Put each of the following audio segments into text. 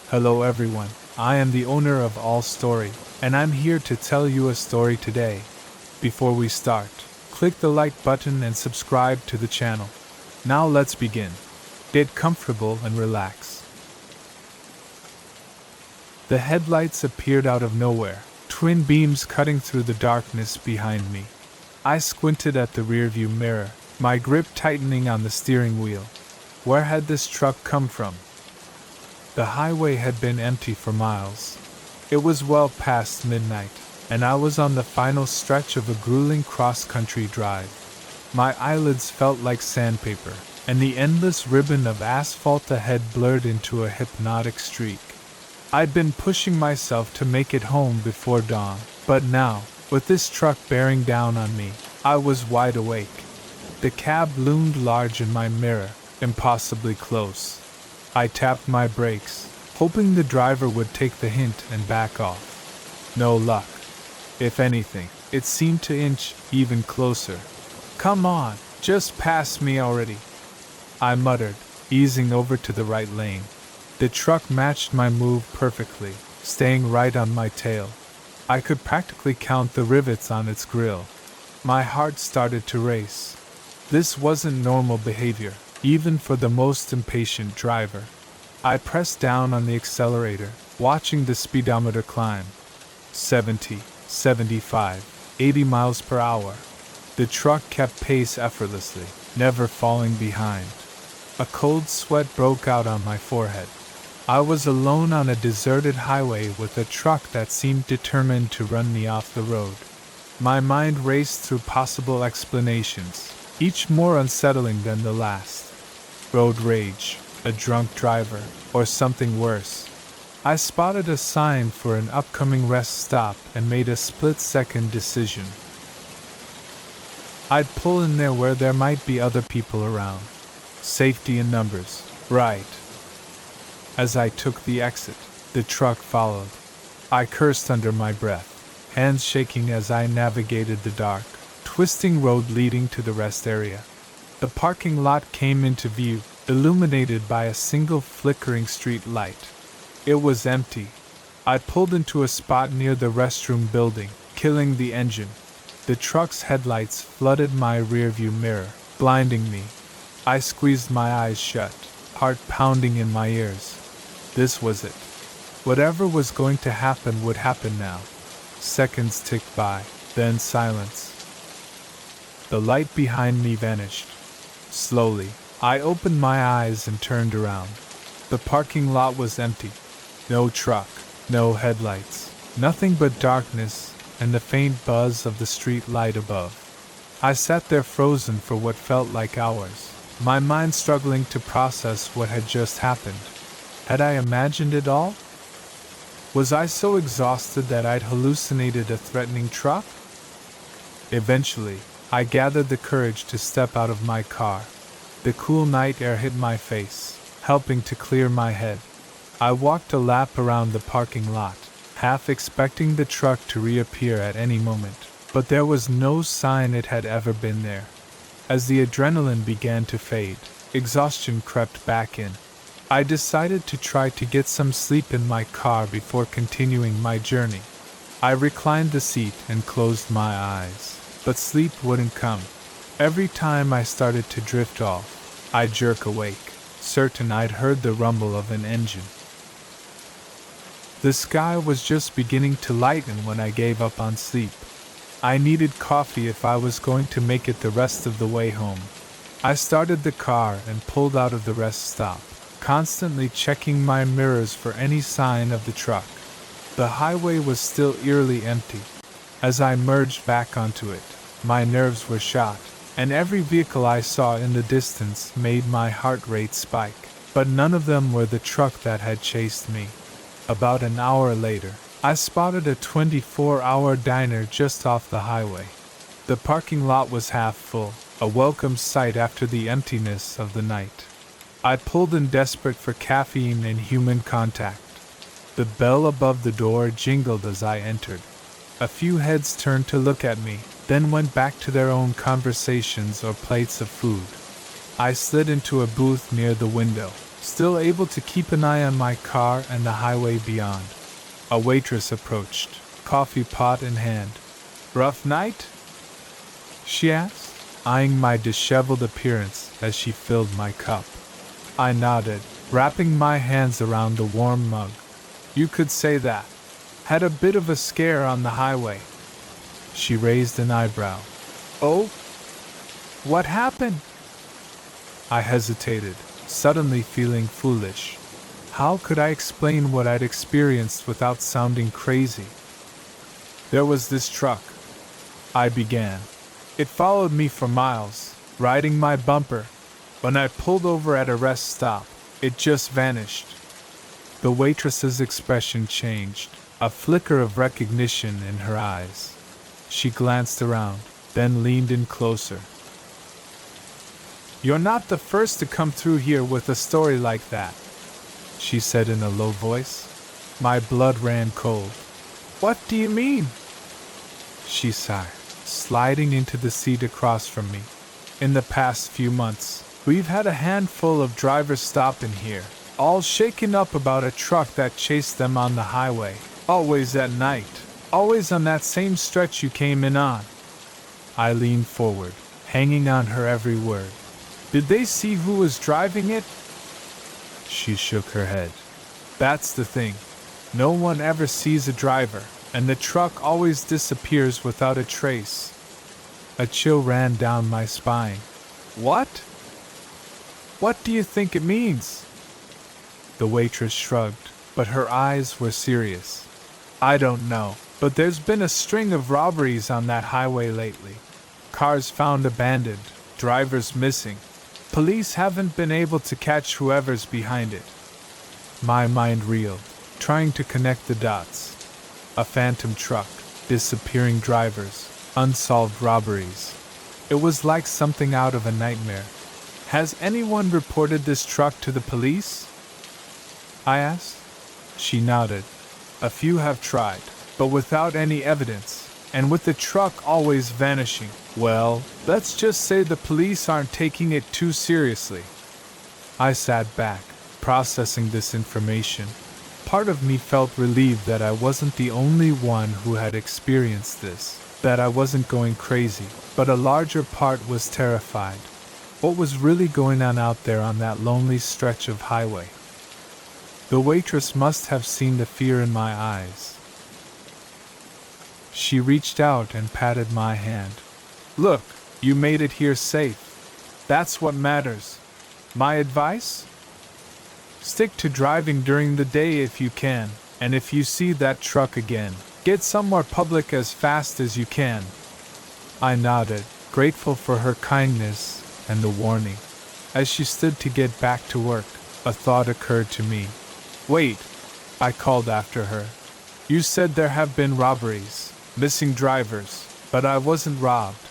Hello everyone, I am the owner of OLLStory, and I'm here to tell you a story today. Before we start, click the like button and subscribe to the channel. Now let's begin. Get comfortable and relax. The headlights appeared out of nowhere, twin beams cutting through the darkness behind me. I squinted at the rearview mirror, my grip tightening on the steering wheel. Where had this truck come from? The highway had been empty for miles. It was well past midnight, and I was on the final stretch of a grueling cross-country drive. My eyelids felt like sandpaper, and the endless ribbon of asphalt ahead blurred into a hypnotic streak. I'd been pushing myself to make it home before dawn, but now, with this truck bearing down on me, I was wide awake. The cab loomed large in my mirror, impossibly close. I tapped my brakes, hoping the driver would take the hint and back off. No luck. If anything, it seemed to inch even closer. "Come on, just pass me already," I muttered, easing over to the right lane. The truck matched my move perfectly, staying right on my tail. I could practically count the rivets on its grille. My heart started to race. This wasn't normal behavior, even for the most impatient driver. I pressed down on the accelerator, watching the speedometer climb. 70, 75, 80 miles per hour. The truck kept pace effortlessly, never falling behind. A cold sweat broke out on my forehead. I was alone on a deserted highway with a truck that seemed determined to run me off the road. My mind raced through possible explanations, each more unsettling than the last. Road rage, a drunk driver, or something worse. I spotted a sign for an upcoming rest stop and made a split-second decision. I'd pull in there where there might be other people around. Safety in numbers, right? As I took the exit, the truck followed. I cursed under my breath, hands shaking as I navigated the dark, twisting road leading to the rest area. The parking lot came into view, illuminated by a single flickering street light. It was empty. I pulled into a spot near the restroom building, killing the engine. The truck's headlights flooded my rearview mirror, blinding me. I squeezed my eyes shut, heart pounding in my ears. This was it. Whatever was going to happen would happen now. Seconds ticked by, then silence. The light behind me vanished. Slowly, I opened my eyes and turned around. The parking lot was empty. No truck, no headlights, nothing but darkness and the faint buzz of the street light above. I sat there frozen for what felt like hours, my mind struggling to process what had just happened. Had I imagined it all? Was I so exhausted that I'd hallucinated a threatening truck? Eventually, I gathered the courage to step out of my car. The cool night air hit my face, helping to clear my head. I walked a lap around the parking lot, half expecting the truck to reappear at any moment, but there was no sign it had ever been there. As the adrenaline began to fade, exhaustion crept back in. I decided to try to get some sleep in my car before continuing my journey. I reclined the seat and closed my eyes. But sleep wouldn't come. Every time I started to drift off, I'd jerk awake, certain I'd heard the rumble of an engine. The sky was just beginning to lighten when I gave up on sleep. I needed coffee if I was going to make it the rest of the way home. I started the car and pulled out of the rest stop, constantly checking my mirrors for any sign of the truck. The highway was still eerily empty. As I merged back onto it, my nerves were shot, and every vehicle I saw in the distance made my heart rate spike, but none of them were the truck that had chased me. About an hour later, I spotted a 24-hour diner just off the highway. The parking lot was half full, a welcome sight after the emptiness of the night. I pulled in desperate for caffeine and human contact. The bell above the door jingled as I entered. A few heads turned to look at me, then went back to their own conversations or plates of food. I slid into a booth near the window, still able to keep an eye on my car and the highway beyond. A waitress approached, coffee pot in hand. "Rough night?" she asked, eyeing my disheveled appearance as she filled my cup. I nodded, wrapping my hands around the warm mug. "You could say that. Had a bit of a scare on the highway." She raised an eyebrow. "Oh? What happened?" I hesitated, suddenly feeling foolish. How could I explain what I'd experienced without sounding crazy? "There was this truck," I began. "It followed me for miles, riding my bumper. When I pulled over at a rest stop, it just vanished." The waitress's expression changed, a flicker of recognition in her eyes. She glanced around, then leaned in closer. "You're not the first to come through here with a story like that," she said in a low voice. My blood ran cold. "What do you mean?" she sighed, sliding into the seat across from me. "In the past few months, we've had a handful of drivers stop in here, all shaken up about a truck that chased them on the highway, always at night, always on that same stretch you came in on." I leaned forward, hanging on her every word. "Did they see who was driving it?" She shook her head. "That's the thing. No one ever sees a driver, and the truck always disappears without a trace." A chill ran down my spine. "What? What do you think it means?" The waitress shrugged, but her eyes were serious. "I don't know, but there's been a string of robberies on that highway lately. Cars found abandoned, drivers missing. Police haven't been able to catch whoever's behind it." My mind reeled, trying to connect the dots. A phantom truck, disappearing drivers, unsolved robberies. It was like something out of a nightmare. "Has anyone reported this truck to the police?" I asked. She nodded. "A few have tried, but without any evidence, and with the truck always vanishing. Well, let's just say the police aren't taking it too seriously." I sat back, processing this information. Part of me felt relieved that I wasn't the only one who had experienced this, that I wasn't going crazy, but a larger part was terrified. What was really going on out there on that lonely stretch of highway? The waitress must have seen the fear in my eyes. She reached out and patted my hand. "Look, you made it here safe. That's what matters. My advice? Stick to driving during the day if you can, and if you see that truck again, get somewhere public as fast as you can." I nodded, grateful for her kindness and the warning. As she stood to get back to work, a thought occurred to me. "Wait," I called after her. "You said there have been robberies, missing drivers, but I wasn't robbed.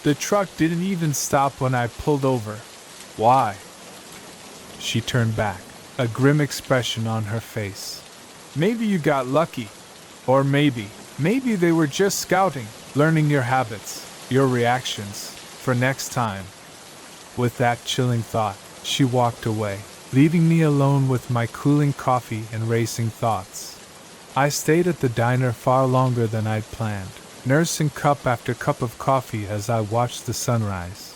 The truck didn't even stop when I pulled over. Why?" She turned back, a grim expression on her face. "Maybe you got lucky. Or maybe they were just scouting, learning your habits, your reactions, for next time." With that chilling thought, she walked away, leaving me alone with my cooling coffee and racing thoughts. I stayed at the diner far longer than I'd planned, nursing cup after cup of coffee as I watched the sunrise.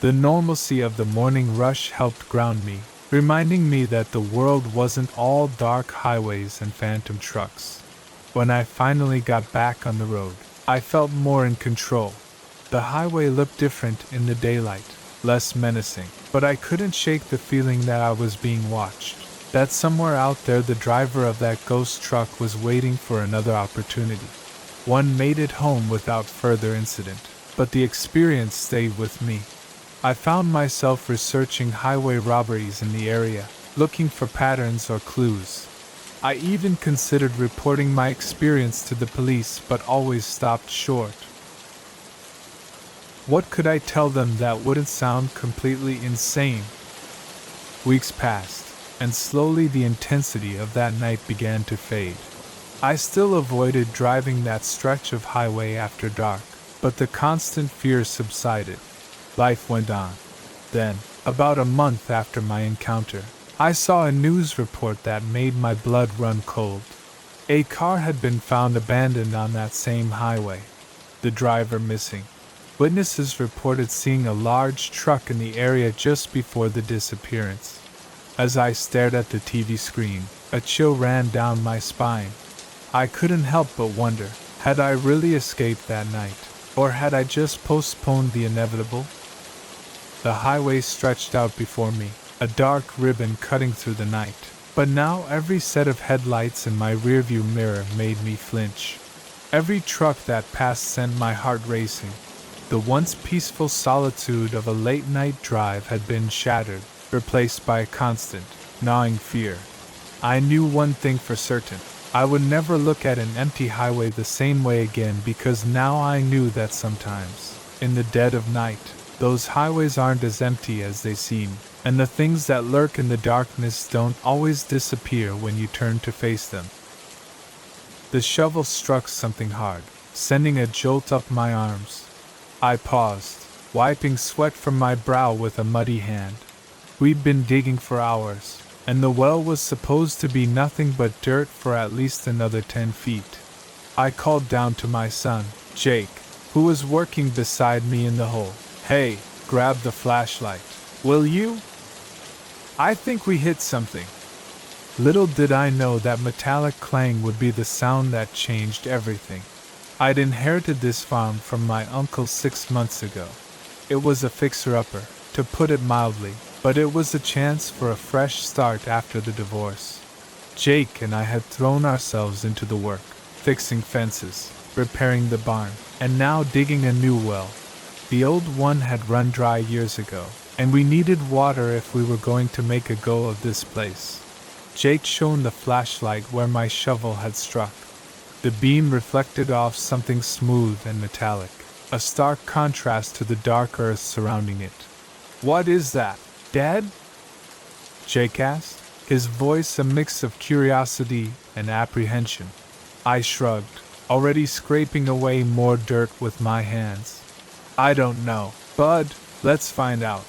The normalcy of the morning rush helped ground me, reminding me that the world wasn't all dark highways and phantom trucks. When I finally got back on the road, I felt more in control. The highway looked different in the daylight, less menacing, but I couldn't shake the feeling that I was being watched, that somewhere out there the driver of that ghost truck was waiting for another opportunity. One made it home without further incident, but the experience stayed with me. I found myself researching highway robberies in the area, looking for patterns or clues. I even considered reporting my experience to the police, but always stopped short. What could I tell them that wouldn't sound completely insane? Weeks passed, and slowly the intensity of that night began to fade. I still avoided driving that stretch of highway after dark, but the constant fear subsided. Life went on. Then, about a month after my encounter, I saw a news report that made my blood run cold. A car had been found abandoned on that same highway, the driver missing. Witnesses reported seeing a large truck in the area just before the disappearance. As I stared at the TV screen, a chill ran down my spine. I couldn't help but wonder, had I really escaped that night, or had I just postponed the inevitable? The highway stretched out before me, a dark ribbon cutting through the night, but now every set of headlights in my rearview mirror made me flinch. Every truck that passed sent my heart racing. The once peaceful solitude of a late-night drive had been shattered, replaced by a constant, gnawing fear. I knew one thing for certain. I would never look at an empty highway the same way again, because now I knew that sometimes, in the dead of night, those highways aren't as empty as they seem, and the things that lurk in the darkness don't always disappear when you turn to face them. The shovel struck something hard, sending a jolt up my arms. I paused, wiping sweat from my brow with a muddy hand. We'd been digging for hours, and the well was supposed to be nothing but dirt for at least another 10 feet. I called down to my son, Jake, who was working beside me in the hole. "Hey, grab the flashlight, will you? I think we hit something." Little did I know that metallic clang would be the sound that changed everything. I'd inherited this farm from my uncle 6 months ago. It was a fixer-upper, to put it mildly, but it was a chance for a fresh start after the divorce. Jake and I had thrown ourselves into the work, fixing fences, repairing the barn, and now digging a new well. The old one had run dry years ago, and we needed water if we were going to make a go of this place. Jake shone the flashlight where my shovel had struck. The beam reflected off something smooth and metallic, a stark contrast to the dark earth surrounding it. "What is that, Dad?" Jake asked, his voice a mix of curiosity and apprehension. I shrugged, already scraping away more dirt with my hands. "I don't know, Bud, let's find out."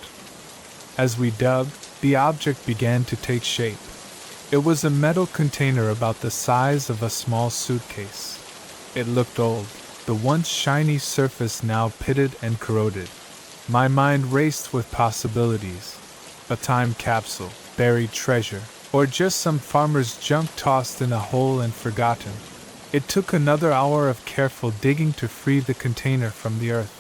As we dug, the object began to take shape. It was a metal container about the size of a small suitcase. It looked old, the once shiny surface now pitted and corroded. My mind raced with possibilities. A time capsule, buried treasure, or just some farmer's junk tossed in a hole and forgotten. It took another hour of careful digging to free the container from the earth.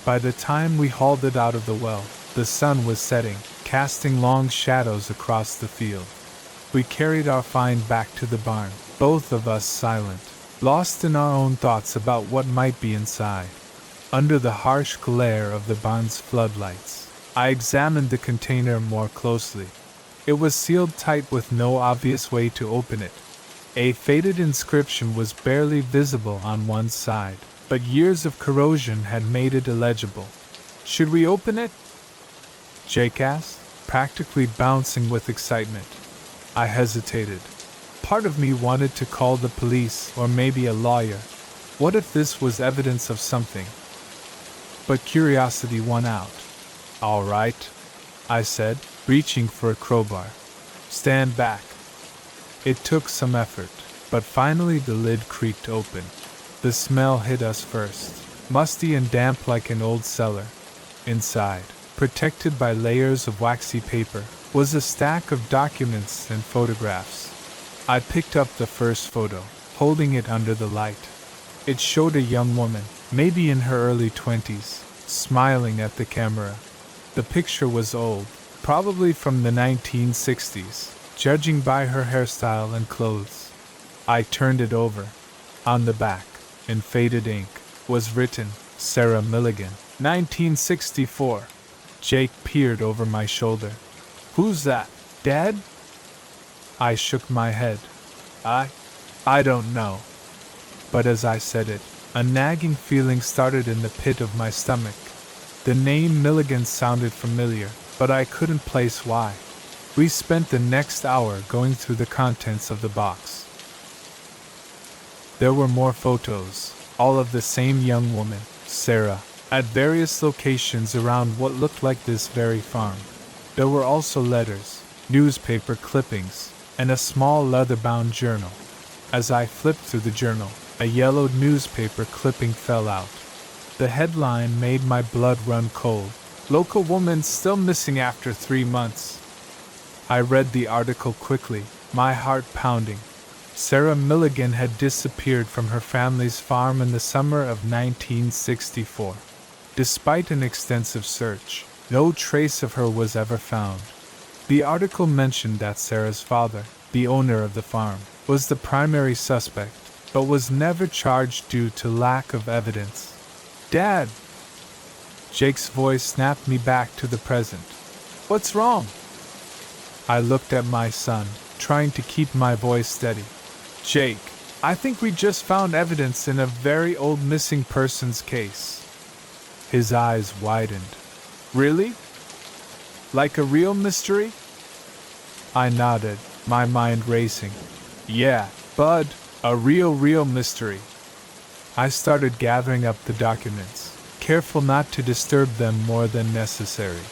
By the time we hauled it out of the well, the sun was setting, casting long shadows across the field. We carried our find back to the barn, both of us silent, lost in our own thoughts about what might be inside. Under the harsh glare of the barn's floodlights, I examined the container more closely. It was sealed tight with no obvious way to open it. A faded inscription was barely visible on one side, but years of corrosion had made it illegible. "Should we open it?" Jake asked, practically bouncing with excitement. I hesitated. Part of me wanted to call the police or maybe a lawyer. What if this was evidence of something? But curiosity won out. "All right," I said, reaching for a crowbar. "Stand back." It took some effort, but finally the lid creaked open. The smell hit us first, musty and damp like an old cellar. Inside, protected by layers of waxy paper, was a stack of documents and photographs. I picked up the first photo, holding it under the light. It showed a young woman, maybe in her early 20s, smiling at the camera. The picture was old, probably from the 1960s, judging by her hairstyle and clothes. I turned it over. On the back, in faded ink, was written, "Sarah Milligan, 1964. Jake peered over my shoulder. "Who's that, Dad?" I shook my head. I don't know." But as I said it, a nagging feeling started in the pit of my stomach. The name Milligan sounded familiar, but I couldn't place why. We spent the next hour going through the contents of the box. There were more photos, all of the same young woman, Sarah, at various locations around what looked like this very farm. There were also letters, newspaper clippings, and a small leather-bound journal. As I flipped through the journal, a yellowed newspaper clipping fell out. The headline made my blood run cold. Local woman still missing after 3 months. I read the article quickly, my heart pounding. Sarah Milligan had disappeared from her family's farm in the summer of 1964. Despite an extensive search, no trace of her was ever found. The article mentioned that Sarah's father, the owner of the farm, was the primary suspect, but was never charged due to lack of evidence. "Dad!" Jake's voice snapped me back to the present. "What's wrong?" I looked at my son, trying to keep my voice steady. "Jake, I think we just found evidence in a very old missing persons case." His eyes widened. "Really? Like a real mystery?" I nodded, my mind racing. "Yeah, Bud, a real mystery." I started gathering up the documents, careful not to disturb them more than necessary.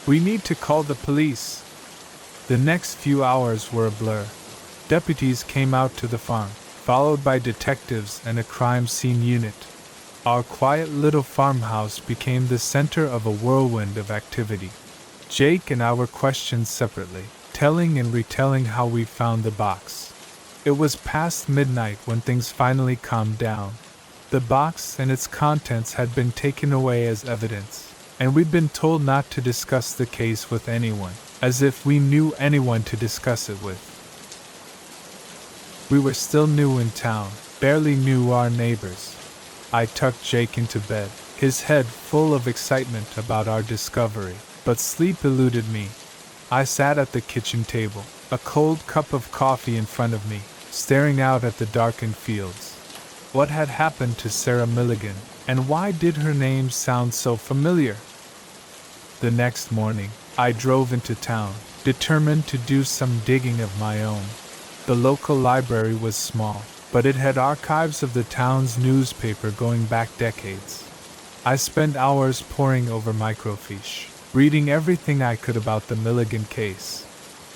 "We need to call the police." The next few hours were a blur. Deputies came out to the farm, followed by detectives and a crime scene unit. Our quiet little farmhouse became the center of a whirlwind of activity. Jake and I were questioned separately, telling and retelling how we found the box. It was past midnight when things finally calmed down. The box and its contents had been taken away as evidence, and we'd been told not to discuss the case with anyone, as if we knew anyone to discuss it with. We were still new in town, barely knew our neighbors. I tucked Jake into bed, his head full of excitement about our discovery, but sleep eluded me. I sat at the kitchen table, a cold cup of coffee in front of me, staring out at the darkened fields. What had happened to Sarah Milligan, and why did her name sound so familiar? The next morning, I drove into town, determined to do some digging of my own. The local library was small, but it had archives of the town's newspaper going back decades. I spent hours poring over microfiche, reading everything I could about the Milligan case.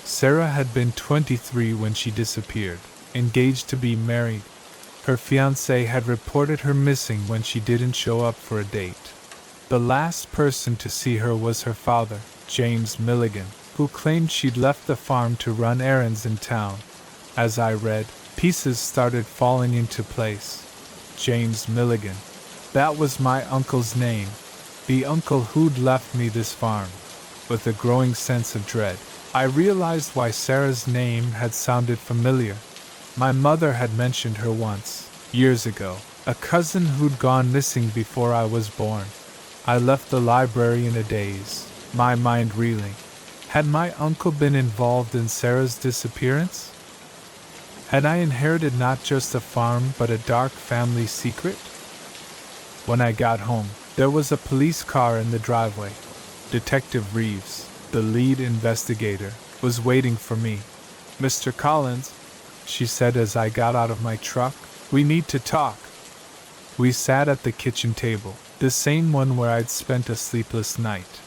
Sarah had been 23 when she disappeared, engaged to be married. Her fiancé had reported her missing when she didn't show up for a date. The last person to see her was her father, James Milligan, who claimed she'd left the farm to run errands in town. As I read, pieces started falling into place. James Milligan. That was my uncle's name. The uncle who'd left me this farm. With a growing sense of dread, I realized why Sarah's name had sounded familiar. My mother had mentioned her once, years ago, a cousin who'd gone missing before I was born. I left the library in a daze, my mind reeling. Had my uncle been involved in Sarah's disappearance? Had I inherited not just a farm but a dark family secret? When I got home, there was a police car in the driveway. Detective Reeves, the lead investigator, was waiting for me. "Mr. Collins," she said as I got out of my truck, "we need to talk." We sat at the kitchen table, the same one where I'd spent a sleepless night.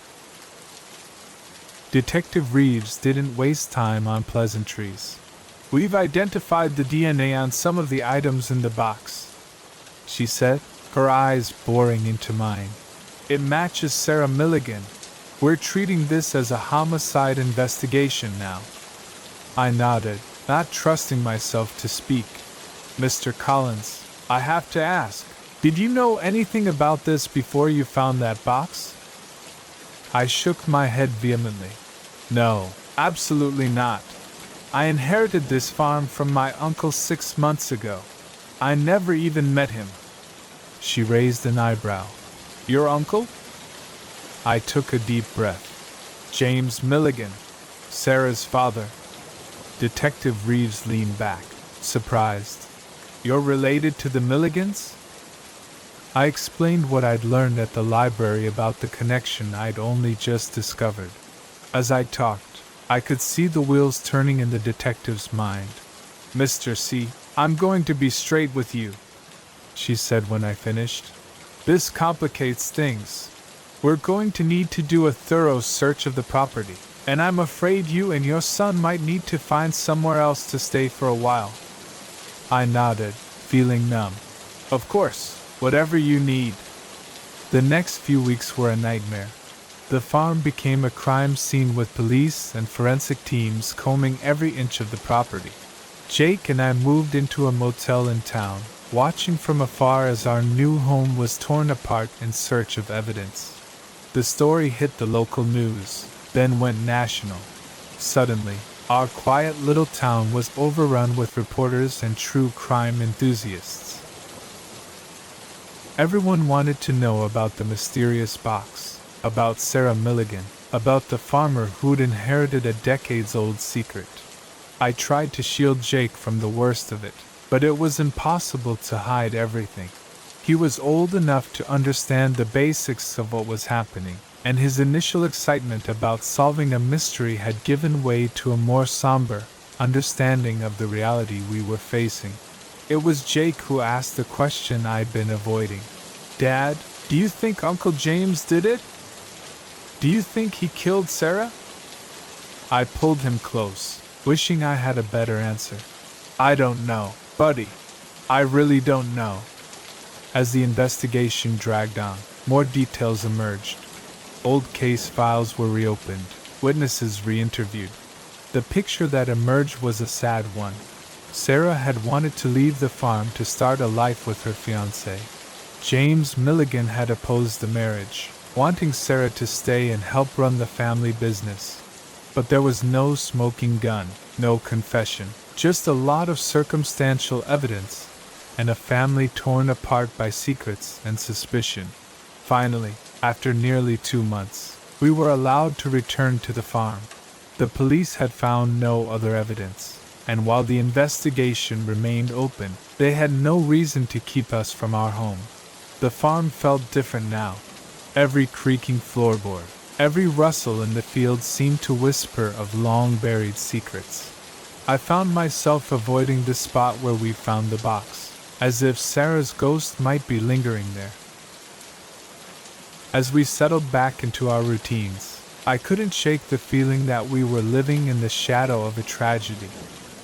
Detective Reeves didn't waste time on pleasantries. "We've identified the DNA on some of the items in the box," she said, her eyes boring into mine. "It matches Sarah Milligan. We're treating this as a homicide investigation now." I nodded, not trusting myself to speak. "Mr. Collins, I have to ask, did you know anything about this before you found that box?" I shook my head vehemently. "No, absolutely not. I inherited this farm from my uncle 6 months ago. I never even met him." She raised an eyebrow. "Your uncle?" I took a deep breath. "James Milligan, Sarah's father." Detective Reeves leaned back, surprised. "You're related to the Milligans?" I explained what I'd learned at the library about the connection I'd only just discovered. As I talked, I could see the wheels turning in the detective's mind. "Mr. C, I'm going to be straight with you," she said when I finished. "This complicates things. We're going to need to do a thorough search of the property. And I'm afraid you and your son might need to find somewhere else to stay for a while. I nodded, feeling numb. Of course, whatever you need. The next few weeks were a nightmare. The farm became a crime scene with police and forensic teams combing every inch of the property. Jake and I moved into a motel in town, watching from afar as our new home was torn apart in search of evidence. The story hit the local news, then went national. Suddenly, our quiet little town was overrun with reporters and true crime enthusiasts. Everyone wanted to know about the mysterious box, about Sarah Milligan, about the farmer who'd inherited a decades-old secret. I tried to shield Jake from the worst of it, but it was impossible to hide everything. He was old enough to understand the basics of what was happening, and his initial excitement about solving a mystery had given way to a more somber understanding of the reality we were facing. It was Jake who asked the question I'd been avoiding. Dad, do you think Uncle James did it? Do you think he killed Sarah? I pulled him close, wishing I had a better answer. I don't know, buddy. I really don't know. As the investigation dragged on, more details emerged. Old case files were reopened, witnesses re-interviewed. The picture that emerged was a sad one. Sarah had wanted to leave the farm to start a life with her fiancé. James Milligan had opposed the marriage, wanting Sarah to stay and help run the family business. But there was no smoking gun, no confession, just a lot of circumstantial evidence, and a family torn apart by secrets and suspicion. Finally, after nearly 2 months, we were allowed to return to the farm. The police had found no other evidence, and while the investigation remained open, they had no reason to keep us from our home. The farm felt different now. Every creaking floorboard, every rustle in the field seemed to whisper of long-buried secrets. I found myself avoiding the spot where we found the box, as if Sarah's ghost might be lingering there. As we settled back into our routines, I couldn't shake the feeling that we were living in the shadow of a tragedy.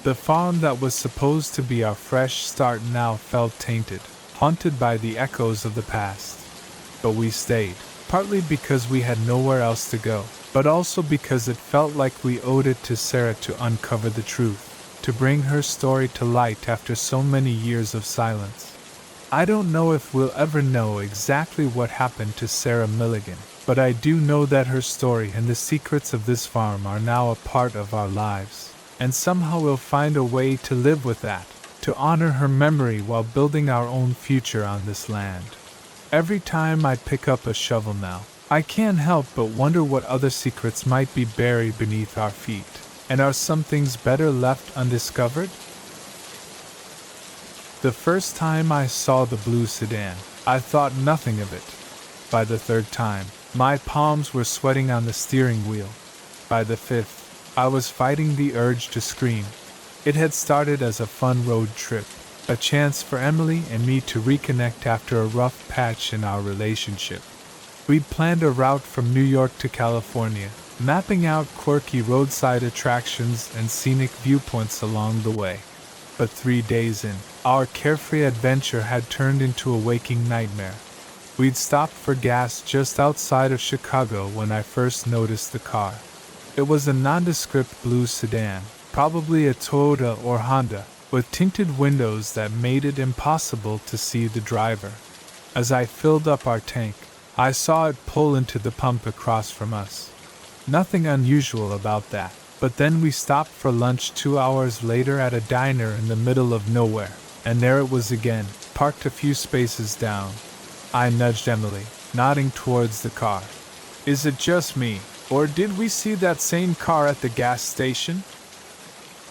The farm that was supposed to be our fresh start now felt tainted, haunted by the echoes of the past. But we stayed, partly because we had nowhere else to go, but also because it felt like we owed it to Sarah to uncover the truth, to bring her story to light after so many years of silence. I don't know if we'll ever know exactly what happened to Sarah Milligan, but I do know that her story and the secrets of this farm are now a part of our lives. And somehow we'll find a way to live with that, to honor her memory while building our own future on this land. Every time I pick up a shovel now, I can't help but wonder what other secrets might be buried beneath our feet. And are some things better left undiscovered? The first time I saw the blue sedan, I thought nothing of it. By the third time, my palms were sweating on the steering wheel. By the fifth, I was fighting the urge to scream. It had started as a fun road trip, a chance for Emily and me to reconnect after a rough patch in our relationship. We'd planned a route from New York to California, mapping out quirky roadside attractions and scenic viewpoints along the way. But 3 days in, our carefree adventure had turned into a waking nightmare. We'd stopped for gas just outside of Chicago when I first noticed the car. It was a nondescript blue sedan, probably a Toyota or Honda, with tinted windows that made it impossible to see the driver. As I filled up our tank, I saw it pull into the pump across from us. Nothing unusual about that, but then we stopped for lunch 2 hours later at a diner in the middle of nowhere, and there it was again, parked a few spaces down. I nudged Emily, nodding towards the car. Is it just me? Or did we see that same car at the gas station?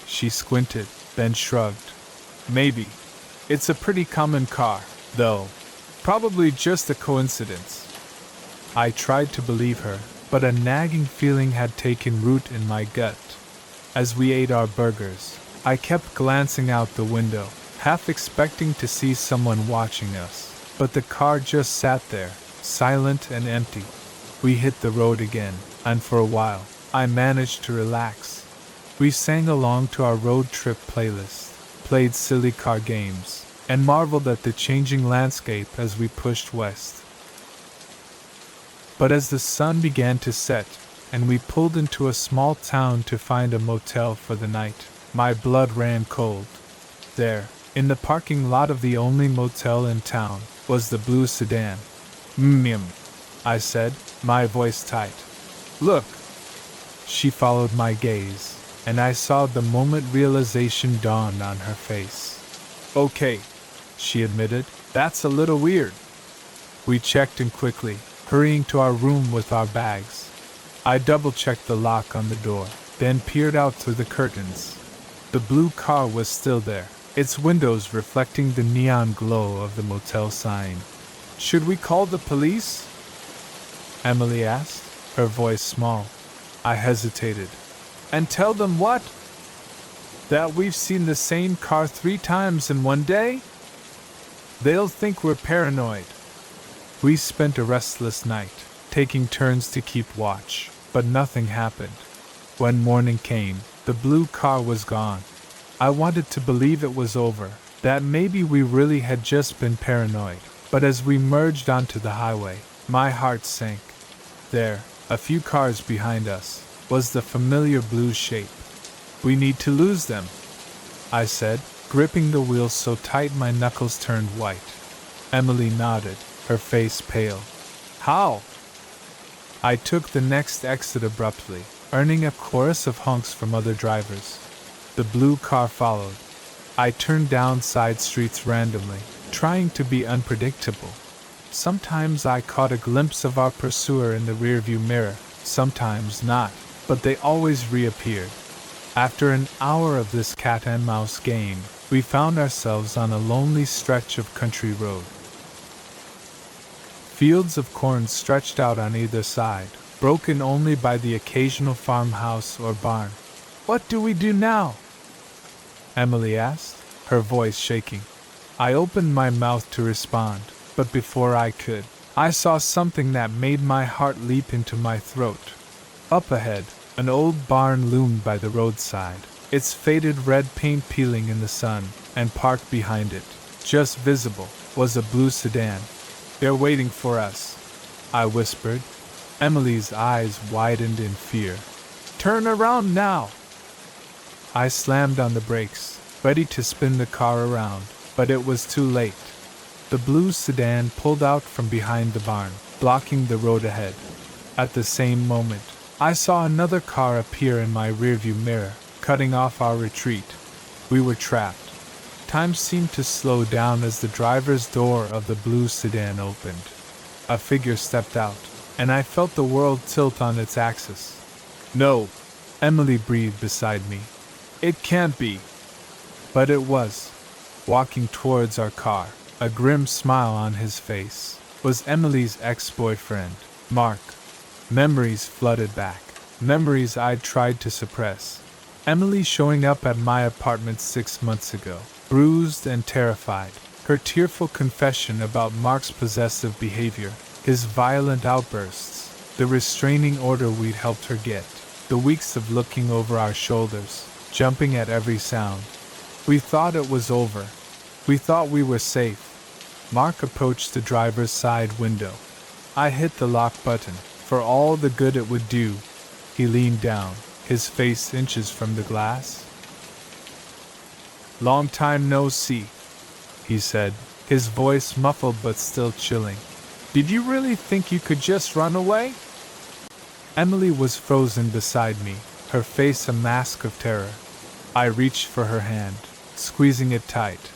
She squinted, then shrugged. Maybe. It's a pretty common car, though. Probably just a coincidence. I tried to believe her, but a nagging feeling had taken root in my gut. As we ate our burgers, I kept glancing out the window, half expecting to see someone watching us. But the car just sat there, silent and empty. We hit the road again, and for a while, I managed to relax. We sang along to our road trip playlist, played silly car games, and marveled at the changing landscape as we pushed west. But as the sun began to set, and we pulled into a small town to find a motel for the night, my blood ran cold. There, in the parking lot of the only motel in town, was the blue sedan. I said, my voice tight. Look! She followed my gaze, and I saw the moment realization dawned on her face. Okay, she admitted, that's a little weird. We checked in quickly, hurrying to our room with our bags. I double-checked the lock on the door, then peered out through the curtains. The blue car was still there, its windows reflecting the neon glow of the motel sign. Should we call the police? Emily asked, her voice small. I hesitated. And tell them what? That we've seen the same car 3 times in one day? They'll think we're paranoid. We spent a restless night, taking turns to keep watch, but nothing happened. When morning came, the blue car was gone. I wanted to believe it was over, that maybe we really had just been paranoid, but as we merged onto the highway, my heart sank. There, a few cars behind us, was the familiar blue shape. We need to lose them, I said, gripping the wheel so tight my knuckles turned white. Emily nodded, her face pale. How? I took the next exit abruptly, earning a chorus of honks from other drivers. The blue car followed. I turned down side streets randomly, trying to be unpredictable. Sometimes I caught a glimpse of our pursuer in the rearview mirror, sometimes not, but they always reappeared. After an hour of this cat-and-mouse game, we found ourselves on a lonely stretch of country road. Fields of corn stretched out on either side, broken only by the occasional farmhouse or barn. What do we do now? Emily asked, her voice shaking. I opened my mouth to respond, but before I could, I saw something that made my heart leap into my throat. Up ahead, an old barn loomed by the roadside, its faded red paint peeling in the sun, and parked behind it, just visible, was a blue sedan. They're waiting for us, I whispered. Emily's eyes widened in fear. Turn around now! I slammed on the brakes, ready to spin the car around, but it was too late. The blue sedan pulled out from behind the barn, blocking the road ahead. At the same moment, I saw another car appear in my rearview mirror, cutting off our retreat. We were trapped. Time seemed to slow down as the driver's door of the blue sedan opened. A figure stepped out, and I felt the world tilt on its axis. No, Emily breathed beside me. It can't be. But it was. Walking towards our car, a grim smile on his face, was Emily's ex-boyfriend, Mark. Memories flooded back, memories I'd tried to suppress. Emily showing up at my apartment 6 months ago, bruised and terrified, her tearful confession about Mark's possessive behavior, his violent outbursts, the restraining order we'd helped her get, the weeks of looking over our shoulders, jumping at every sound. We thought it was over. We thought we were safe. Mark approached the driver's side window. I hit the lock button, for all the good it would do. He leaned down, his face inches from the glass. Long time no see, he said, his voice muffled but still chilling. Did you really think you could just run away? Emily was frozen beside me, her face a mask of terror. I reached for her hand, squeezing it tight.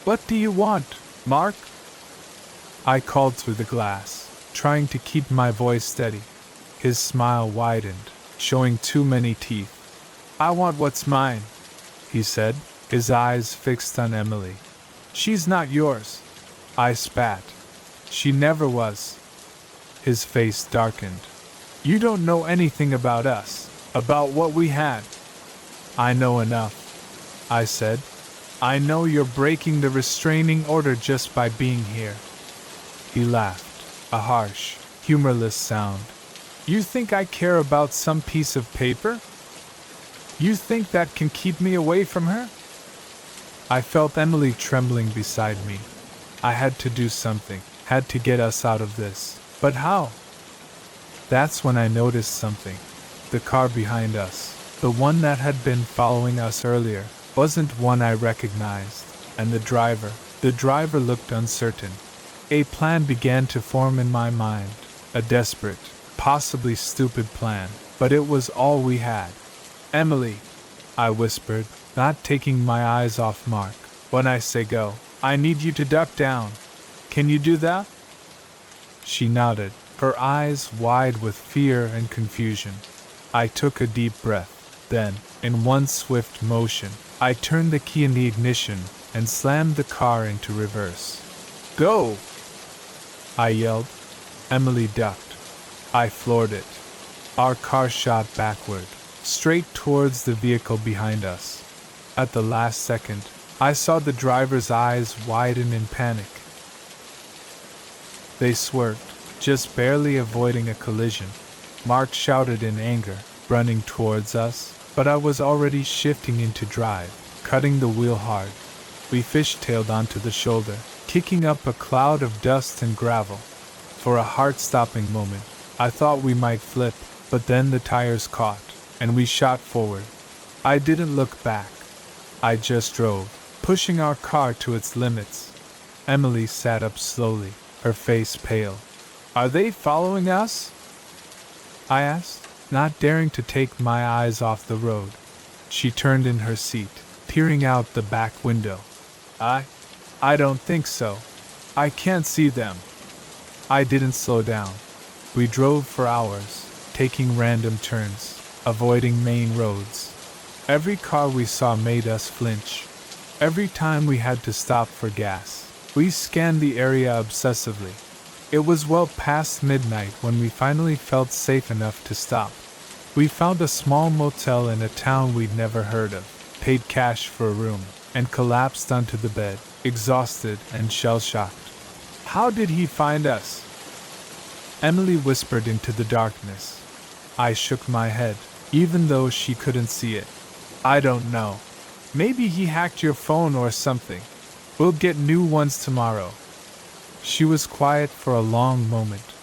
What do you want, Mark? I called through the glass, trying to keep my voice steady. His smile widened, showing too many teeth. I want what's mine, he said, his eyes fixed on Emily. She's not yours, I spat. She never was. His face darkened. You don't know anything about us, about what we had. I know enough, I said. I know you're breaking the restraining order just by being here. He laughed, a harsh, humorless sound. You think I care about some piece of paper? You think that can keep me away from her? I felt Emily trembling beside me. I had to do something, had to get us out of this. But how? That's when I noticed something. The car behind us, the one that had been following us earlier, wasn't one I recognized, and the driver looked uncertain. A plan began to form in my mind, a desperate, possibly stupid plan, but it was all we had. Emily, I whispered, not taking my eyes off Mark. When I say go, I need you to duck down. Can you do that? She nodded, her eyes wide with fear and confusion. I took a deep breath. Then, in one swift motion, I turned the key in the ignition and slammed the car into reverse. Go! I yelled. Emily ducked. I floored it. Our car shot backward, straight towards the vehicle behind us. At the last second, I saw the driver's eyes widen in panic. They swerved, just barely avoiding a collision. Mark shouted in anger, running towards us, but I was already shifting into drive, cutting the wheel hard. We fishtailed onto the shoulder, kicking up a cloud of dust and gravel. For a heart-stopping moment, I thought we might flip, but then the tires caught, and we shot forward. I didn't look back. I just drove, pushing our car to its limits. Emily sat up slowly, her face pale. Are they following us? I asked, not daring to take my eyes off the road. She turned in her seat, peering out the back window. I don't think so. I can't see them. I didn't slow down. We drove for hours, taking random turns, avoiding main roads. Every car we saw made us flinch. Every time we had to stop for gas, we scanned the area obsessively. It was well past midnight when we finally felt safe enough to stop. We found a small motel in a town we'd never heard of, paid cash for a room, and collapsed onto the bed, exhausted and shell-shocked. How did he find us? Emily whispered into the darkness. I shook my head, even though she couldn't see it. I don't know. Maybe he hacked your phone or something. We'll get new ones tomorrow. She was quiet for a long moment.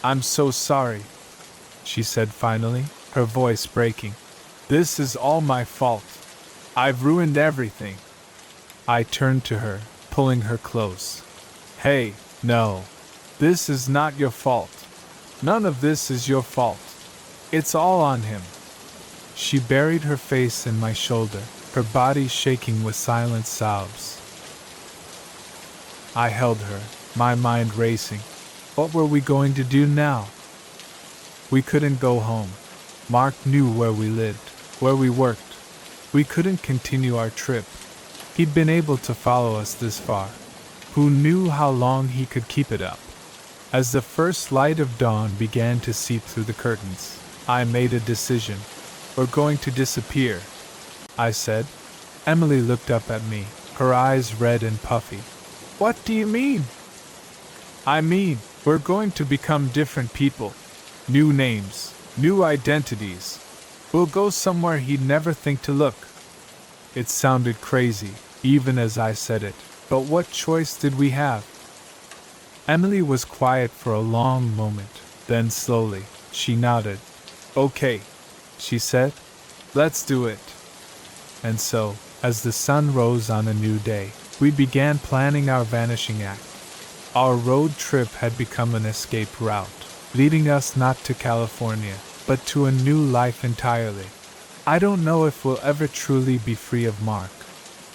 I'm so sorry, she said finally, her voice breaking. This is all my fault. I've ruined everything. I turned to her, pulling her close. Hey, no. This is not your fault. None of this is your fault. It's all on him. She buried her face in my shoulder, her body shaking with silent sobs. I held her, my mind racing. What were we going to do now? We couldn't go home. Mark knew where we lived, where we worked. We couldn't continue our trip. He'd been able to follow us this far. Who knew how long he could keep it up? As the first light of dawn began to seep through the curtains, I made a decision. We're going to disappear, I said. Emily looked up at me, her eyes red and puffy. What do you mean? I mean, we're going to become different people. New names, new identities. We'll go somewhere he'd never think to look. It sounded crazy, even as I said it, but what choice did we have? Emily was quiet for a long moment, then slowly, she nodded. Okay, she said. Let's do it. And so, as the sun rose on a new day, we began planning our vanishing act. Our road trip had become an escape route, leading us not to California, but to a new life entirely. I don't know if we'll ever truly be free of Mark.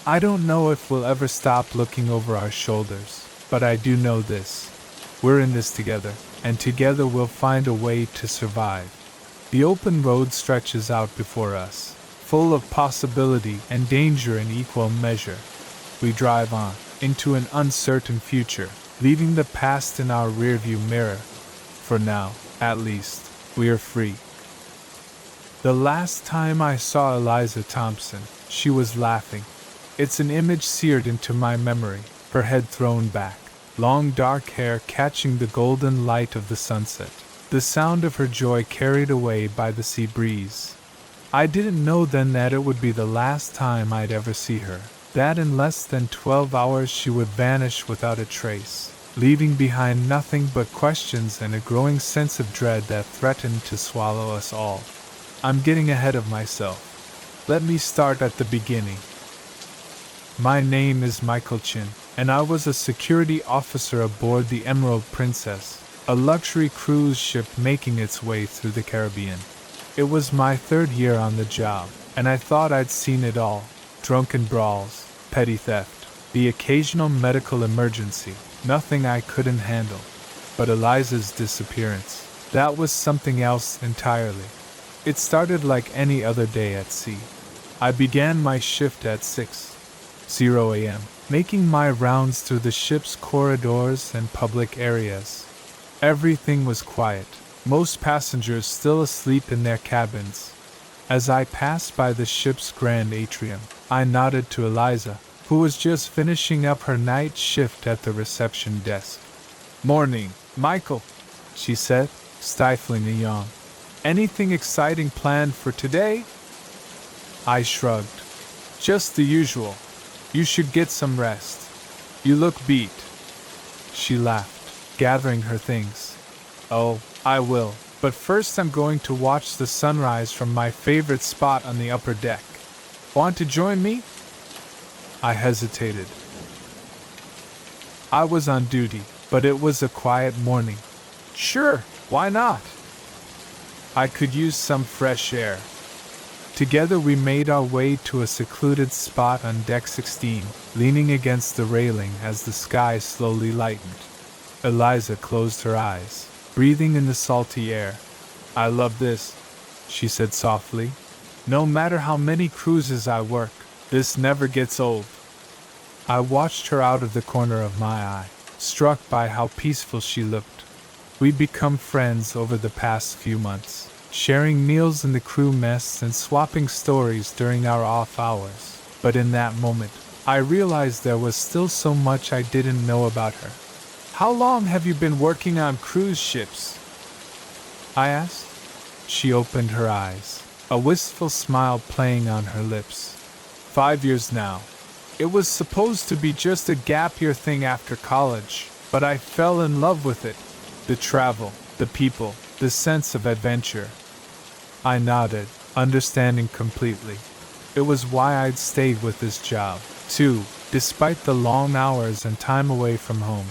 I don't know if we'll ever stop looking over our shoulders, but I do know this. We're in this together, and together we'll find a way to survive. The open road stretches out before us, full of possibility and danger in equal measure. We drive on, into an uncertain future, leaving the past in our rearview mirror. For now, at least, we are free. The last time I saw Eliza Thompson, she was laughing. It's an image seared into my memory, her head thrown back, long dark hair catching the golden light of the sunset. the sound of her joy carried away by the sea breeze. I didn't know then that it would be the last time I'd ever see her, that in less than 12 hours she would vanish without a trace, leaving behind nothing but questions and a growing sense of dread that threatened to swallow us all. I'm getting ahead of myself. Let me start at the beginning. My name is Michael Chin, and I was a security officer aboard the Emerald Princess, a luxury cruise ship making its way through the Caribbean. It was my 3rd year on the job, and I thought I'd seen it all: drunken brawls, petty theft, the occasional medical emergency, nothing I couldn't handle. But Eliza's disappearance, that was something else entirely. It started like any other day at sea. I began my shift at 6:00 a.m., making my rounds through the ship's corridors and public areas. Everything was quiet, most passengers still asleep in their cabins. As I passed by the ship's grand atrium, I nodded to Eliza, who was just finishing up her night shift at the reception desk. "Morning, Michael," she said, stifling a yawn. "Anything exciting planned for today?" I shrugged. "Just the usual. You should get some rest. You look beat." She laughed, gathering her things. "Oh, I will, but first I'm going to watch the sunrise from my favorite spot on the upper deck. Want to join me?" I hesitated. I was on duty, but it was a quiet morning. "Sure, why not? I could use some fresh air." Together we made our way to a secluded spot on deck 16, leaning against the railing as the sky slowly lightened. Eliza closed her eyes, breathing in the salty air. "I love this," she said softly. "No matter how many cruises I work, this never gets old." I watched her out of the corner of my eye, struck by how peaceful she looked. We'd become friends over the past few months, sharing meals in the crew mess and swapping stories during our off hours. But in that moment, I realized there was still so much I didn't know about her. "How long have you been working on cruise ships?" I asked. She opened her eyes, a wistful smile playing on her lips. 5 years now. It was supposed to be just a gap year thing after college, but I fell in love with it. The travel, the people, the sense of adventure. I nodded, understanding completely. It was why I'd stayed with this job, too, despite the long hours and time away from home.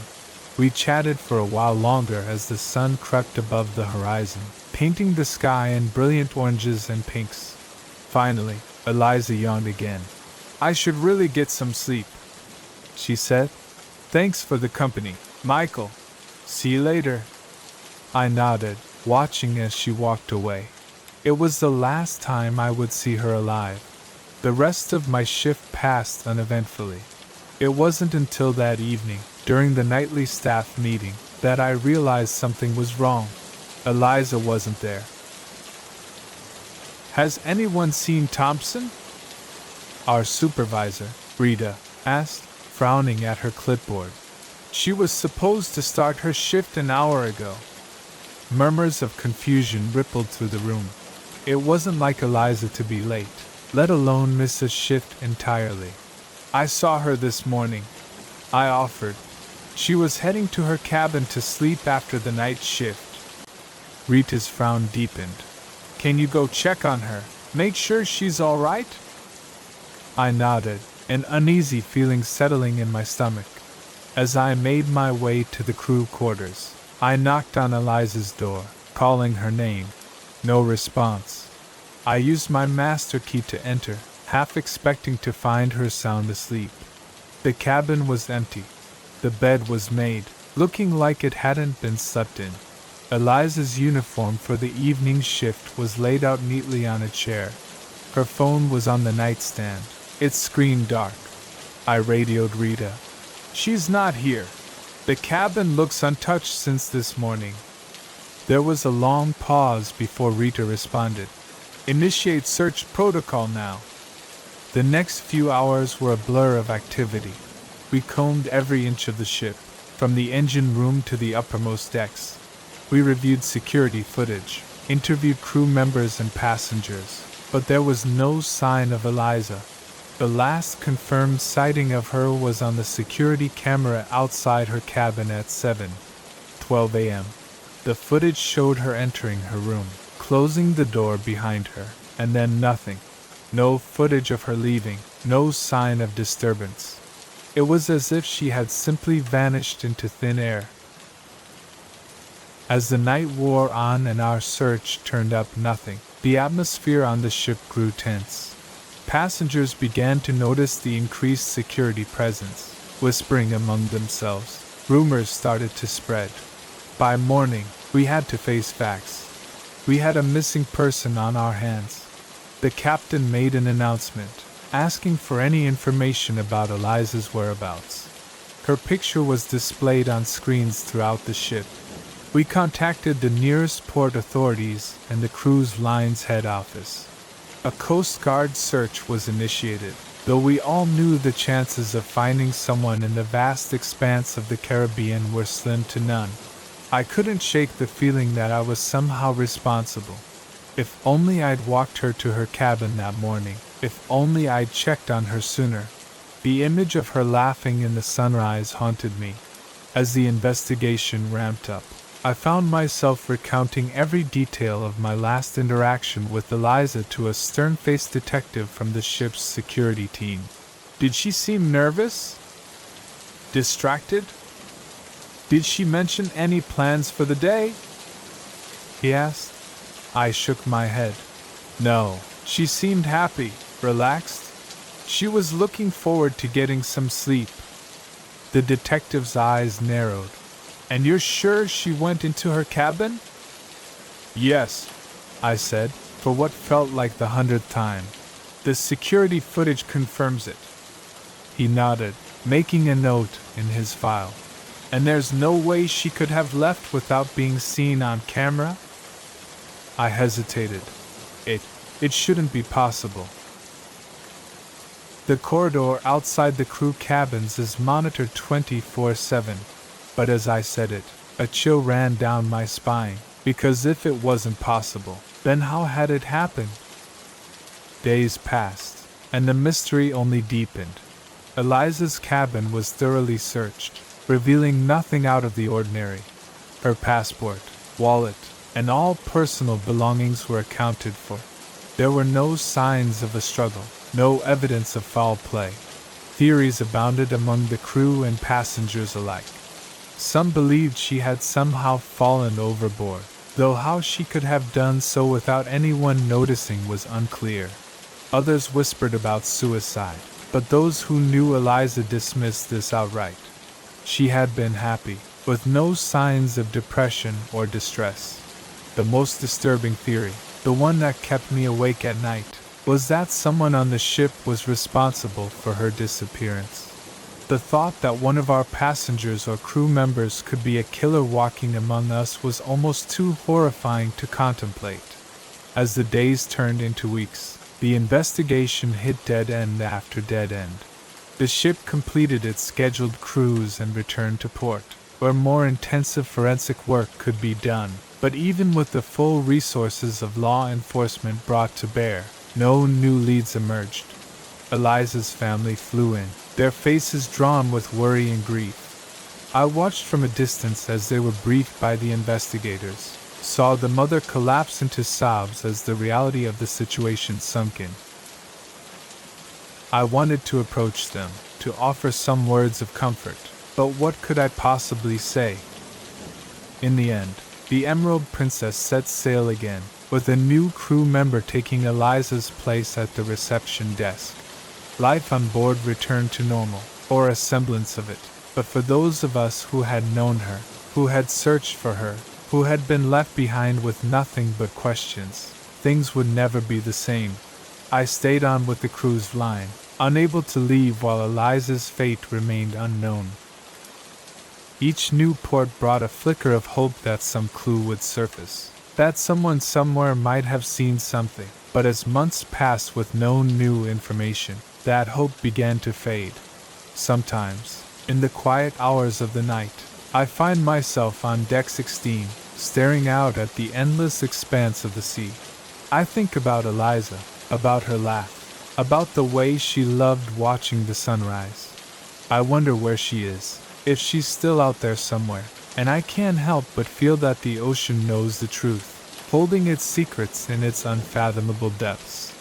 We chatted for a while longer as the sun crept above the horizon, painting the sky in brilliant oranges and pinks. Finally, Eliza yawned again. "I should really get some sleep," she said. "Thanks for the company, Michael. See you later." I nodded, watching as she walked away. It was the last time I would see her alive. The rest of my shift passed uneventfully. It wasn't until that evening, during the nightly staff meeting, that I realized something was wrong. Eliza wasn't there. "Has anyone seen Thompson?" our supervisor, Rita, asked, frowning at her clipboard. "She was supposed to start her shift an hour ago." Murmurs of confusion rippled through the room. It wasn't like Eliza to be late, let alone miss a shift entirely. "I saw her this morning," I offered. "She was heading to her cabin to sleep after the night shift." Rita's frown deepened. "Can you go check on her? Make sure she's all right?" I nodded, an uneasy feeling settling in my stomach. As I made my way to the crew quarters, I knocked on Eliza's door, calling her name. No response. I used my master key to enter, half expecting to find her sound asleep. The cabin was empty. The bed was made, looking like it hadn't been slept in. Eliza's uniform for the evening shift was laid out neatly on a chair. Her phone was on the nightstand, its screen dark. I radioed Rita. "She's not here. The cabin looks untouched since this morning." There was a long pause before Rita responded. "Initiate search protocol now." The next few hours were a blur of activity. We combed every inch of the ship, from the engine room to the uppermost decks. We reviewed security footage, interviewed crew members and passengers, but there was no sign of Eliza. The last confirmed sighting of her was on the security camera outside her cabin at 7:12 a.m. The footage showed her entering her room, closing the door behind her, and then nothing. No footage of her leaving, no sign of disturbance. It was as if she had simply vanished into thin air. As the night wore on and our search turned up nothing, the atmosphere on the ship grew tense. Passengers began to notice the increased security presence, whispering among themselves. Rumors started to spread. By morning, we had to face facts. We had a missing person on our hands. The captain made an announcement, asking for any information about Eliza's whereabouts. Her picture was displayed on screens throughout the ship. We contacted the nearest port authorities and the cruise line's head office. A Coast Guard search was initiated, though we all knew the chances of finding someone in the vast expanse of the Caribbean were slim to none. I couldn't shake the feeling that I was somehow responsible. If only I'd walked her to her cabin that morning. If only I'd checked on her sooner. The image of her laughing in the sunrise haunted me. As the investigation ramped up, I found myself recounting every detail of my last interaction with Eliza to a stern-faced detective from the ship's security team. Did she seem nervous? Distracted? Did she mention any plans for the day? He asked. I shook my head. No, she seemed happy, relaxed. She was looking forward to getting some sleep. The detective's eyes narrowed. And you're sure she went into her cabin? Yes, I said, for what felt like the 100th time. The security footage confirms it. He nodded, making a note in his file. And there's no way she could have left without being seen on camera? I hesitated. It shouldn't be possible. The corridor outside the crew cabins is monitored 24/7, but as I said it, a chill ran down my spine, because if it wasn't possible, then how had it happened? Days passed, and the mystery only deepened. Eliza's cabin was thoroughly searched, revealing nothing out of the ordinary. Her passport, wallet, and all personal belongings were accounted for. There were no signs of a struggle, no evidence of foul play. Theories abounded among the crew and passengers alike. Some believed she had somehow fallen overboard, though how she could have done so without anyone noticing was unclear. Others whispered about suicide, but those who knew Eliza dismissed this outright. She had been happy, with no signs of depression or distress. The most disturbing theory, the one that kept me awake at night, was that someone on the ship was responsible for her disappearance. The thought that one of our passengers or crew members could be a killer walking among us was almost too horrifying to contemplate. As the days turned into weeks, the investigation hit dead end after dead end. The ship completed its scheduled cruise and returned to port, where more intensive forensic work could be done, but even with the full resources of law enforcement brought to bear, no new leads emerged. Eliza's family flew in, their faces drawn with worry and grief. I watched from a distance as they were briefed by the investigators, saw the mother collapse into sobs as the reality of the situation sunk in. I wanted to approach them, to offer some words of comfort, but what could I possibly say? In the end, the Emerald Princess set sail again, with a new crew member taking Eliza's place at the reception desk. Life on board returned to normal, or a semblance of it, but for those of us who had known her, who had searched for her, who had been left behind with nothing but questions, things would never be the same. I stayed on with the cruise line, unable to leave while Eliza's fate remained unknown. Each new port brought a flicker of hope that some clue would surface, that someone somewhere might have seen something, but as months passed with no new information, that hope began to fade. Sometimes, in the quiet hours of the night, I find myself on deck 16, staring out at the endless expanse of the sea. I think about Eliza, about her laugh, about the way she loved watching the sunrise. I wonder where she is, if she's still out there somewhere, and I can't help but feel that the ocean knows the truth, holding its secrets in its unfathomable depths.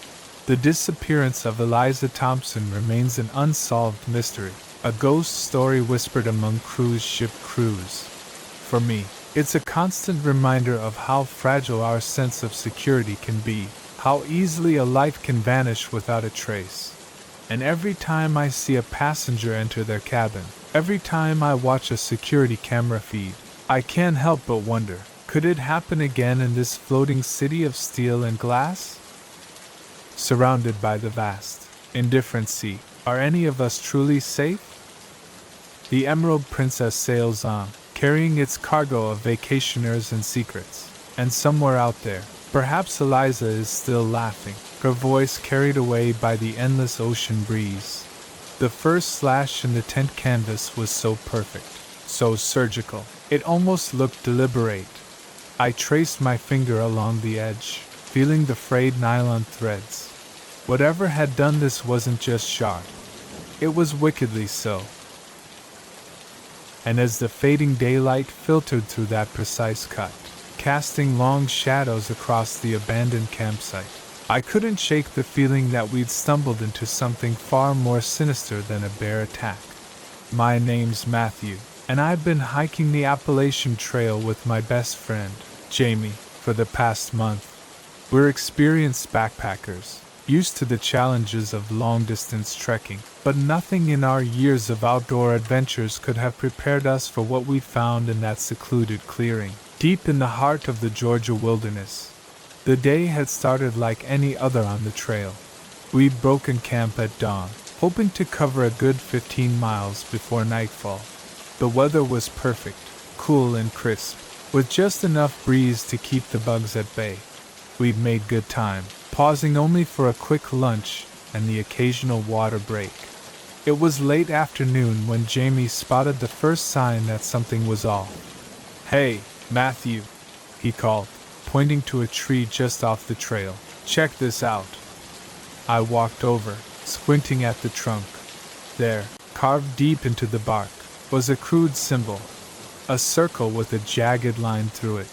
The disappearance of Eliza Thompson remains an unsolved mystery, a ghost story whispered among cruise ship crews. For me, it's a constant reminder of how fragile our sense of security can be, how easily a life can vanish without a trace. And every time I see a passenger enter their cabin, every time I watch a security camera feed, I can't help but wonder, could it happen again in this floating city of steel and glass? Surrounded by the vast, indifferent sea, are any of us truly safe? The Emerald Princess sails on, carrying its cargo of vacationers and secrets, and somewhere out there, perhaps Eliza is still laughing, her voice carried away by the endless ocean breeze. The first slash in the tent canvas was so perfect, so surgical, it almost looked deliberate. I traced my finger along the edge, feeling the frayed nylon threads. Whatever had done this wasn't just sharp, it was wickedly so. And as the fading daylight filtered through that precise cut, casting long shadows across the abandoned campsite, I couldn't shake the feeling that we'd stumbled into something far more sinister than a bear attack. My name's Matthew, and I've been hiking the Appalachian Trail with my best friend, Jamie, for the past month. We're experienced backpackers, used to the challenges of long-distance trekking, but nothing in our years of outdoor adventures could have prepared us for what we found in that secluded clearing, deep in the heart of the Georgia wilderness. The day had started like any other on the trail. We'd broken camp at dawn, hoping to cover a good 15 miles before nightfall. The weather was perfect, cool and crisp, with just enough breeze to keep the bugs at bay. We'd made good time, pausing only for a quick lunch and the occasional water break. It was late afternoon when Jamie spotted the first sign that something was off. "Hey, Matthew," he called, pointing to a tree just off the trail. "Check this out." I walked over, squinting at the trunk. There, carved deep into the bark, was a crude symbol, a circle with a jagged line through it.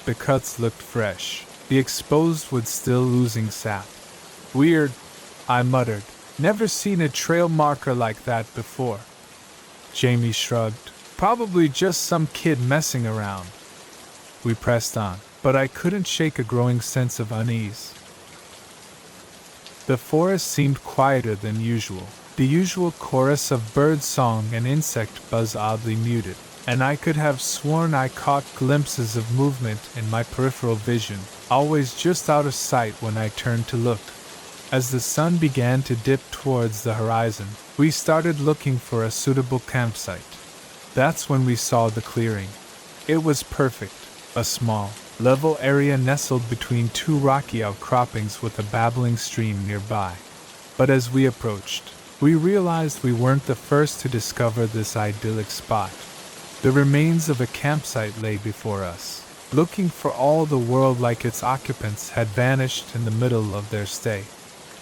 The cuts looked fresh, the exposed wood still losing sap. "Weird," I muttered. "Never seen a trail marker like that before." Jamie shrugged. "Probably just some kid messing around." We pressed on, but I couldn't shake a growing sense of unease. The forest seemed quieter than usual, the usual chorus of bird song and insect buzz oddly muted, and I could have sworn I caught glimpses of movement in my peripheral vision, always just out of sight when I turned to look. As the sun began to dip towards the horizon, we started looking for a suitable campsite. That's when we saw the clearing. It was perfect, a small, level area nestled between two rocky outcroppings with a babbling stream nearby. But as we approached, we realized we weren't the first to discover this idyllic spot. The remains of a campsite lay before us, looking for all the world like its occupants had vanished in the middle of their stay.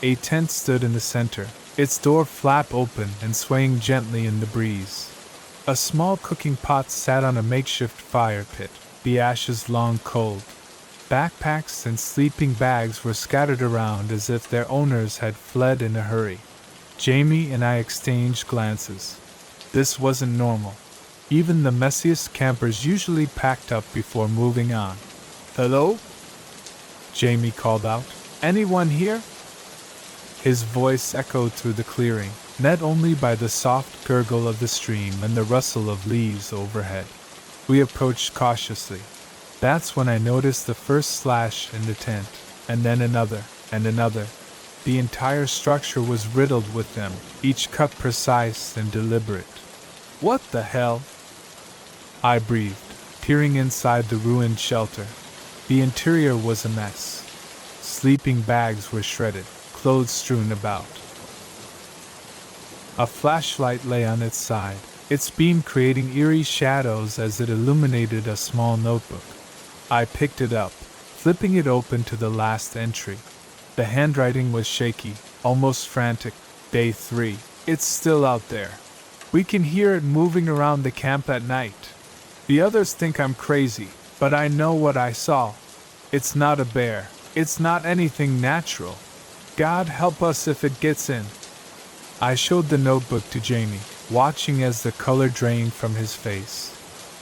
A tent stood in the center, its door flap open and swaying gently in the breeze. A small cooking pot sat on a makeshift fire pit, the ashes long cold. Backpacks and sleeping bags were scattered around as if their owners had fled in a hurry. Jamie and I exchanged glances. This wasn't normal. Even the messiest campers usually packed up before moving on. "Hello?" Jamie called out. "Anyone here?" His voice echoed through the clearing, met only by the soft gurgle of the stream and the rustle of leaves overhead. We approached cautiously. That's when I noticed the first slash in the tent, and then another, and another. The entire structure was riddled with them, each cut precise and deliberate. "What the hell?" I breathed, peering inside the ruined shelter. The interior was a mess. Sleeping bags were shredded, clothes strewn about. A flashlight lay on its side, its beam creating eerie shadows as it illuminated a small notebook. I picked it up, flipping it open to the last entry. The handwriting was shaky, almost frantic. Day 3. It's still out there. We can hear it moving around the camp at night. The others think I'm crazy, but I know what I saw. It's not a bear. It's not anything natural. God help us if it gets in. I showed the notebook to Jamie, watching as the color drained from his face.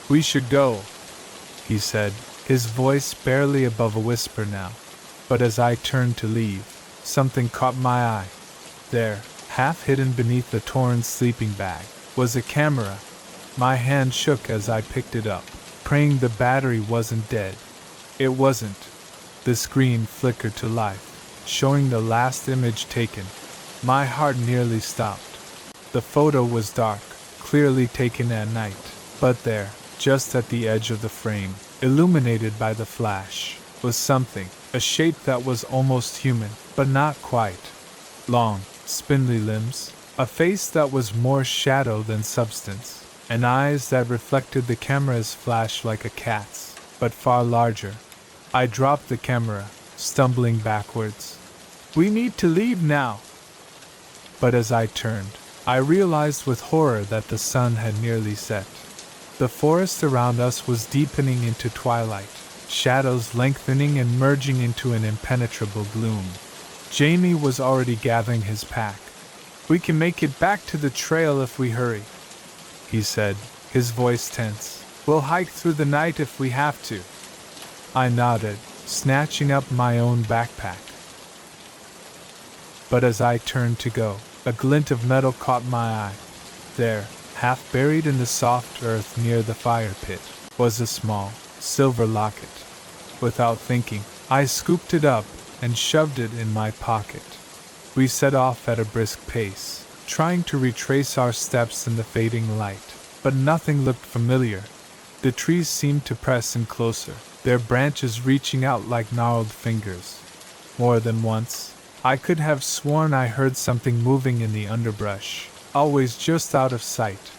We should go, he said, his voice barely above a whisper now. But as I turned to leave, something caught my eye. There, half hidden beneath the torn sleeping bag, was a camera. My hand shook as I picked it up, praying the battery wasn't dead. It wasn't. The screen flickered to life, showing the last image taken. My heart nearly stopped. The photo was dark, clearly taken at night, but there, just at the edge of the frame, illuminated by the flash, was something, a shape that was almost human, but not quite. Long, spindly limbs, a face that was more shadow than substance, and eyes that reflected the camera's flash like a cat's, but far larger. I dropped the camera, stumbling backwards. We need to leave now. But as I turned, I realized with horror that the sun had nearly set. The forest around us was deepening into twilight, shadows lengthening and merging into an impenetrable gloom. Jamie was already gathering his pack. We can make it back to the trail if we hurry, he said, his voice tense. We'll hike through the night if we have to. I nodded, snatching up my own backpack. But as I turned to go, a glint of metal caught my eye. There, half buried in the soft earth near the fire pit, was a small, silver locket. Without thinking, I scooped it up and shoved it in my pocket. We set off at a brisk pace, trying to retrace our steps in the fading light, but nothing looked familiar. The trees seemed to press in closer, their branches reaching out like gnarled fingers. More than once, I could have sworn I heard something moving in the underbrush, always just out of sight.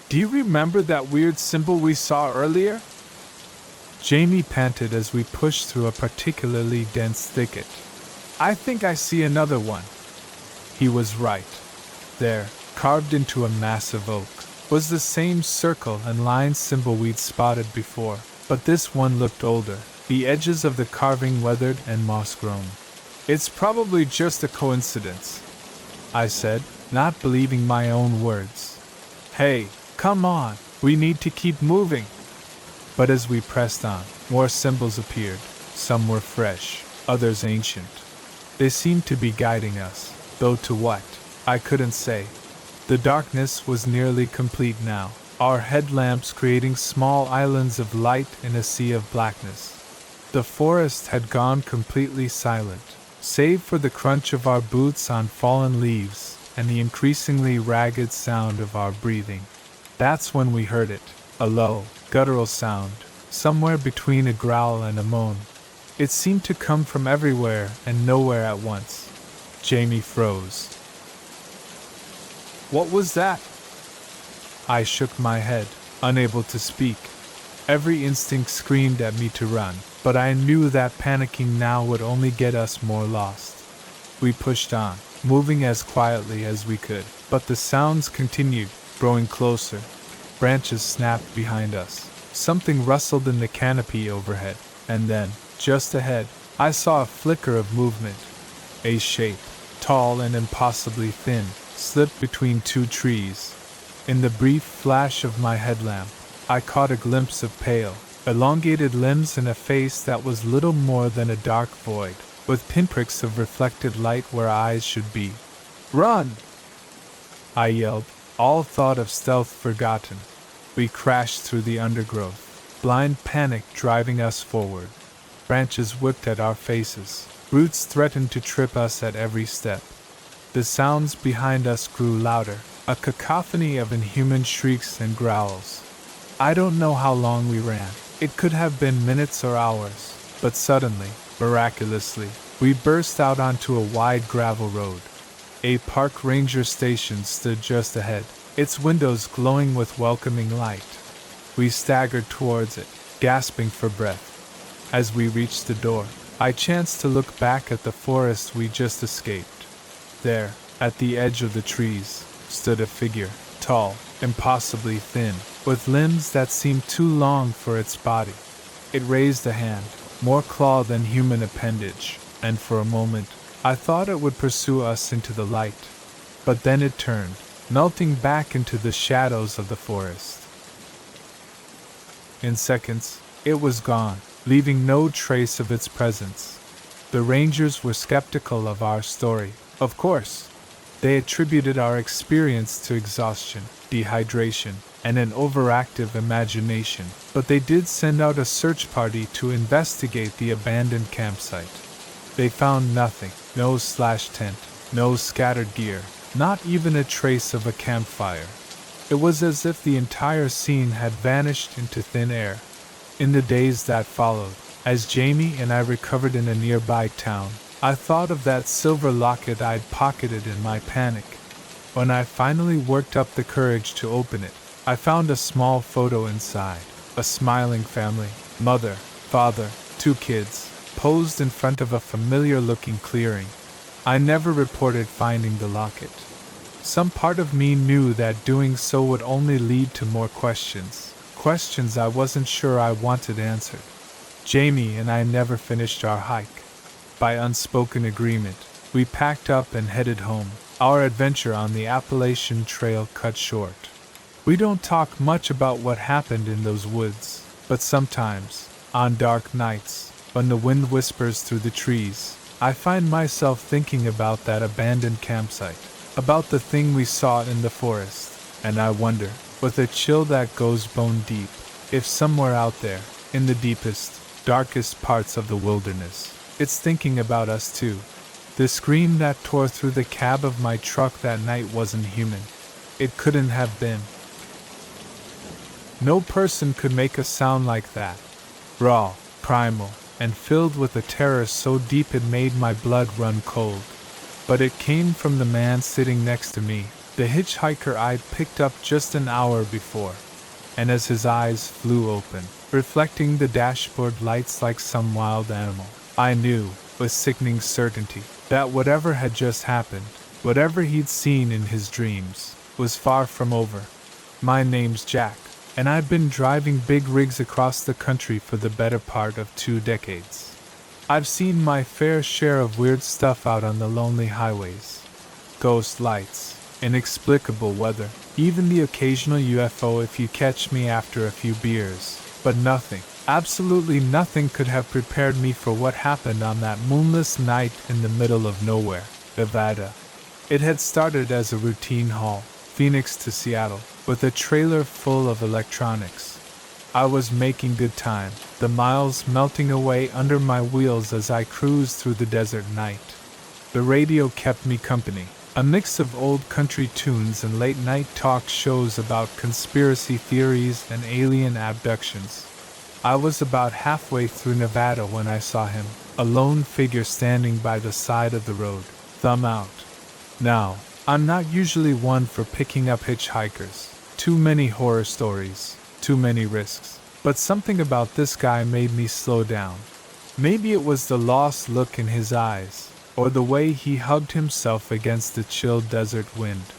Do you remember that weird symbol we saw earlier? Jamie panted as we pushed through a particularly dense thicket. I think I see another one. He was right. There, carved into a massive oak, was the same circle and line symbol we'd spotted before, but this one looked older, the edges of the carving weathered and moss-grown. It's probably just a coincidence, I said, not believing my own words. Hey, come on, we need to keep moving. But as we pressed on, more symbols appeared. Some were fresh, others ancient. They seemed to be guiding us, though to what, I couldn't say. The darkness was nearly complete now, our headlamps creating small islands of light in a sea of blackness. The forest had gone completely silent, save for the crunch of our boots on fallen leaves and the increasingly ragged sound of our breathing. That's when we heard it, a low, guttural sound, somewhere between a growl and a moan. It seemed to come from everywhere and nowhere at once. Jamie froze. What was that? I shook my head, unable to speak. Every instinct screamed at me to run, but I knew that panicking now would only get us more lost. We pushed on, moving as quietly as we could, but the sounds continued, growing closer. Branches snapped behind us. Something rustled in the canopy overhead, and then, just ahead, I saw a flicker of movement. A shape, tall and impossibly thin, slipped between two trees. In the brief flash of my headlamp, I caught a glimpse of pale, elongated limbs and a face that was little more than a dark void, with pinpricks of reflected light where eyes should be. Run! I yelled, all thought of stealth forgotten. We crashed through the undergrowth, blind panic driving us forward. Branches whipped at our faces, roots threatened to trip us at every step. The sounds behind us grew louder, a cacophony of inhuman shrieks and growls. I don't know how long we ran. It could have been minutes or hours, but suddenly, miraculously, we burst out onto a wide gravel road. A park ranger station stood just ahead, its windows glowing with welcoming light. We staggered towards it, gasping for breath. As we reached the door, I chanced to look back at the forest we just escaped. There, at the edge of the trees, stood a figure, tall, impossibly thin, with limbs that seemed too long for its body. It raised a hand, more claw than human appendage, and for a moment, I thought it would pursue us into the light. But then it turned, melting back into the shadows of the forest. In seconds, it was gone, leaving no trace of its presence. The rangers were skeptical of our story, of course. They attributed our experience to exhaustion, dehydration, and an overactive imagination, but they did send out a search party to investigate the abandoned campsite. They found nothing, no slash tent, no scattered gear, not even a trace of a campfire. It was as if the entire scene had vanished into thin air. In the days that followed, as Jamie and I recovered in a nearby town, I thought of that silver locket I'd pocketed in my panic. When I finally worked up the courage to open it, I found a small photo inside. A smiling family, mother, father, 2 kids, posed in front of a familiar-looking clearing. I never reported finding the locket. Some part of me knew that doing so would only lead to more questions I wasn't sure I wanted answered. Jamie and I never finished our hike. By unspoken agreement, we packed up and headed home, our adventure on the Appalachian Trail cut short. We don't talk much about what happened in those woods, but sometimes, on dark nights, when the wind whispers through the trees, I find myself thinking about that abandoned campsite, about the thing we saw in the forest, and I wonder, with a chill that goes bone deep, if somewhere out there, in the deepest, darkest parts of the wilderness, it's thinking about us too. The scream that tore through the cab of my truck that night wasn't human. It couldn't have been. No person could make a sound like that. Raw, primal, and filled with a terror so deep it made my blood run cold. But it came from the man sitting next to me, the hitchhiker I'd picked up just an hour before. And as his eyes flew open, reflecting the dashboard lights like some wild animal, I knew, with sickening certainty, that whatever had just happened, whatever he'd seen in his dreams, was far from over. My name's Jack, and I've been driving big rigs across the country for the better part of 2 decades. I've seen my fair share of weird stuff out on the lonely highways. Ghost lights, inexplicable weather, even the occasional UFO if you catch me after a few beers, but nothing, absolutely nothing could have prepared me for what happened on that moonless night in the middle of nowhere, Nevada. It had started as a routine haul, Phoenix to Seattle, with a trailer full of electronics. I was making good time, the miles melting away under my wheels as I cruised through the desert night. The radio kept me company, a mix of old country tunes and late-night talk shows about conspiracy theories and alien abductions. I was about halfway through Nevada when I saw him, a lone figure standing by the side of the road, thumb out. Now, I'm not usually one for picking up hitchhikers. Too many horror stories, too many risks. But something about this guy made me slow down. Maybe it was the lost look in his eyes, or the way he hugged himself against the chill desert wind.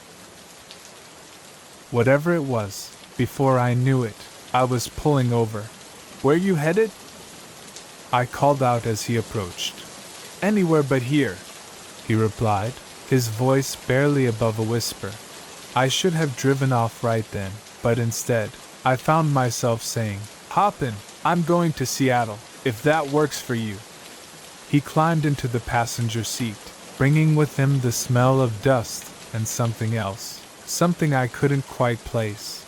Whatever it was, before I knew it, I was pulling over. "Where you headed?" I called out as he approached. "Anywhere but here," he replied, his voice barely above a whisper. I should have driven off right then, but instead, I found myself saying, "Hop in, I'm going to Seattle, if that works for you." He climbed into the passenger seat, bringing with him the smell of dust and something else, something I couldn't quite place.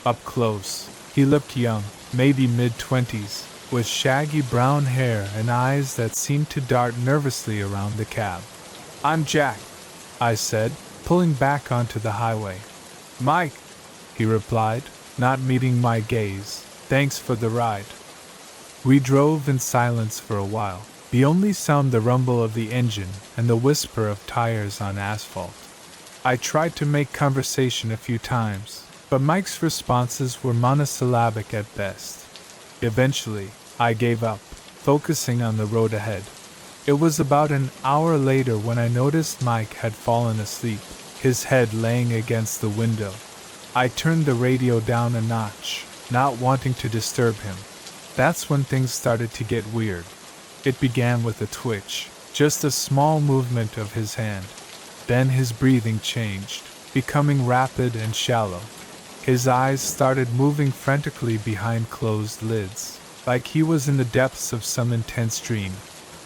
Up close, he looked young, maybe mid-20s, with shaggy brown hair and eyes that seemed to dart nervously around the cab. "I'm Jack," I said, pulling back onto the highway. "Mike," he replied, not meeting my gaze. "Thanks for the ride." We drove in silence for a while, the only sound the rumble of the engine and the whisper of tires on asphalt. I tried to make conversation a few times, but Mike's responses were monosyllabic at best. Eventually, I gave up. focusing on the road ahead. It was about an hour later when I noticed Mike had fallen asleep, his head laying against the window. I turned the radio down a notch, not wanting to disturb him. That's when things started to get weird. It began with a twitch, just a small movement of his hand. Then his breathing changed, becoming rapid and shallow. His eyes started moving frantically behind closed lids, like he was in the depths of some intense dream.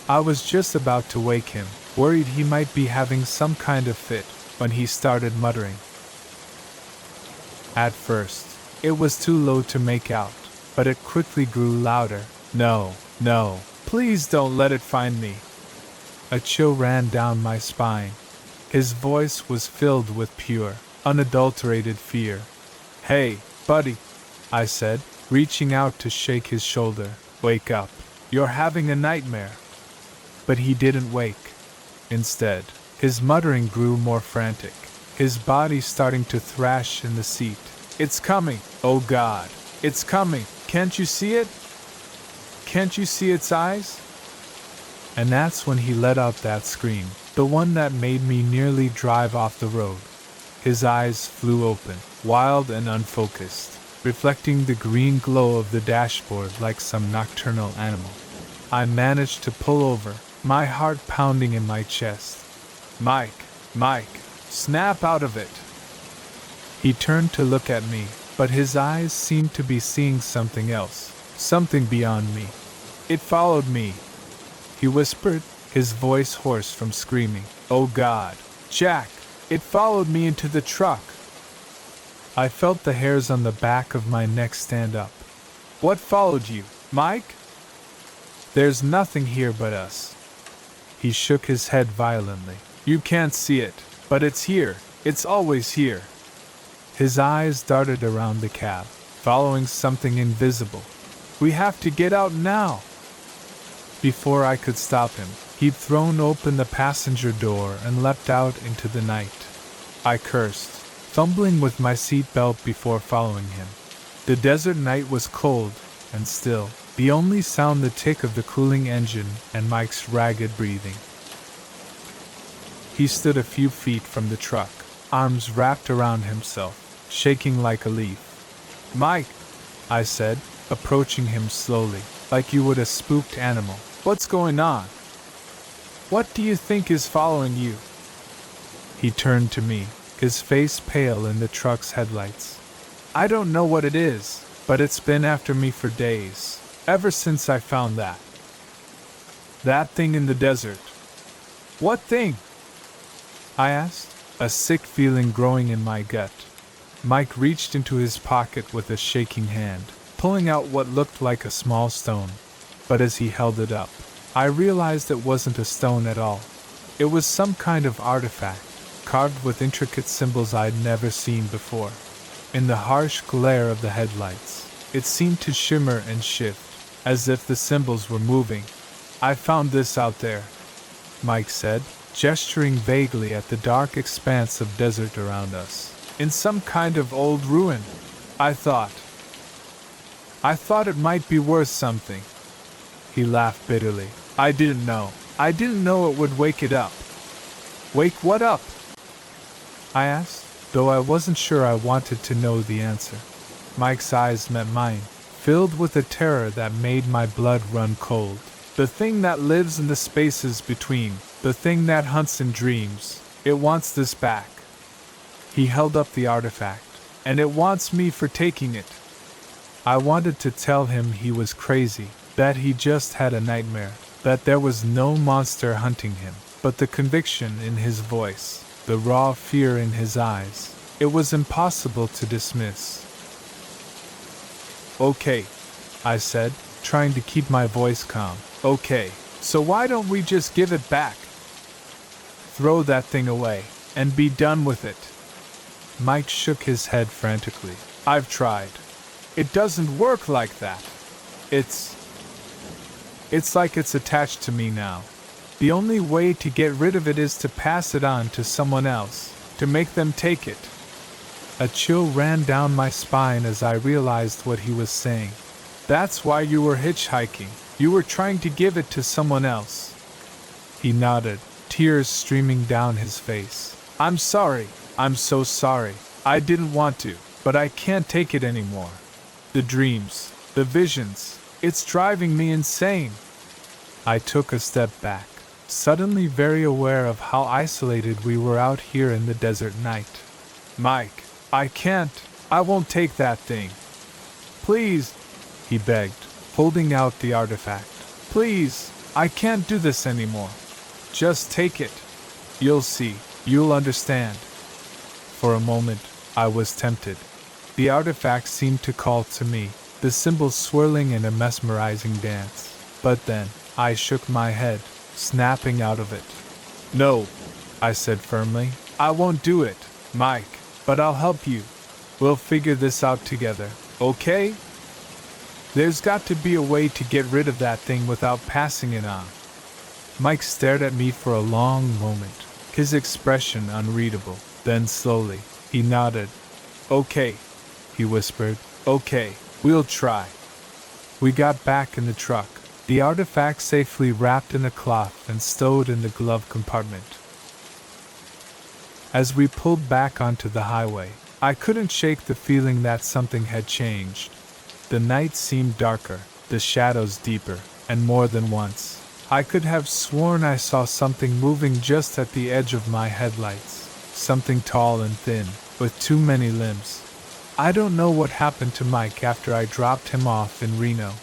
I was just about to wake him, worried he might be having some kind of fit, when he started muttering. At first, it was too low to make out, but it quickly grew louder. No, please don't let it find me. A chill ran down my spine. His voice was filled with pure, unadulterated fear. Hey, buddy, I said, reaching out to shake his shoulder. Wake up. You're having a nightmare. But he didn't wake. Instead, his muttering grew more frantic, his body starting to thrash in the seat. It's coming. Oh God, it's coming. Can't you see it? Can't you see its eyes? And that's when he let out that scream, the one that made me nearly drive off the road. His eyes flew open, wild and unfocused, reflecting the green glow of the dashboard like some nocturnal animal. I managed to pull over, my heart pounding in my chest. Mike, snap out of it. He turned to look at me, but his eyes seemed to be seeing something else, something beyond me. It followed me, he whispered, his voice hoarse from screaming. Oh God, Jack, it followed me into the truck. I felt the hairs on the back of my neck stand up. What followed you, Mike? There's nothing here but us. He shook his head violently. You can't see it, but it's here. It's always here. His eyes darted around the cab, following something invisible. We have to get out now. Before I could stop him, he'd thrown open the passenger door and leapt out into the night. I cursed, fumbling with my seatbelt before following him. The desert night was cold and still, the only sound the tick of the cooling engine and Mike's ragged breathing. He stood a few feet from the truck, arms wrapped around himself, shaking like a leaf. Mike, I said, approaching him slowly, like you would a spooked animal. What's going on? What do you think is following you? He turned to me, his face pale in the truck's headlights. I don't know what it is, but it's been after me for days, ever since I found that. That thing in the desert. What thing? I asked, a sick feeling growing in my gut. Mike reached into his pocket with a shaking hand, pulling out what looked like a small stone. But as he held it up, I realized it wasn't a stone at all. It was some kind of artifact, carved with intricate symbols I'd never seen before. In the harsh glare of the headlights, it seemed to shimmer and shift, as if the symbols were moving. I found this out there, Mike said, gesturing vaguely at the dark expanse of desert around us. In some kind of old ruin. I thought it might be worth something. He laughed bitterly. I didn't know it would wake it up. Wake what up? I asked, though I wasn't sure I wanted to know the answer. Mike's eyes met mine, filled with a terror that made my blood run cold. The thing that lives in the spaces between, the thing that hunts in dreams, it wants this back. He held up the artifact, and it wants me for taking it. I wanted to tell him he was crazy, that he just had a nightmare, that there was no monster hunting him, but the conviction in his voice, the raw fear in his eyes, it was impossible to dismiss. Okay, I said, trying to keep my voice calm. Okay, so why don't we just give it back? Throw that thing away, and be done with it. Mike shook his head frantically. I've tried. It doesn't work like that. It's like it's attached to me now. The only way to get rid of it is to pass it on to someone else, to make them take it. A chill ran down my spine as I realized what he was saying. That's why you were hitchhiking, You were trying to give it to someone else. He nodded, tears streaming down his face. I'm sorry. I'm so sorry. I didn't want to, but I can't take it anymore. The dreams, the visions, it's driving me insane. I took a step back, suddenly very aware of how isolated we were out here in the desert night. Mike, I can't. I won't take that thing. Please, he begged, holding out the artifact. Please, I can't do this anymore. Just take it. You'll see. You'll understand. For a moment, I was tempted. The artifact seemed to call to me, the symbols swirling in a mesmerizing dance. But then, I shook my head, snapping out of it. No, I said firmly. I won't do it, Mike, but I'll help you. We'll figure this out together, okay? There's got to be a way to get rid of that thing without passing it on. Mike stared at me for a long moment, his expression unreadable. Then slowly, he nodded. Okay, he whispered. Okay, we'll try. We got back in the truck, the artifact safely wrapped in a cloth and stowed in the glove compartment. As we pulled back onto the highway, I couldn't shake the feeling that something had changed. The night seemed darker, the shadows deeper, and more than once, I could have sworn I saw something moving just at the edge of my headlights. Something tall and thin, with too many limbs. I don't know what happened to Mike after I dropped him off in Reno.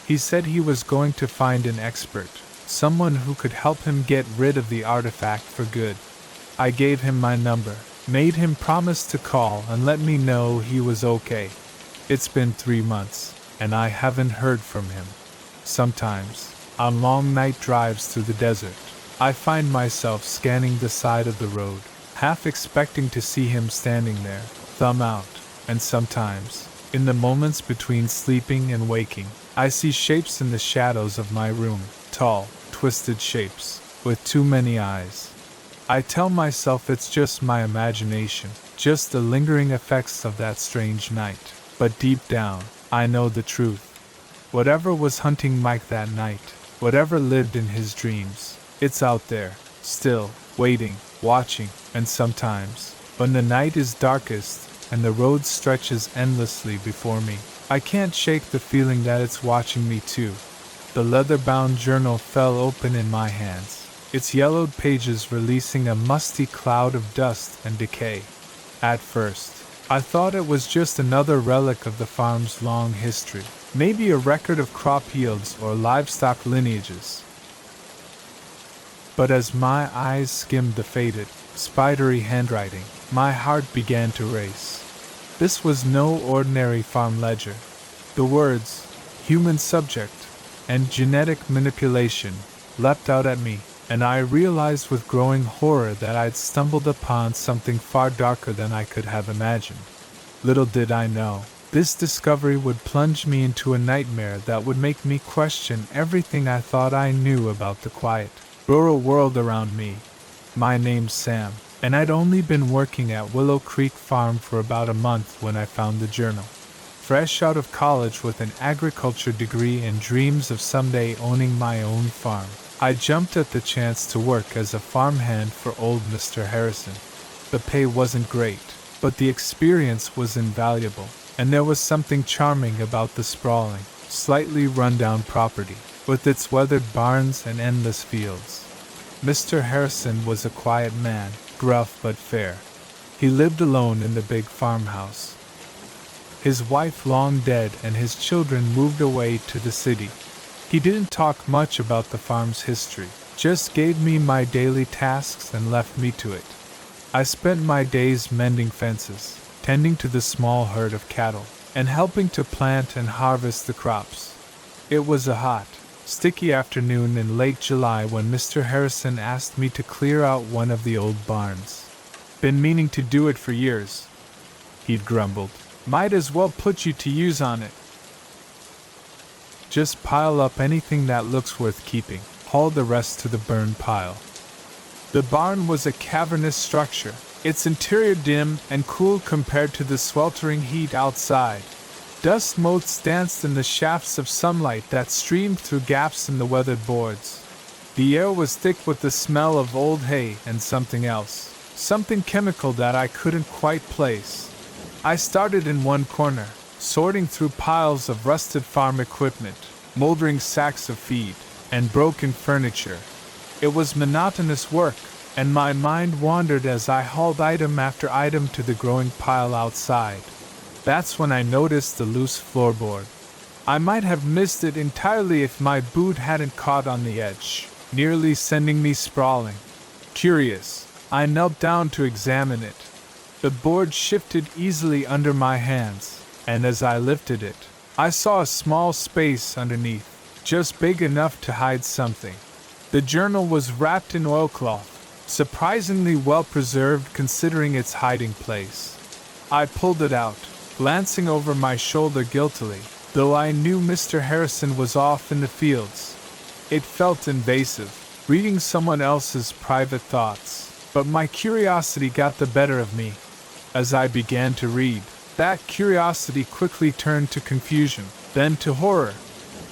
He said he was going to find an expert, someone who could help him get rid of the artifact for good. I gave him my number, made him promise to call and let me know he was okay. It's been 3 months, and I haven't heard from him. Sometimes, on long night drives through the desert, I find myself scanning the side of the road, half expecting to see him standing there, thumb out, and sometimes, in the moments between sleeping and waking, I see shapes in the shadows of my room, tall, twisted shapes, with too many eyes. I tell myself it's just my imagination, just the lingering effects of that strange night, but deep down, I know the truth. Whatever was hunting Mike that night, whatever lived in his dreams, it's out there, still, waiting, watching, and sometimes, when the night is darkest and the road stretches endlessly before me, I can't shake the feeling that it's watching me too. The leather-bound journal fell open in my hands, its yellowed pages releasing a musty cloud of dust and decay. At first, I thought it was just another relic of the farm's long history, maybe a record of crop yields or livestock lineages. But as my eyes skimmed the faded, spidery handwriting, my heart began to race. This was no ordinary farm ledger. The words, human subject, and genetic manipulation, leapt out at me, and I realized with growing horror that I'd stumbled upon something far darker than I could have imagined. Little did I know, this discovery would plunge me into a nightmare that would make me question everything I thought I knew about the quiet, rural world around me. My name's Sam, and I'd only been working at Willow Creek Farm for about a month when I found the journal. Fresh out of college with an agriculture degree and dreams of someday owning my own farm, I jumped at the chance to work as a farmhand for old Mr. Harrison. The pay wasn't great, but the experience was invaluable, and there was something charming about the sprawling, slightly run-down property, with its weathered barns and endless fields. Mr. Harrison was a quiet man, gruff but fair. He lived alone in the big farmhouse. His wife long dead and his children moved away to the city. He didn't talk much about the farm's history, just gave me my daily tasks and left me to it. I spent my days mending fences, tending to the small herd of cattle, and helping to plant and harvest the crops. It was a hot, sticky afternoon in late July when Mr. Harrison asked me to clear out one of the old barns. Been meaning to do it for years, he'd grumbled. Might as well put you to use on it. Just pile up anything that looks worth keeping, haul the rest to the burn pile. The barn was a cavernous structure, its interior dim and cool compared to the sweltering heat outside. Dust motes danced in the shafts of sunlight that streamed through gaps in the weathered boards. The air was thick with the smell of old hay and something else, something chemical that I couldn't quite place. I started in one corner, sorting through piles of rusted farm equipment, moldering sacks of feed, and broken furniture. It was monotonous work, and my mind wandered as I hauled item after item to the growing pile outside. That's when I noticed the loose floorboard. I might have missed it entirely if my boot hadn't caught on the edge, nearly sending me sprawling. Curious, I knelt down to examine it. The board shifted easily under my hands, and as I lifted it, I saw a small space underneath, just big enough to hide something. The journal was wrapped in oilcloth, surprisingly well preserved considering its hiding place. I pulled it out, glancing over my shoulder guiltily, though I knew Mr. Harrison was off in the fields. It felt invasive, reading someone else's private thoughts, but my curiosity got the better of me. As I began to read, that curiosity quickly turned to confusion, then to horror.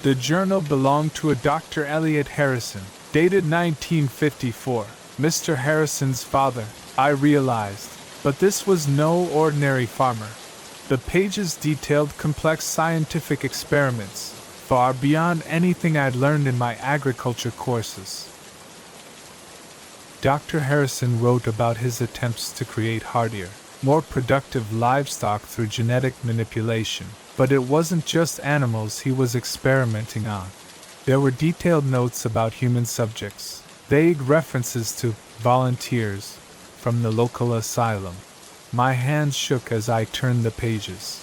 The journal belonged to a Dr. Elliot Harrison, dated 1954, Mr. Harrison's father, I realized, but this was no ordinary farmer. The pages detailed complex scientific experiments, far beyond anything I'd learned in my agriculture courses. Dr. Harrison wrote about his attempts to create hardier, more productive livestock through genetic manipulation, but it wasn't just animals he was experimenting on. There were detailed notes about human subjects, vague references to volunteers from the local asylum. My hands shook as I turned the pages.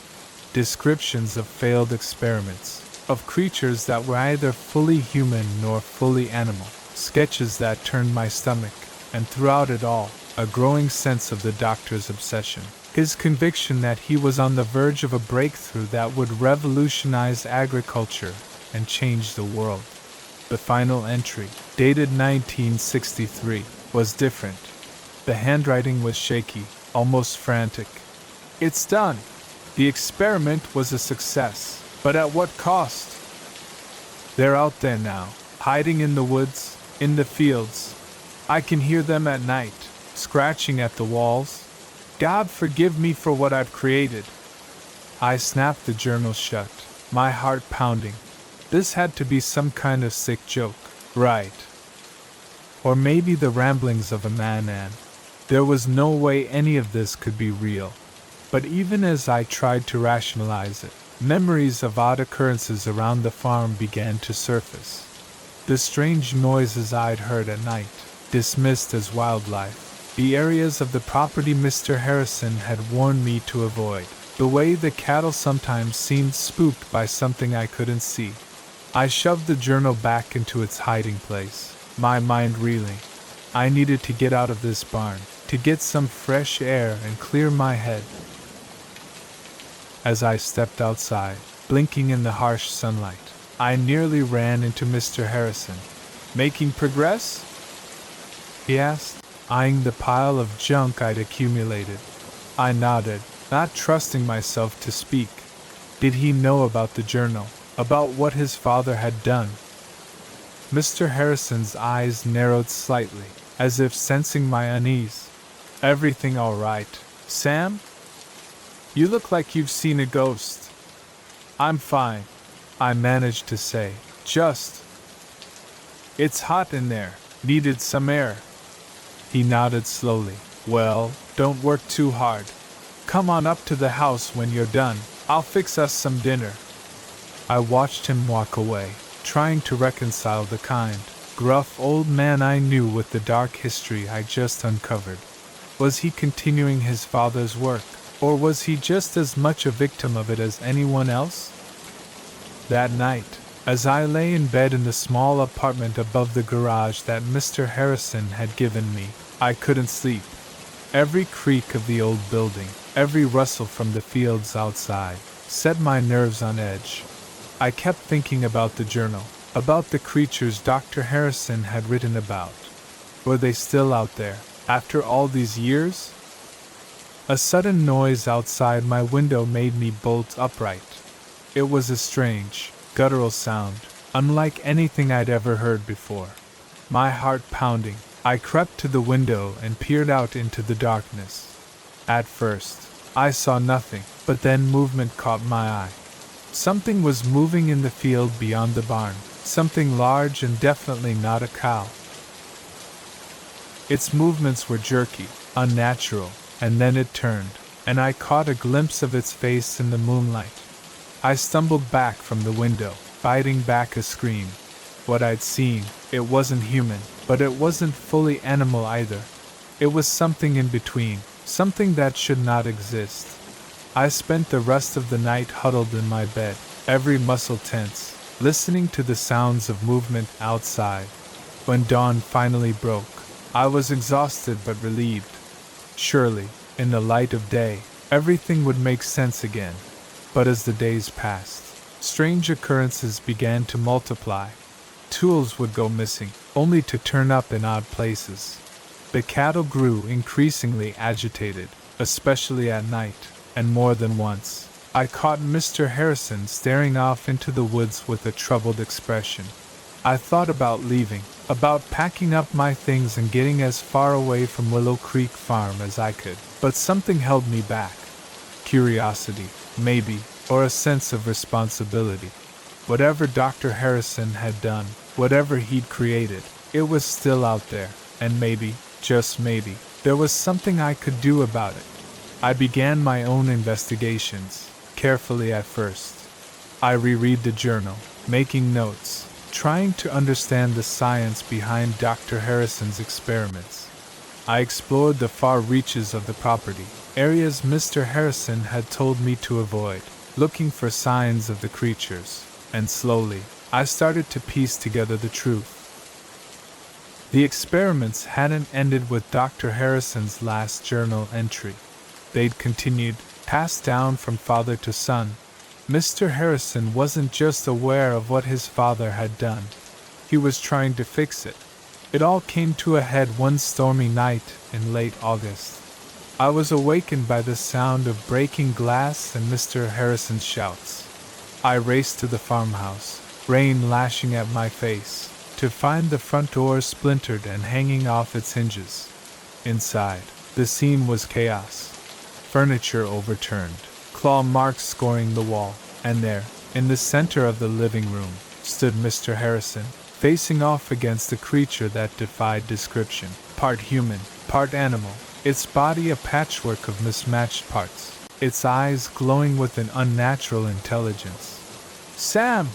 Descriptions of failed experiments, of creatures that were either fully human nor fully animal, sketches that turned my stomach, and throughout it all, a growing sense of the doctor's obsession, his conviction that he was on the verge of a breakthrough that would revolutionize agriculture and change the world. The final entry, dated 1963, was different. The handwriting was shaky, almost frantic. It's done. The experiment was a success, but at what cost? They're out there now, hiding in the woods, in the fields. I can hear them at night, scratching at the walls. God forgive me for what I've created. I snapped the journal shut, my heart pounding. This had to be some kind of sick joke, right? Or maybe the ramblings of a madman. There was no way any of this could be real. But even as I tried to rationalize it, memories of odd occurrences around the farm began to surface. The strange noises I'd heard at night, dismissed as wildlife. The areas of the property Mr. Harrison had warned me to avoid. The way the cattle sometimes seemed spooked by something I couldn't see. I shoved the journal back into its hiding place, my mind reeling. I needed to get out of this barn, to get some fresh air and clear my head. As I stepped outside, blinking in the harsh sunlight, I nearly ran into Mr. Harrison. "Making progress?" he asked, eyeing the pile of junk I'd accumulated. I nodded, not trusting myself to speak. Did he know about the journal, about what his father had done? Mr. Harrison's eyes narrowed slightly, as if sensing my unease. "Everything all right, Sam? You look like you've seen a ghost." "I'm fine," I managed to say. It's hot in there, needed some air." He nodded slowly. "Well, don't work too hard. Come on up to the house when you're done. I'll fix us some dinner." I watched him walk away, trying to reconcile the kind, gruff old man I knew with the dark history I just uncovered. Was he continuing his father's work, or was he just as much a victim of it as anyone else? That night, as I lay in bed in the small apartment above the garage that Mr. Harrison had given me, I couldn't sleep. Every creak of the old building, every rustle from the fields outside, set my nerves on edge. I kept thinking about the journal, about the creatures Dr. Harrison had written about. Were they still out there, after all these years? A sudden noise outside my window made me bolt upright. It was a strange, guttural sound, unlike anything I'd ever heard before. My heart pounding, I crept to the window and peered out into the darkness. At first, I saw nothing, but then movement caught my eye. Something was moving in the field beyond the barn, something large and definitely not a cow. Its movements were jerky, unnatural, and then it turned, and I caught a glimpse of its face in the moonlight. I stumbled back from the window, biting back a scream. What I'd seen, it wasn't human, but it wasn't fully animal either. It was something in between, something that should not exist. I spent the rest of the night huddled in my bed, every muscle tense, listening to the sounds of movement outside. When dawn finally broke, I was exhausted but relieved. Surely, in the light of day, everything would make sense again. But as the days passed, strange occurrences began to multiply. Tools would go missing, only to turn up in odd places. The cattle grew increasingly agitated, especially at night, and more than once, I caught Mr. Harrison staring off into the woods with a troubled expression. I thought about leaving, about packing up my things and getting as far away from Willow Creek Farm as I could, but something held me back. Curiosity, maybe, or a sense of responsibility. Whatever Dr. Harrison had done, whatever he'd created, it was still out there, and maybe, just maybe, there was something I could do about it. I began my own investigations, carefully at first. I reread the journal, making notes, trying to understand the science behind Dr. Harrison's experiments. I explored the far reaches of the property, areas Mr. Harrison had told me to avoid, looking for signs of the creatures, and slowly, I started to piece together the truth. The experiments hadn't ended with Dr. Harrison's last journal entry. They'd continued, passed down from father to son. Mr. Harrison wasn't just aware of what his father had done. He was trying to fix it. It all came to a head one stormy night in late August. I was awakened by the sound of breaking glass and Mr. Harrison's shouts. I raced to the farmhouse, rain lashing at my face, to find the front door splintered and hanging off its hinges. Inside, the scene was chaos. Furniture overturned, claw marks scoring the wall, and there, in the center of the living room, stood Mr. Harrison, facing off against a creature that defied description, part human, part animal, its body a patchwork of mismatched parts, its eyes glowing with an unnatural intelligence. "Sam!"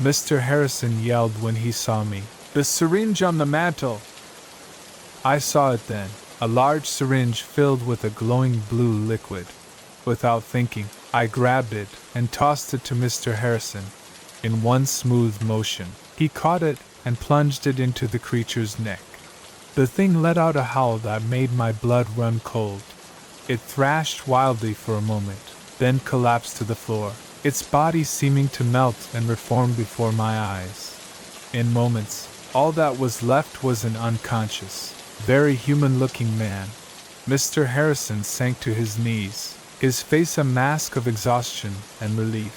Mr. Harrison yelled when he saw me. "The syringe on the mantel!" I saw it then, a large syringe filled with a glowing blue liquid. Without thinking, I grabbed it and tossed it to Mr. Harrison. In one smooth motion, he caught it and plunged it into the creature's neck. The thing let out a howl that made my blood run cold. It thrashed wildly for a moment, then collapsed to the floor, its body seeming to melt and reform before my eyes. In moments, all that was left was an unconscious, very human-looking man. Mr. Harrison sank to his knees, his face a mask of exhaustion and relief.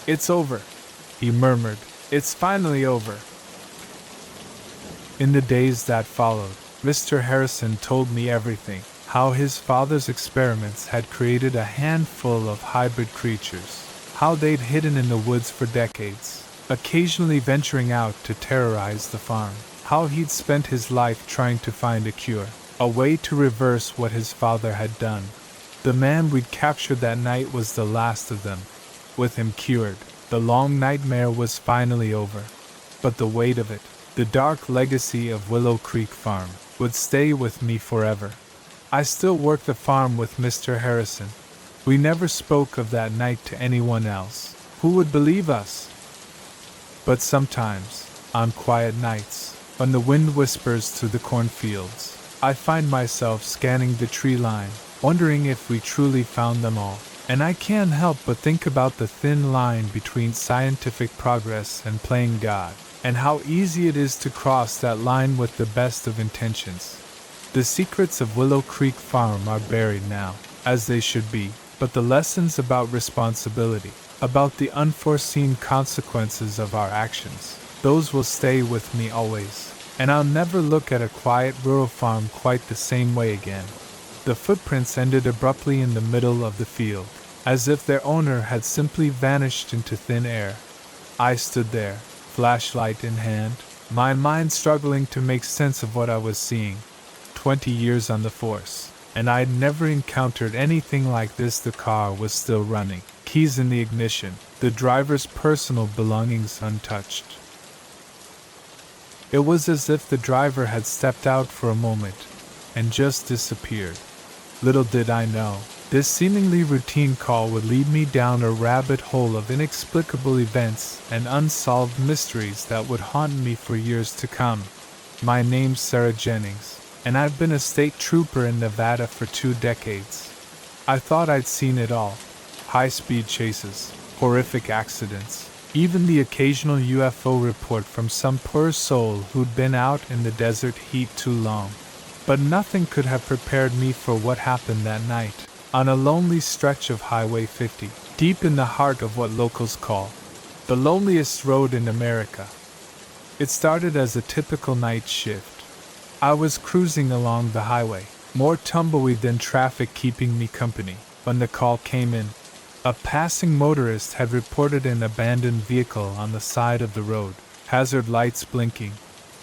"It's over," he murmured. "It's finally over." In the days that followed, Mr. Harrison told me everything, how his father's experiments had created a handful of hybrid creatures, how they'd hidden in the woods for decades, occasionally venturing out to terrorize the farm, how he'd spent his life trying to find a cure, a way to reverse what his father had done. The man we'd captured that night was the last of them. With him cured, the long nightmare was finally over. But the weight of it, the dark legacy of Willow Creek Farm, would stay with me forever. I still work the farm with Mr. Harrison. We never spoke of that night to anyone else. Who would believe us? But sometimes, on quiet nights, when the wind whispers through the cornfields, I find myself scanning the tree line, wondering if we truly found them all. And I can't help but think about the thin line between scientific progress and playing God, and how easy it is to cross that line with the best of intentions. The secrets of Willow Creek Farm are buried now, as they should be, but the lessons about responsibility, about the unforeseen consequences of our actions. Those will stay with me always, and I'll never look at a quiet rural farm quite the same way again. The footprints ended abruptly in the middle of the field, as if their owner had simply vanished into thin air. I stood there, flashlight in hand, my mind struggling to make sense of what I was seeing. 20 years on the force, and I'd never encountered anything like this. The car was still running, keys in the ignition, the driver's personal belongings untouched. It was as if the driver had stepped out for a moment and just disappeared. Little did I know, this seemingly routine call would lead me down a rabbit hole of inexplicable events and unsolved mysteries that would haunt me for years to come. My name's Sarah Jennings, and I've been a state trooper in Nevada for 2 decades. I thought I'd seen it all. High-speed chases, horrific accidents, even the occasional UFO report from some poor soul who'd been out in the desert heat too long. But nothing could have prepared me for what happened that night, on a lonely stretch of Highway 50, deep in the heart of what locals call the loneliest road in America. It started as a typical night shift. I was cruising along the highway, more tumbleweed than traffic keeping me company, when the call came in. A passing motorist had reported an abandoned vehicle on the side of the road, hazard lights blinking.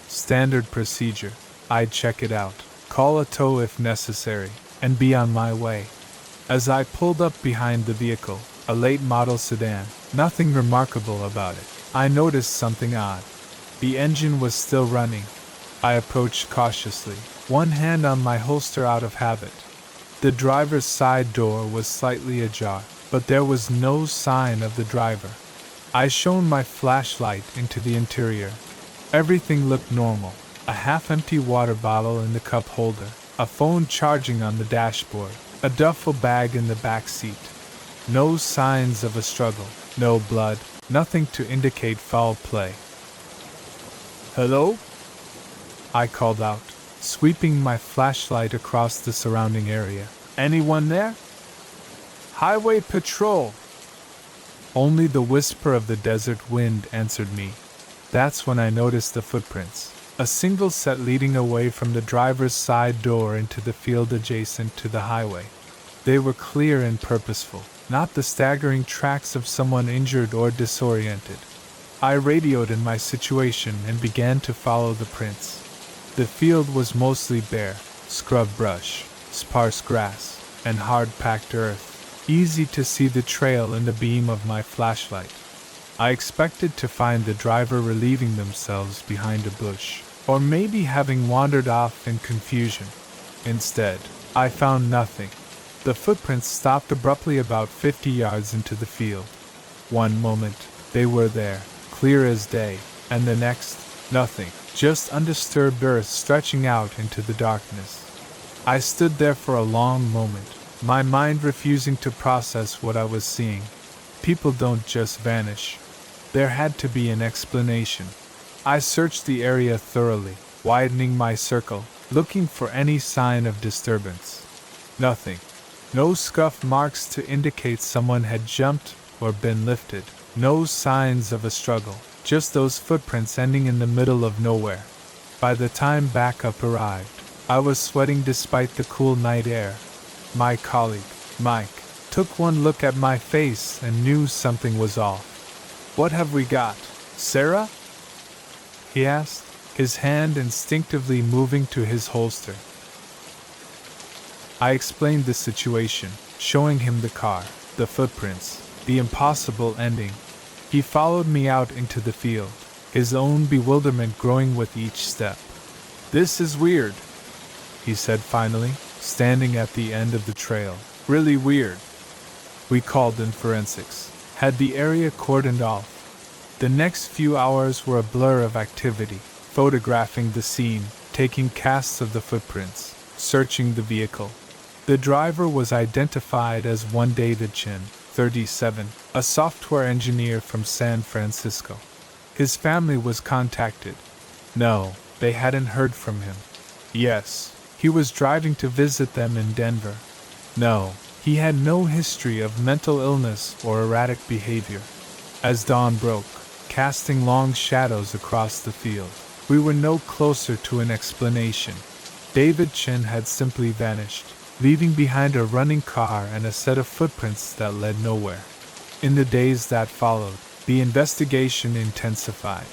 Standard procedure. I'd check it out, call a tow if necessary, and be on my way. As I pulled up behind the vehicle, a late model sedan, nothing remarkable about it, I noticed something odd. The engine was still running. I approached cautiously, one hand on my holster out of habit. The driver's side door was slightly ajar, but there was no sign of the driver. I shone my flashlight into the interior. Everything looked normal. A half-empty water bottle in the cup holder, a phone charging on the dashboard, a duffel bag in the back seat. No signs of a struggle, no blood, nothing to indicate foul play. "Hello?" I called out, sweeping my flashlight across the surrounding area. "Anyone there?" "Highway Patrol." Only the whisper of the desert wind answered me. That's when I noticed the footprints, a single set leading away from the driver's side door into the field adjacent to the highway. They were clear and purposeful, not the staggering tracks of someone injured or disoriented. I radioed in my situation and began to follow the prints. The field was mostly bare, scrub brush, sparse grass, and hard-packed earth. Easy to see the trail in the beam of my flashlight. I expected to find the driver relieving themselves behind a bush, or maybe having wandered off in confusion. Instead, I found nothing. The footprints stopped abruptly about 50 yards into the field. One moment, they were there, clear as day, and the next, nothing, just undisturbed earth stretching out into the darkness. I stood there for a long moment, my mind refusing to process what I was seeing. People don't just vanish. There had to be an explanation. I searched the area thoroughly, widening my circle, looking for any sign of disturbance. Nothing. No scuff marks to indicate someone had jumped or been lifted. No signs of a struggle, just those footprints ending in the middle of nowhere. By the time backup arrived, I was sweating despite the cool night air. My colleague, Mike, took one look at my face and knew something was off. "What have we got, Sarah?" he asked, his hand instinctively moving to his holster. I explained the situation, showing him the car, the footprints, the impossible ending. He followed me out into the field, his own bewilderment growing with each step. "This is weird," he said finally, standing at the end of the trail. "Really weird." We called in forensics, had the area cordoned off. The next few hours were a blur of activity, photographing the scene, taking casts of the footprints, searching the vehicle. The driver was identified as one David Chin, 37, a software engineer from San Francisco. His family was contacted. No, they hadn't heard from him. Yes, he was driving to visit them in Denver. No, He had no history of mental illness or erratic behavior. As dawn broke, casting long shadows across the field, we were no closer to an explanation. David Chen had simply vanished, leaving behind a running car and a set of footprints that led nowhere. In the days that followed, the investigation intensified.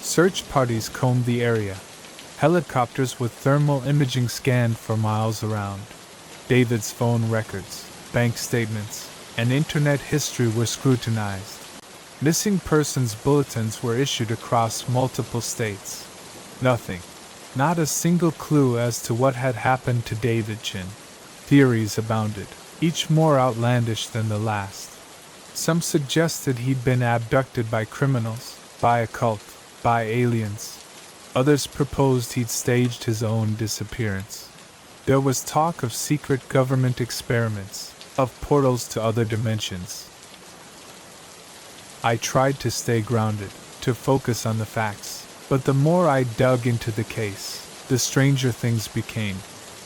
Search parties combed the area. Helicopters with thermal imaging scanned for miles around. David's phone records, bank statements, and internet history were scrutinized. Missing persons bulletins were issued across multiple states. Nothing. Not a single clue as to what had happened to David Chin. Theories abounded, each more outlandish than the last. Some suggested he'd been abducted by criminals, by a cult, by aliens. Others proposed he'd staged his own disappearance. There was talk of secret government experiments, of portals to other dimensions. I tried to stay grounded, to focus on the facts, but the more I dug into the case, the stranger things became.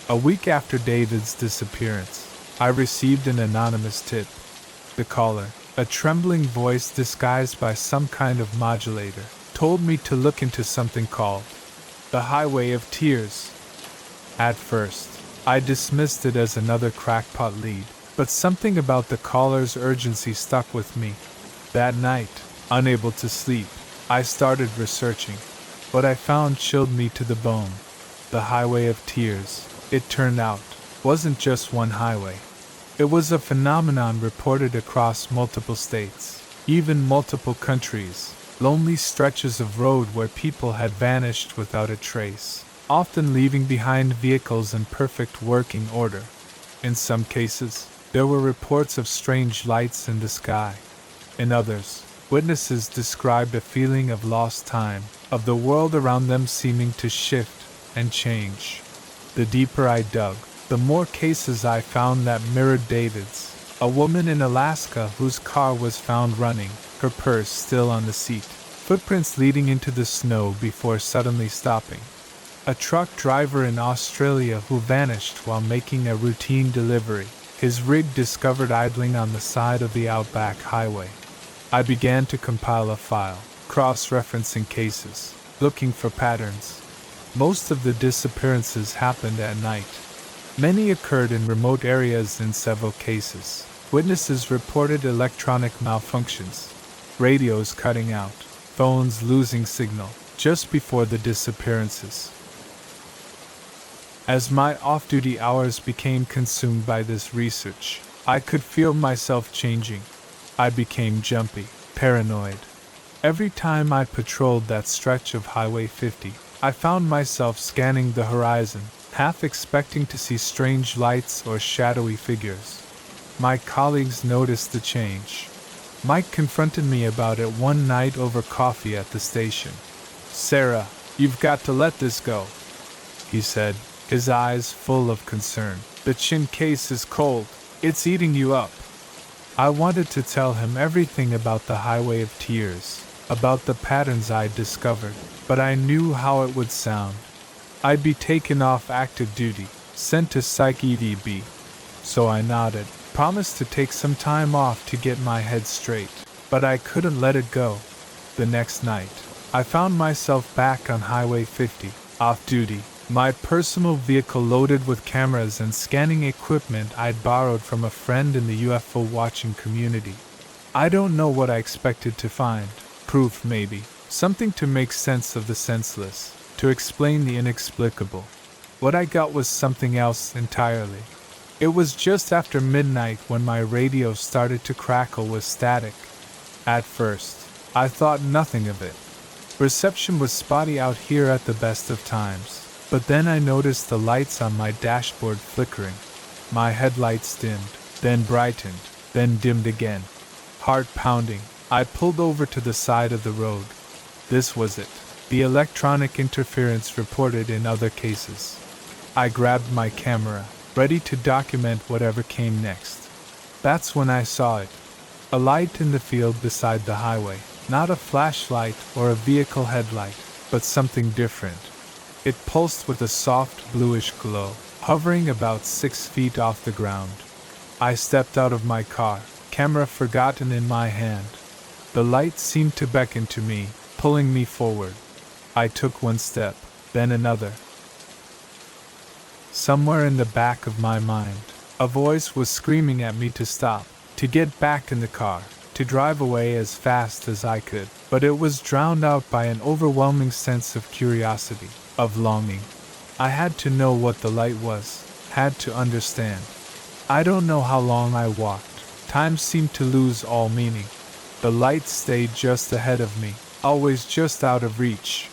A week after David's disappearance, I received an anonymous tip. The caller, a trembling voice disguised by some kind of modulator, told me to look into something called the Highway of Tears. At first, I dismissed it as another crackpot lead, but something about the caller's urgency stuck with me. That night, unable to sleep, I started researching. What I found chilled me to the bone. The Highway of Tears, it turned out, wasn't just one highway. It was a phenomenon reported across multiple states, even multiple countries, lonely stretches of road where people had vanished without a trace, often leaving behind vehicles in perfect working order. In some cases, there were reports of strange lights in the sky. In others, witnesses described a feeling of lost time, of the world around them seeming to shift and change. The deeper I dug, the more cases I found that mirrored David's. A woman in Alaska whose car was found running, her purse still on the seat, footprints leading into the snow before suddenly stopping. A truck driver in Australia who vanished while making a routine delivery, his rig discovered idling on the side of the Outback Highway. I began to compile a file, cross-referencing cases, looking for patterns. Most of the disappearances happened at night. Many occurred in remote areas in several cases. Witnesses reported electronic malfunctions, radios cutting out, phones losing signal, just before the disappearances. As my off-duty hours became consumed by this research, I could feel myself changing. I became jumpy, paranoid. Every time I patrolled that stretch of Highway 50, I found myself scanning the horizon, half expecting to see strange lights or shadowy figures. My colleagues noticed the change. Mike confronted me about it one night over coffee at the station. "Sarah, you've got to let this go," he said, his eyes full of concern. "The Chin case is cold. It's eating you up." I wanted to tell him everything about the Highway of Tears, about the patterns I'd discovered, but I knew how it would sound. I'd be taken off active duty, sent to Psych EDB. So I nodded, promised to take some time off to get my head straight, but I couldn't let it go. The next night, I found myself back on Highway 50, off duty, my personal vehicle loaded with cameras and scanning equipment I'd borrowed from a friend in the UFO watching community. I don't know what I expected to find. Proof maybe, something to make sense of the senseless, to explain the inexplicable. What I got was something else entirely. It was just after midnight when my radio started to crackle with static. At first, I thought nothing of it. Reception was spotty out here at the best of times, but then I noticed the lights on my dashboard flickering. My headlights dimmed, then brightened, then dimmed again. Heart pounding, I pulled over to the side of the road. This was it, the electronic interference reported in other cases. I grabbed my camera, ready to document whatever came next. That's when I saw it. A light in the field beside the highway, not a flashlight or a vehicle headlight, but something different. It pulsed with a soft bluish glow, hovering about 6 feet off the ground. I stepped out of my car, camera forgotten in my hand. The light seemed to beckon to me, pulling me forward. I took one step, then another. Somewhere in the back of my mind, a voice was screaming at me to stop, to get back in the car, to drive away as fast as I could, but it was drowned out by an overwhelming sense of curiosity, of longing. I had to know what the light was, had to understand. I don't know how long I walked. Time seemed to lose all meaning. The light stayed just ahead of me, always just out of reach.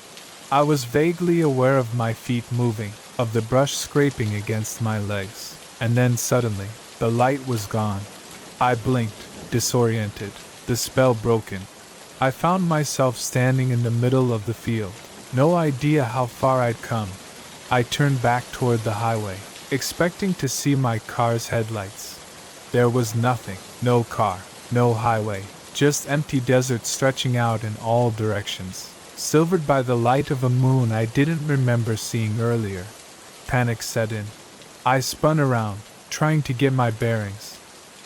I was vaguely aware of my feet moving, of the brush scraping against my legs, and then suddenly, the light was gone. I blinked, disoriented, the spell broken. I found myself standing in the middle of the field, no idea how far I'd come. I turned back toward the highway, expecting to see my car's headlights. There was nothing, no car, no highway, just empty desert stretching out in all directions, silvered by the light of a moon I didn't remember seeing earlier. Panic set in. I spun around, trying to get my bearings.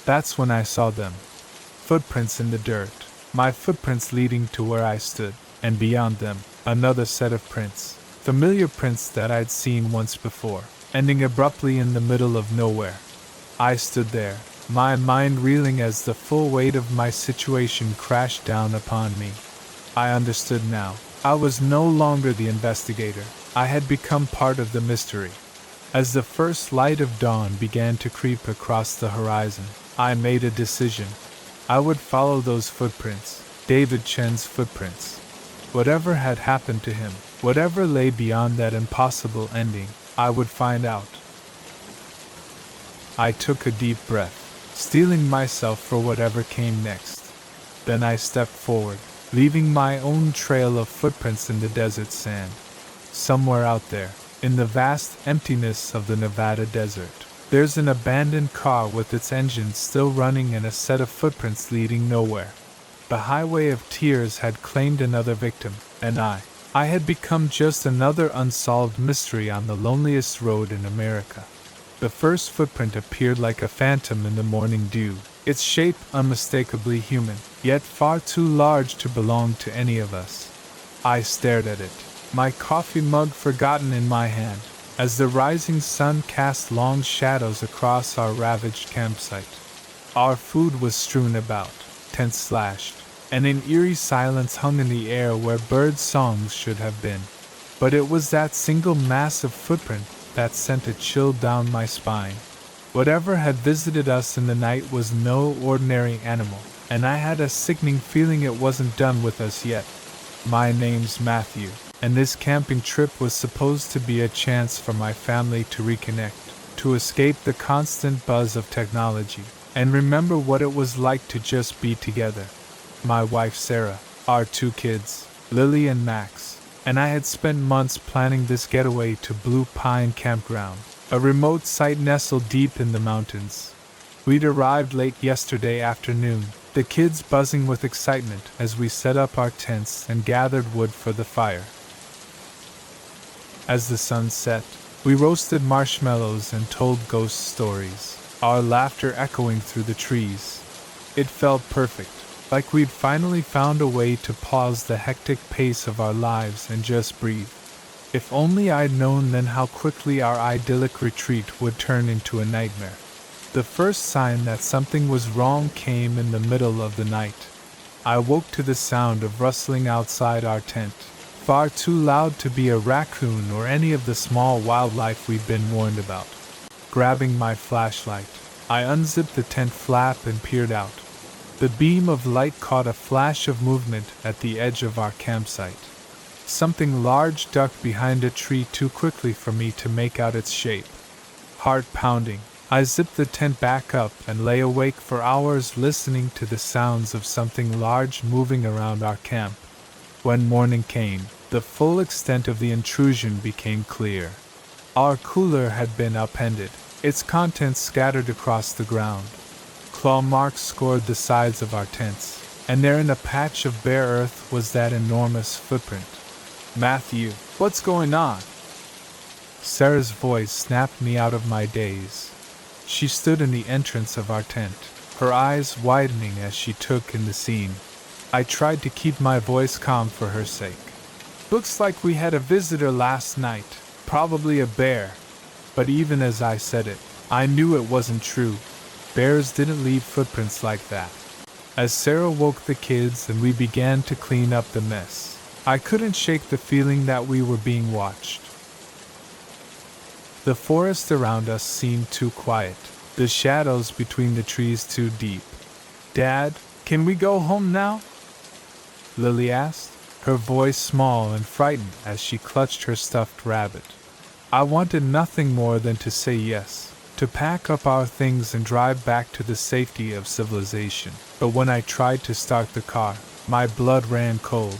That's when I saw them. Footprints in the dirt, my footprints leading to where I stood, and beyond them, another set of prints, familiar prints that I'd seen once before, ending abruptly in the middle of nowhere. I stood there, my mind reeling as the full weight of my situation crashed down upon me. I understood now. I was no longer the investigator. I had become part of the mystery. As the first light of dawn began to creep across the horizon, I made a decision. I would follow those footprints, David Chen's footprints. Whatever had happened to him, whatever lay beyond that impossible ending, I would find out. I took a deep breath, steeling myself for whatever came next. Then I stepped forward, leaving my own trail of footprints in the desert sand. Somewhere out there, in the vast emptiness of the Nevada desert, there's an abandoned car with its engine still running and a set of footprints leading nowhere. The highway of tears had claimed another victim, and I had become just another unsolved mystery on the loneliest road in America. The first footprint appeared like a phantom in the morning dew, its shape unmistakably human, yet far too large to belong to any of us. I stared at it, my coffee mug forgotten in my hand, as the rising sun cast long shadows across our ravaged campsite. Our food was strewn about, tents slashed, and an eerie silence hung in the air where bird songs should have been. But it was that single massive footprint that sent a chill down my spine. Whatever had visited us in the night was no ordinary animal, and I had a sickening feeling it wasn't done with us yet. My name's Matthew, and this camping trip was supposed to be a chance for my family to reconnect, to escape the constant buzz of technology, and remember what it was like to just be together. My wife Sarah, our 2 kids, Lily and Max, and I had spent months planning this getaway to Blue Pine Campground, a remote site nestled deep in the mountains. We'd arrived late yesterday afternoon, the kids buzzing with excitement as we set up our tents and gathered wood for the fire. As the sun set, we roasted marshmallows and told ghost stories, our laughter echoing through the trees. It felt perfect, like we'd finally found a way to pause the hectic pace of our lives and just breathe. If only I'd known then how quickly our idyllic retreat would turn into a nightmare. The first sign that something was wrong came in the middle of the night. I woke to the sound of rustling outside our tent, far too loud to be a raccoon or any of the small wildlife we'd been warned about. Grabbing my flashlight, I unzipped the tent flap and peered out. The beam of light caught a flash of movement at the edge of our campsite. Something large ducked behind a tree too quickly for me to make out its shape. Heart pounding, I zipped the tent back up and lay awake for hours listening to the sounds of something large moving around our camp. When morning came, the full extent of the intrusion became clear. Our cooler had been upended, its contents scattered across the ground. Claw marks scored the sides of our tents, and there in a patch of bare earth was that enormous footprint. "Matthew, what's going on?" Sarah's voice snapped me out of my daze. She stood in the entrance of our tent, her eyes widening as she took in the scene. I tried to keep my voice calm for her sake. "Looks like we had a visitor last night, probably a bear." But even as I said it, I knew it wasn't true. Bears didn't leave footprints like that. As Sarah woke the kids and we began to clean up the mess, I couldn't shake the feeling that we were being watched. The forest around us seemed too quiet, the shadows between the trees too deep. "Dad, can we go home now?" Lily asked, her voice small and frightened as she clutched her stuffed rabbit. I wanted nothing more than to say yes, to pack up our things and drive back to the safety of civilization. But when I tried to start the car, my blood ran cold.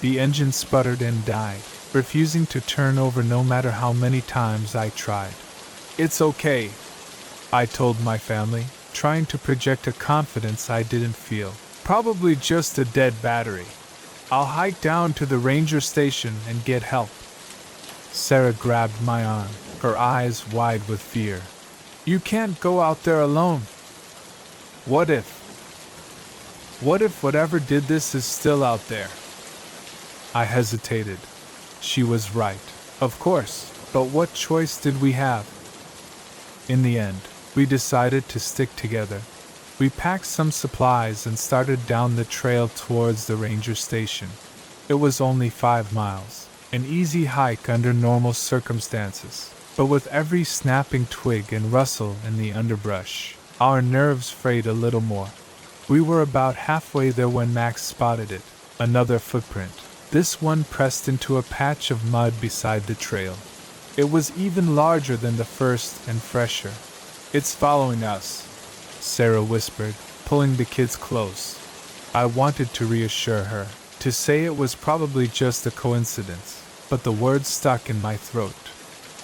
The engine sputtered and died, refusing to turn over no matter how many times I tried. "It's okay," I told my family, trying to project a confidence I didn't feel. "Probably just a dead battery. I'll hike down to the ranger station and get help." Sarah grabbed my arm, her eyes wide with fear. "You can't go out there alone. What if whatever did this is still out there?" I hesitated. She was right, of course, but what choice did we have? In the end, we decided to stick together. We packed some supplies and started down the trail towards the ranger station. It was only 5 miles, an easy hike under normal circumstances, but with every snapping twig and rustle in the underbrush, our nerves frayed a little more. We were about halfway there when Max spotted it, another footprint, this one pressed into a patch of mud beside the trail. It was even larger than the first and fresher. "It's following us," Sarah whispered, pulling the kids close. I wanted to reassure her, to say it was probably just a coincidence, but the words stuck in my throat.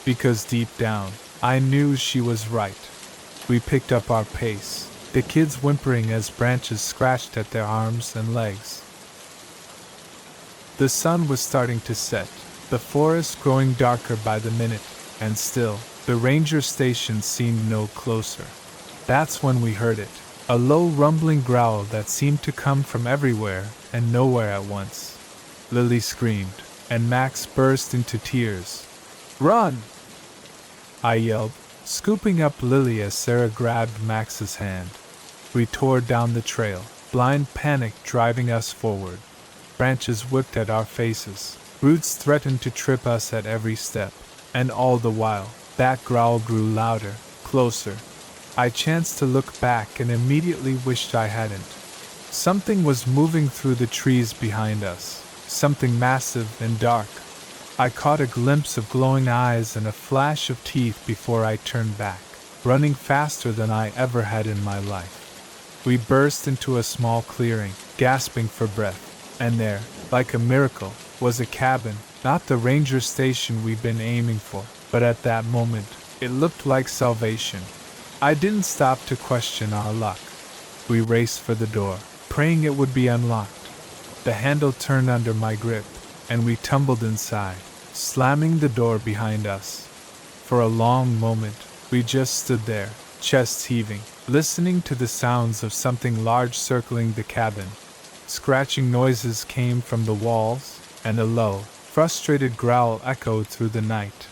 Because deep down, I knew she was right. We picked up our pace, the kids whimpering as branches scratched at their arms and legs. The sun was starting to set, the forest growing darker by the minute, and still, the ranger station seemed no closer. That's when we heard it, a low rumbling growl that seemed to come from everywhere and nowhere at once. Lily screamed, and Max burst into tears. "Run!" I yelled, scooping up Lily as Sarah grabbed Max's hand. We tore down the trail, blind panic driving us forward. Branches whipped at our faces, roots threatened to trip us at every step, and all the while, that growl grew louder, closer. I chanced to look back and immediately wished I hadn't. Something was moving through the trees behind us, something massive and dark. I caught a glimpse of glowing eyes and a flash of teeth before I turned back, running faster than I ever had in my life. We burst into a small clearing, gasping for breath, and there, like a miracle, was a cabin, not the ranger station we'd been aiming for, but at that moment, it looked like salvation. I didn't stop to question our luck. We raced for the door, praying it would be unlocked. The handle turned under my grip, and we tumbled inside, slamming the door behind us. For a long moment, we just stood there, chests heaving, listening to the sounds of something large circling the cabin. Scratching noises came from the walls, and a low, frustrated growl echoed through the night.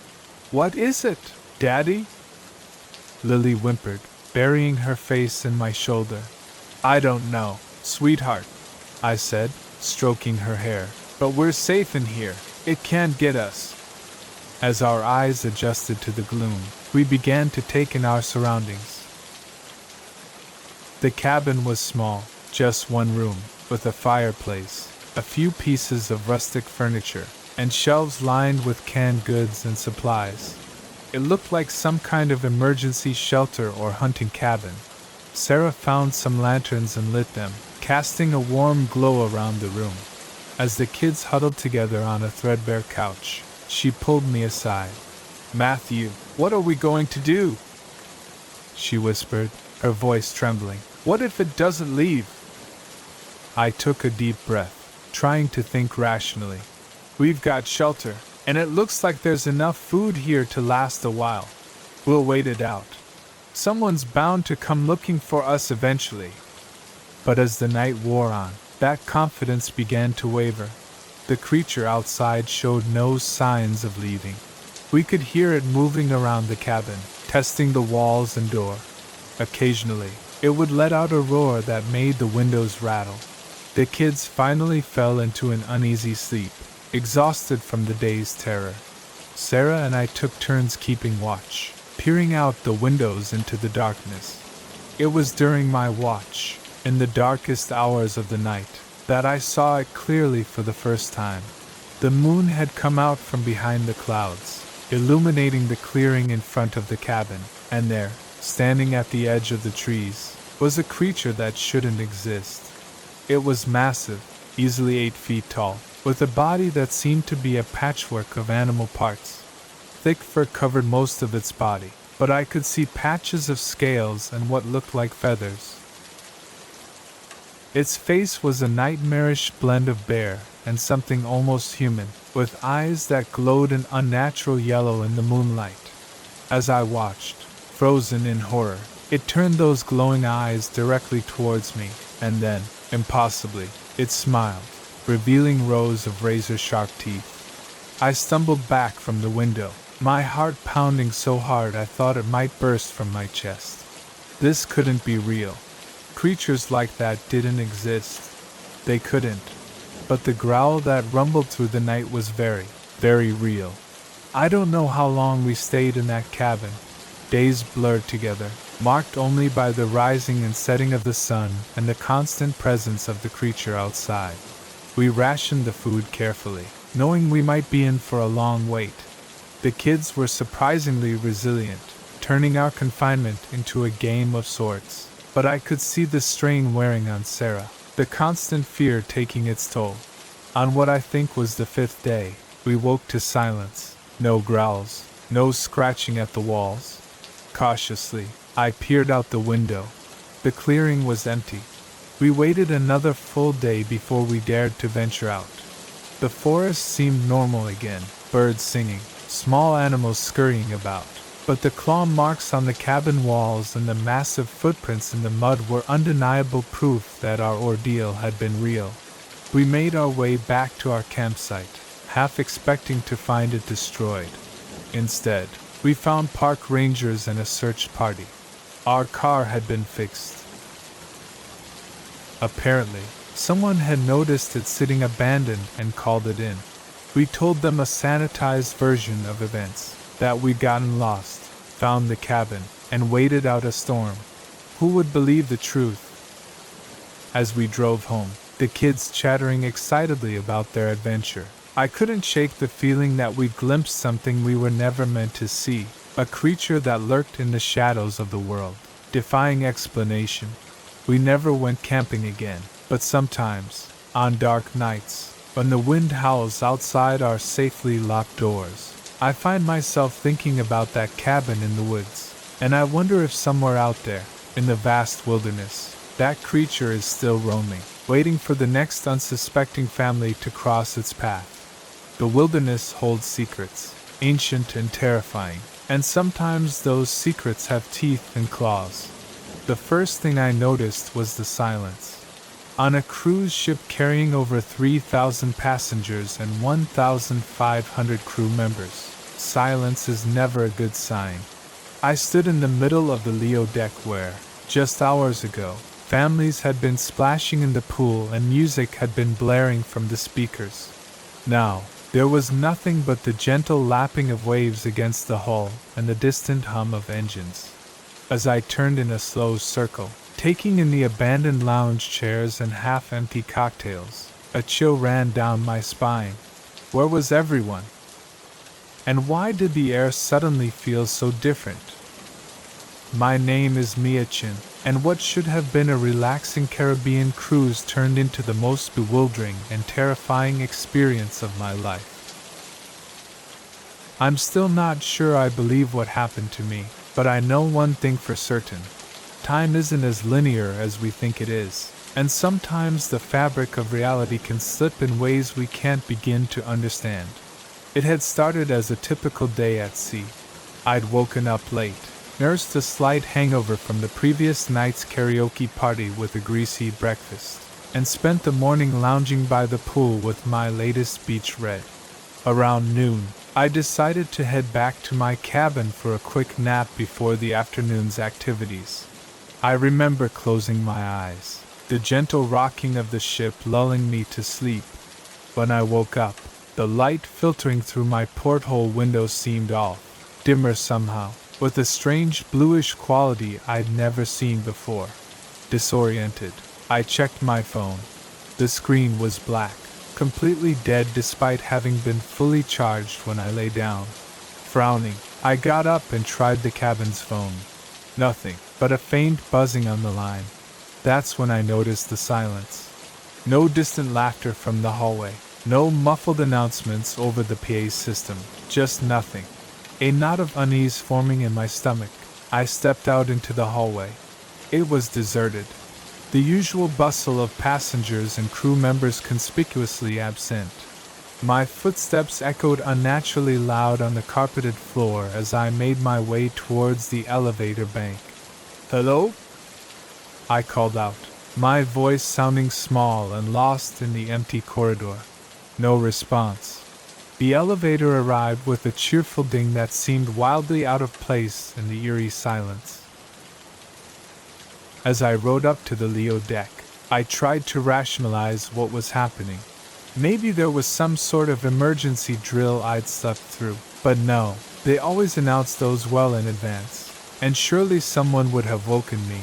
"What is it, Daddy?" Lily whimpered, burying her face in my shoulder. "I don't know, sweetheart," I said, stroking her hair, "but we're safe in here. It can't get us." As our eyes adjusted to the gloom, we began to take in our surroundings. The cabin was small, just one room, with a fireplace, a few pieces of rustic furniture, and shelves lined with canned goods and supplies. It looked like some kind of emergency shelter or hunting cabin. Sarah found some lanterns and lit them, casting a warm glow around the room. As the kids huddled together on a threadbare couch, she pulled me aside. "Matthew, what are we going to do?" she whispered, her voice trembling. "What if it doesn't leave?" I took a deep breath, trying to think rationally. "We've got shelter, and it looks like there's enough food here to last a while. We'll wait it out." Someone's bound to come looking for us eventually. But as the night wore on, that confidence began to waver. The creature outside showed no signs of leaving. We could hear it moving around the cabin, testing the walls and door. Occasionally, it would let out a roar that made the windows rattle. The kids finally fell into an uneasy sleep, exhausted from the day's terror. Sarah and I took turns keeping watch, peering out the windows into the darkness. It was during my watch, in the darkest hours of the night, that I saw it clearly for the first time. The moon had come out from behind the clouds, illuminating the clearing in front of the cabin, and there, standing at the edge of the trees, was a creature that shouldn't exist. It was massive, easily 8 feet tall, with a body that seemed to be a patchwork of animal parts. Thick fur covered most of its body, but I could see patches of scales and what looked like feathers. Its face was a nightmarish blend of bear and something almost human, with eyes that glowed an unnatural yellow in the moonlight. As I watched, frozen in horror, it turned those glowing eyes directly towards me, and then, impossibly, it smiled, revealing rows of razor-sharp teeth. I stumbled back from the window, my heart pounding so hard I thought it might burst from my chest. This couldn't be real. Creatures like that didn't exist. They couldn't. But the growl that rumbled through the night was very, very real. I don't know how long we stayed in that cabin. Days blurred together, marked only by the rising and setting of the sun and the constant presence of the creature outside. We rationed the food carefully, knowing we might be in for a long wait. The kids were surprisingly resilient, turning our confinement into a game of sorts. But I could see the strain wearing on Sarah, the constant fear taking its toll. On what I think was the 5th day, we woke to silence. No growls, no scratching at the walls. Cautiously, I peered out the window. The clearing was empty. We waited another full day before we dared to venture out. The forest seemed normal again, birds singing, small animals scurrying about. But the claw marks on the cabin walls and the massive footprints in the mud were undeniable proof that our ordeal had been real. We made our way back to our campsite, half expecting to find it destroyed. Instead, we found park rangers and a search party. Our car had been fixed. Apparently, someone had noticed it sitting abandoned and called it in. We told them a sanitized version of events, that we'd gotten lost, found the cabin, and waited out a storm. Who would believe the truth? As we drove home, the kids chattering excitedly about their adventure, I couldn't shake the feeling that we'd glimpsed something we were never meant to see, a creature that lurked in the shadows of the world, defying explanation. We never went camping again, but sometimes, on dark nights, when the wind howls outside our safely locked doors, I find myself thinking about that cabin in the woods, and I wonder if somewhere out there, in the vast wilderness, that creature is still roaming, waiting for the next unsuspecting family to cross its path. The wilderness holds secrets, ancient and terrifying, and sometimes those secrets have teeth and claws. The first thing I noticed was the silence. On a cruise ship carrying over 3,000 passengers and 1,500 crew members, silence is never a good sign. I stood in the middle of the Leo deck where, just hours ago, families had been splashing in the pool and music had been blaring from the speakers. Now, there was nothing but the gentle lapping of waves against the hull and the distant hum of engines. As I turned in a slow circle, taking in the abandoned lounge chairs and half-empty cocktails, a chill ran down my spine. Where was everyone? And why did the air suddenly feel so different? My name is Mia-chin, and what should have been a relaxing Caribbean cruise turned into the most bewildering and terrifying experience of my life. I'm still not sure I believe what happened to me, but I know one thing for certain. Time isn't as linear as we think it is, and sometimes the fabric of reality can slip in ways we can't begin to understand. It had started as a typical day at sea. I'd woken up late, nursed a slight hangover from the previous night's karaoke party with a greasy breakfast, and spent the morning lounging by the pool with my latest beach read. Around noon, I decided to head back to my cabin for a quick nap before the afternoon's activities. I remember closing my eyes, the gentle rocking of the ship lulling me to sleep. When I woke up, the light filtering through my porthole window seemed off, dimmer somehow, with a strange bluish quality I'd never seen before. Disoriented, I checked my phone. The screen was black, completely dead despite having been fully charged when I lay down. Frowning, I got up and tried the cabin's phone. Nothing, but a faint buzzing on the line. That's when I noticed the silence. No distant laughter from the hallway, no muffled announcements over the PA system, just nothing. A knot of unease forming in my stomach, I stepped out into the hallway. It was deserted. The usual bustle of passengers and crew members conspicuously absent. My footsteps echoed unnaturally loud on the carpeted floor as I made my way towards the elevator bank. "Hello?" I called out, my voice sounding small and lost in the empty corridor. No response. The elevator arrived with a cheerful ding that seemed wildly out of place in the eerie silence. As I rode up to the Leo deck, I tried to rationalize what was happening. Maybe there was some sort of emergency drill I'd slept through, but no, they always announced those well in advance, and surely someone would have woken me.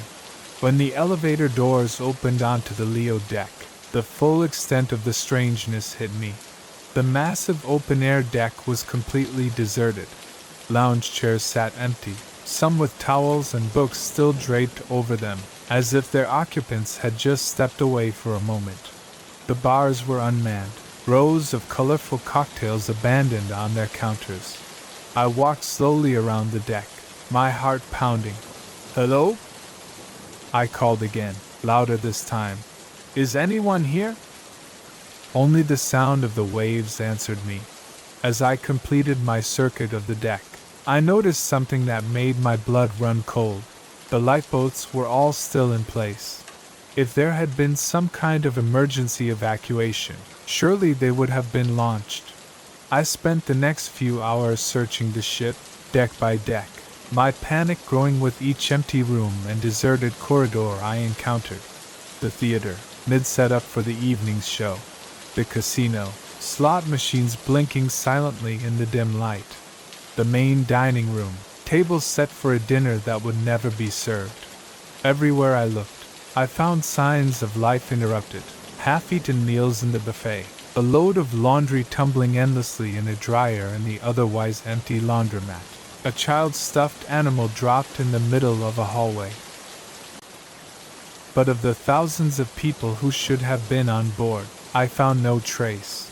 When the elevator doors opened onto the Leo deck, the full extent of the strangeness hit me. The massive open-air deck was completely deserted. Lounge chairs sat empty, some with towels and books still draped over them, as if their occupants had just stepped away for a moment. The bars were unmanned, rows of colorful cocktails abandoned on their counters. I walked slowly around the deck, my heart pounding. "Hello?" I called again, louder this time. "Is anyone here?" Only the sound of the waves answered me. As I completed my circuit of the deck, I noticed something that made my blood run cold. The lifeboats were all still in place. If there had been some kind of emergency evacuation, surely they would have been launched. I spent the next few hours searching the ship, deck by deck, my panic growing with each empty room and deserted corridor I encountered. The theater, mid-setup for the evening's show. The casino, slot machines blinking silently in the dim light. The main dining room, tables set for a dinner that would never be served. Everywhere I looked, I found signs of life interrupted, half-eaten meals in the buffet, a load of laundry tumbling endlessly in a dryer in the otherwise empty laundromat, a child's stuffed animal dropped in the middle of a hallway. But of the thousands of people who should have been on board, I found no trace.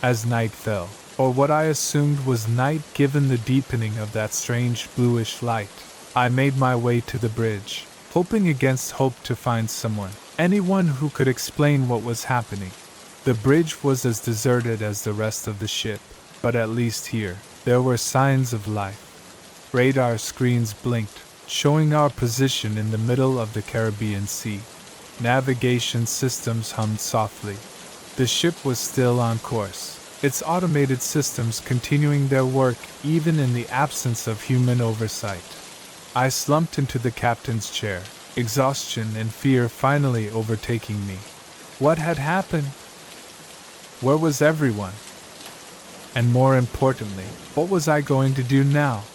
As night fell, or what I assumed was night given the deepening of that strange bluish light, I made my way to the bridge, hoping against hope to find someone, anyone who could explain what was happening. The bridge was as deserted as the rest of the ship, but at least here, there were signs of life. Radar screens blinked, showing our position in the middle of the Caribbean Sea. Navigation systems hummed softly. The ship was still on course, its automated systems continuing their work even in the absence of human oversight. I slumped into the captain's chair, exhaustion and fear finally overtaking me. What had happened? Where was everyone? And more importantly, what was I going to do now?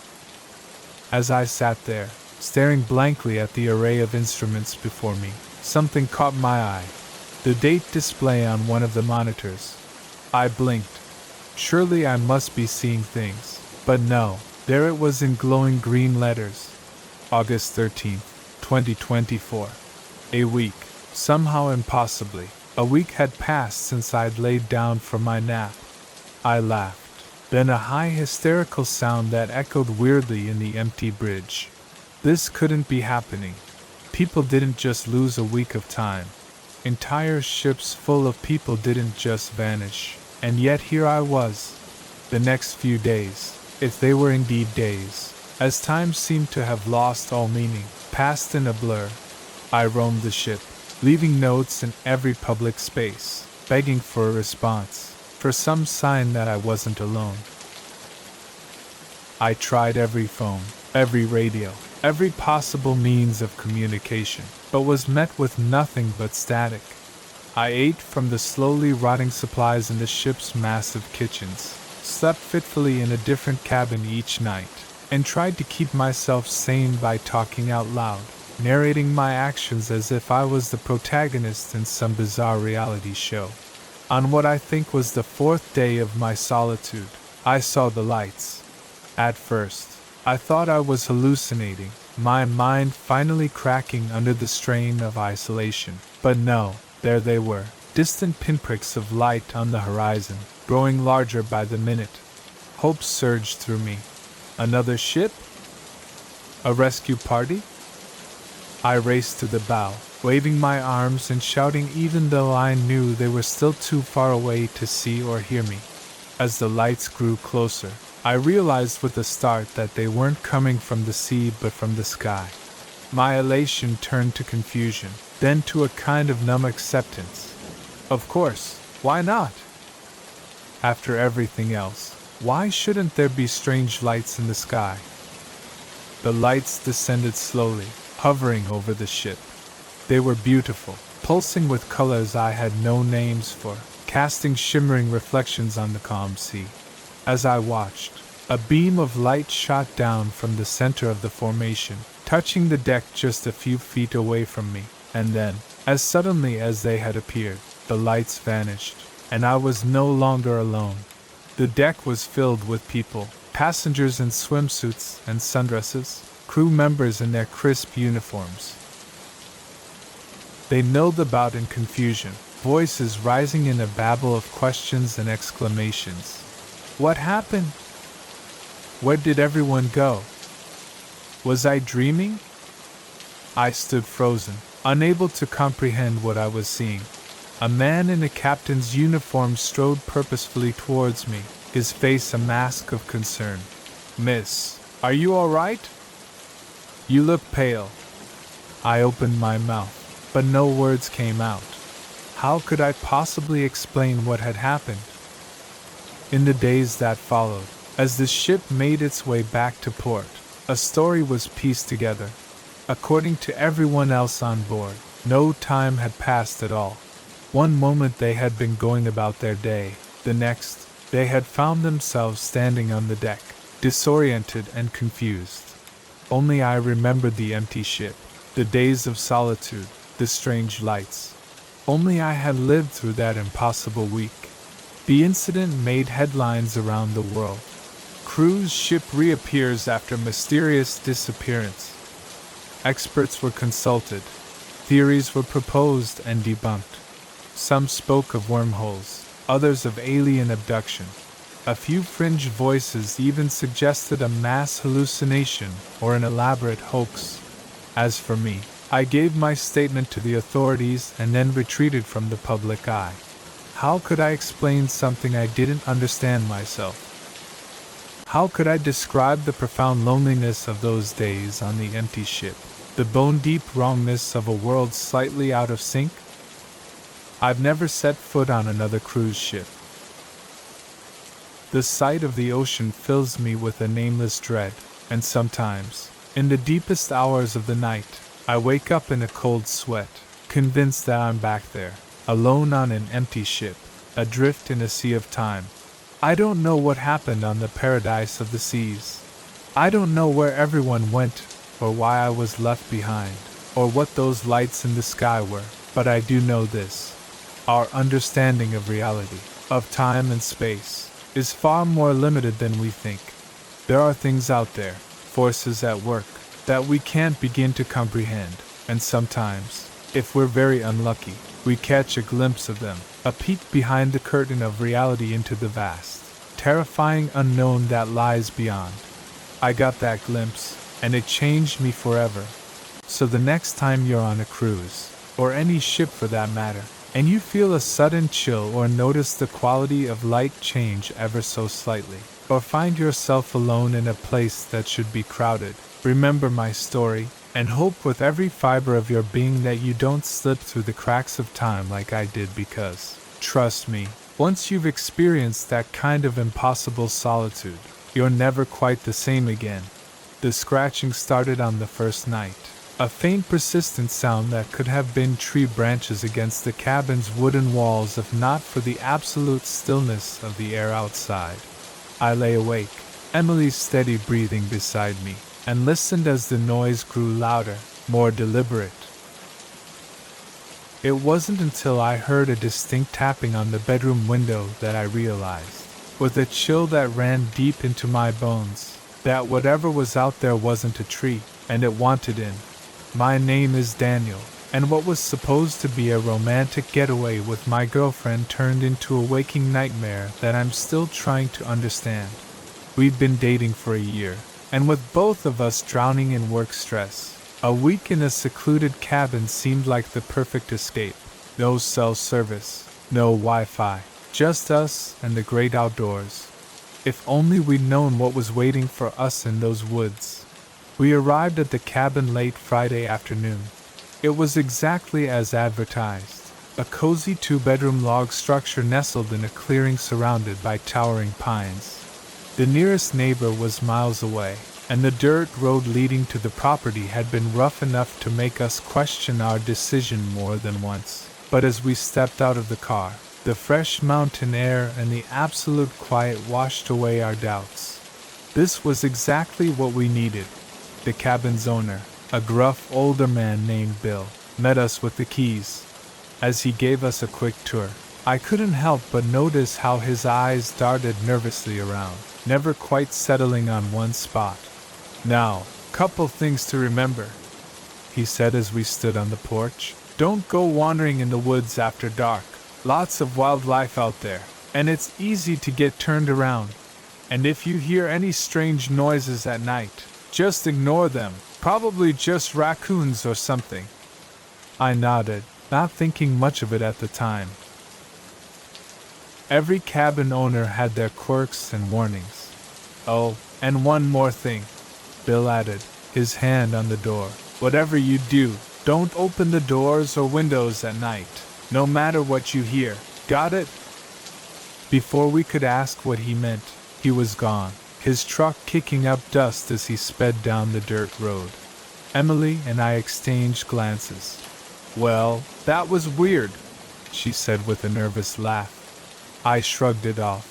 As I sat there, staring blankly at the array of instruments before me, something caught my eye. The date display on one of the monitors. I blinked. Surely I must be seeing things. But no, there it was in glowing green letters. August 13th, 2024. A week, somehow impossibly, a week had passed since I'd laid down for my nap. I laughed. Then a high hysterical sound that echoed weirdly in the empty bridge. This couldn't be happening. People didn't just lose a week of time. Entire ships full of people didn't just vanish, and yet here I was. The next few days, if they were indeed days, As time seemed to have lost all meaning, passed in a blur, I roamed the ship, leaving notes in every public space, begging for a response, for some sign that I wasn't alone. I tried every phone, every radio, every possible means of communication, but was met with nothing but static. I ate from the slowly rotting supplies in the ship's massive kitchens, slept fitfully in a different cabin each night, and tried to keep myself sane by talking out loud, narrating my actions as if I was the protagonist in some bizarre reality show. On what I think was the 4th day of my solitude, I saw the lights. At first, I thought I was hallucinating, my mind finally cracking under the strain of isolation. But no, there they were, distant pinpricks of light on the horizon, growing larger by the minute. Hope surged through me. Another ship? A rescue party? I raced to the bow, waving my arms and shouting even though I knew they were still too far away to see or hear me. As the lights grew closer, I realized with a start that they weren't coming from the sea but from the sky. My elation turned to confusion, then to a kind of numb acceptance. Of course, why not? After everything else, why shouldn't there be strange lights in the sky? The lights descended slowly, hovering over the ship. They were beautiful, pulsing with colors I had no names for, casting shimmering reflections on the calm sea. As I watched, a beam of light shot down from the center of the formation, touching the deck just a few feet away from me, and then, as suddenly as they had appeared, the lights vanished, and I was no longer alone. The deck was filled with people, passengers in swimsuits and sundresses, crew members in their crisp uniforms. They milled about in confusion, voices rising in a babble of questions and exclamations. What happened? Where did everyone go? Was I dreaming? I stood frozen, unable to comprehend what I was seeing. A man in a captain's uniform strode purposefully towards me, his face a mask of concern. Miss, are you all right? You look pale. I opened my mouth, but no words came out. How could I possibly explain what had happened? In the days that followed, as the ship made its way back to port, a story was pieced together. According to everyone else on board, no time had passed at all. One moment they had been going about their day, the next, they had found themselves standing on the deck, disoriented and confused. Only I remembered the empty ship, the days of solitude, the strange lights. Only I had lived through that impossible week. The incident made headlines around the world. Cruise ship reappears after mysterious disappearance. Experts were consulted. Theories were proposed and debunked. Some spoke of wormholes, others of alien abduction. A few fringe voices even suggested a mass hallucination or an elaborate hoax. As for me, I gave my statement to the authorities and then retreated from the public eye. How could I explain something I didn't understand myself? How could I describe the profound loneliness of those days on the empty ship, the bone-deep wrongness of a world slightly out of sync? I've never set foot on another cruise ship. The sight of the ocean fills me with a nameless dread, and sometimes, in the deepest hours of the night, I wake up in a cold sweat, convinced that I'm back there, alone on an empty ship, adrift in a sea of time. I don't know what happened on the paradise of the seas. I don't know where everyone went, or why I was left behind, or what those lights in the sky were, but I do know this. Our understanding of reality, of time and space, is far more limited than we think. There are things out there, forces at work, that we can't begin to comprehend, and sometimes, if we're very unlucky, we catch a glimpse of them, a peek behind the curtain of reality into the vast, terrifying unknown that lies beyond. I got that glimpse, and it changed me forever. So the next time you're on a cruise, or any ship for that matter, and you feel a sudden chill or notice the quality of light change ever so slightly, or find yourself alone in a place that should be crowded, remember my story, and hope with every fiber of your being that you don't slip through the cracks of time like I did, because, trust me, once you've experienced that kind of impossible solitude, you're never quite the same again. The scratching started on the first night. A faint persistent sound that could have been tree branches against the cabin's wooden walls if not for the absolute stillness of the air outside. I lay awake, Emily's steady breathing beside me, and listened as the noise grew louder, more deliberate. It wasn't until I heard a distinct tapping on the bedroom window that I realized, with a chill that ran deep into my bones, that whatever was out there wasn't a tree, and it wanted in. My name is Daniel, and what was supposed to be a romantic getaway with my girlfriend turned into a waking nightmare that I'm still trying to understand. We'd been dating for a year, and with both of us drowning in work stress, a week in a secluded cabin seemed like the perfect escape. No cell service, no Wi-Fi, just us and the great outdoors. If only we'd known what was waiting for us in those woods. We arrived at the cabin late Friday afternoon. It was exactly as advertised, a cozy 2-bedroom log structure nestled in a clearing surrounded by towering pines. The nearest neighbor was miles away, and the dirt road leading to the property had been rough enough to make us question our decision more than once. But as we stepped out of the car, the fresh mountain air and the absolute quiet washed away our doubts. This was exactly what we needed. The cabin's owner, a gruff older man named Bill, met us with the keys. As he gave us a quick tour, I couldn't help but notice how his eyes darted nervously around, never quite settling on one spot. "Now, couple things to remember," he said as we stood on the porch. "Don't go wandering in the woods after dark. Lots of wildlife out there, and it's easy to get turned around. And if you hear any strange noises at night, just ignore them. Probably just raccoons or something." I nodded, not thinking much of it at the time. Every cabin owner had their quirks and warnings. "Oh, and one more thing," Bill added, his hand on the door. "Whatever you do, don't open the doors or windows at night, no matter what you hear. Got it?" Before we could ask what he meant, he was gone, his truck kicking up dust as he sped down the dirt road. Emily and I exchanged glances. "Well, that was weird," she said with a nervous laugh. I shrugged it off.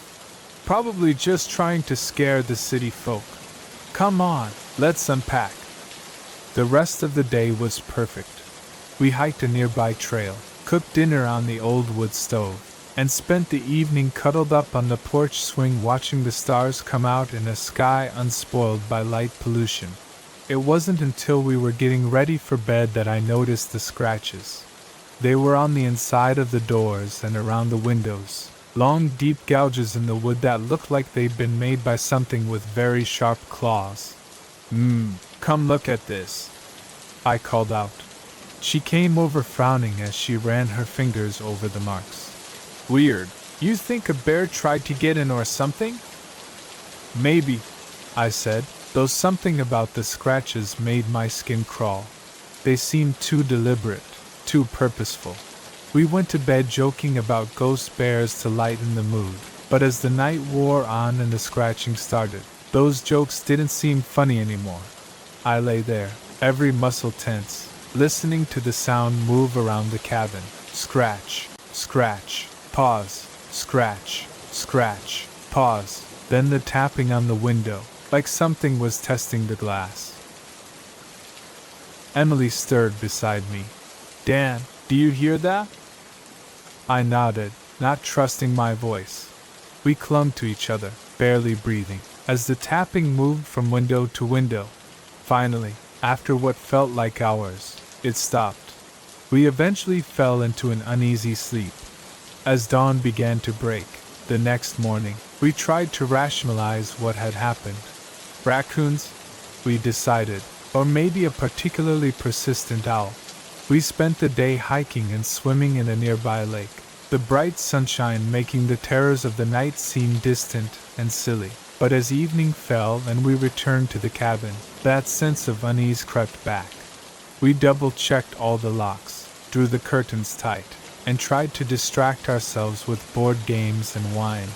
"Probably just trying to scare the city folk. Come on, let's unpack." The rest of the day was perfect. We hiked a nearby trail, cooked dinner on the old wood stove, and spent the evening cuddled up on the porch swing watching the stars come out in a sky unspoiled by light pollution. It wasn't until we were getting ready for bed that I noticed the scratches. They were on the inside of the doors and around the windows, long deep gouges in the wood that looked like they'd been made by something with very sharp claws. Come look at this," I called out. She came over frowning as she ran her fingers over the marks. "Weird. You think a bear tried to get in or something?" "Maybe," I said, though something about the scratches made my skin crawl. They seemed too deliberate, too purposeful. We went to bed joking about ghost bears to lighten the mood, but as the night wore on and the scratching started, those jokes didn't seem funny anymore. I lay there, every muscle tense, listening to the sound move around the cabin. Scratch, scratch, pause, scratch, scratch, pause, then the tapping on the window, like something was testing the glass. Emily stirred beside me. "Dan, do you hear that?" I nodded, not trusting my voice. We clung to each other, barely breathing, as the tapping moved from window to window. Finally, after what felt like hours, it stopped. We eventually fell into an uneasy sleep. As dawn began to break, the next morning, we tried to rationalize what had happened. Raccoons, we decided, or maybe a particularly persistent owl. We spent the day hiking and swimming in a nearby lake, the bright sunshine making the terrors of the night seem distant and silly. But as evening fell and we returned to the cabin, that sense of unease crept back. We double-checked all the locks, drew the curtains tight, and tried to distract ourselves with board games and wine.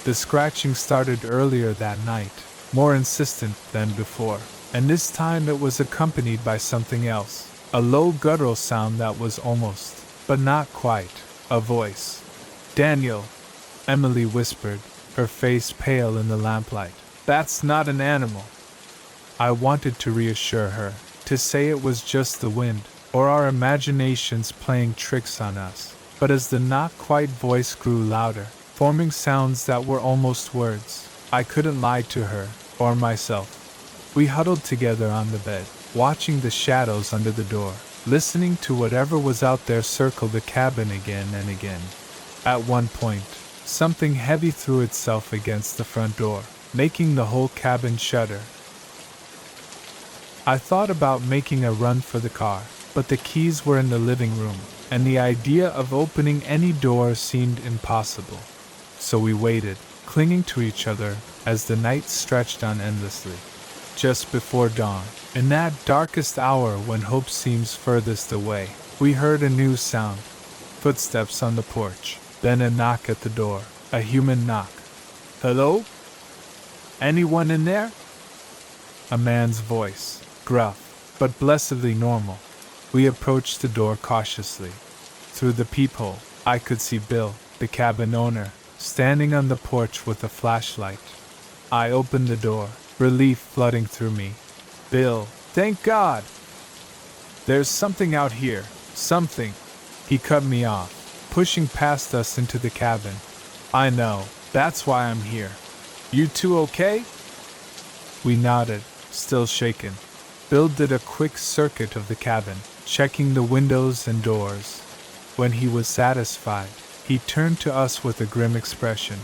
The scratching started earlier that night, more insistent than before, and this time it was accompanied by something else, a low guttural sound that was almost, but not quite, a voice. "Daniel," Emily whispered, her face pale in the lamplight. "That's not an animal." I wanted to reassure her, to say it was just the wind, or our imaginations playing tricks on us. But as the not-quite voice grew louder, forming sounds that were almost words, I couldn't lie to her, or myself. We huddled together on the bed, watching the shadows under the door, listening to whatever was out there circle the cabin again and again. At one point, something heavy threw itself against the front door, making the whole cabin shudder. I thought about making a run for the car, but the keys were in the living room, and the idea of opening any door seemed impossible. So we waited, clinging to each other, as the night stretched on endlessly. Just before dawn, in that darkest hour when hope seems furthest away, we heard a new sound. Footsteps on the porch, then a knock at the door, a human knock. "Hello? Anyone in there?" A man's voice, gruff, but blessedly normal. We approached the door cautiously. Through the peephole, I could see Bill, the cabin owner, standing on the porch with a flashlight. I opened the door, relief flooding through me. "Bill, thank God! There's something out here, something." He cut me off, pushing past us into the cabin. "I know, that's why I'm here. You two okay?" We nodded, still shaken. Bill did a quick circuit of the cabin, checking the windows and doors. When he was satisfied, he turned to us with a grim expression.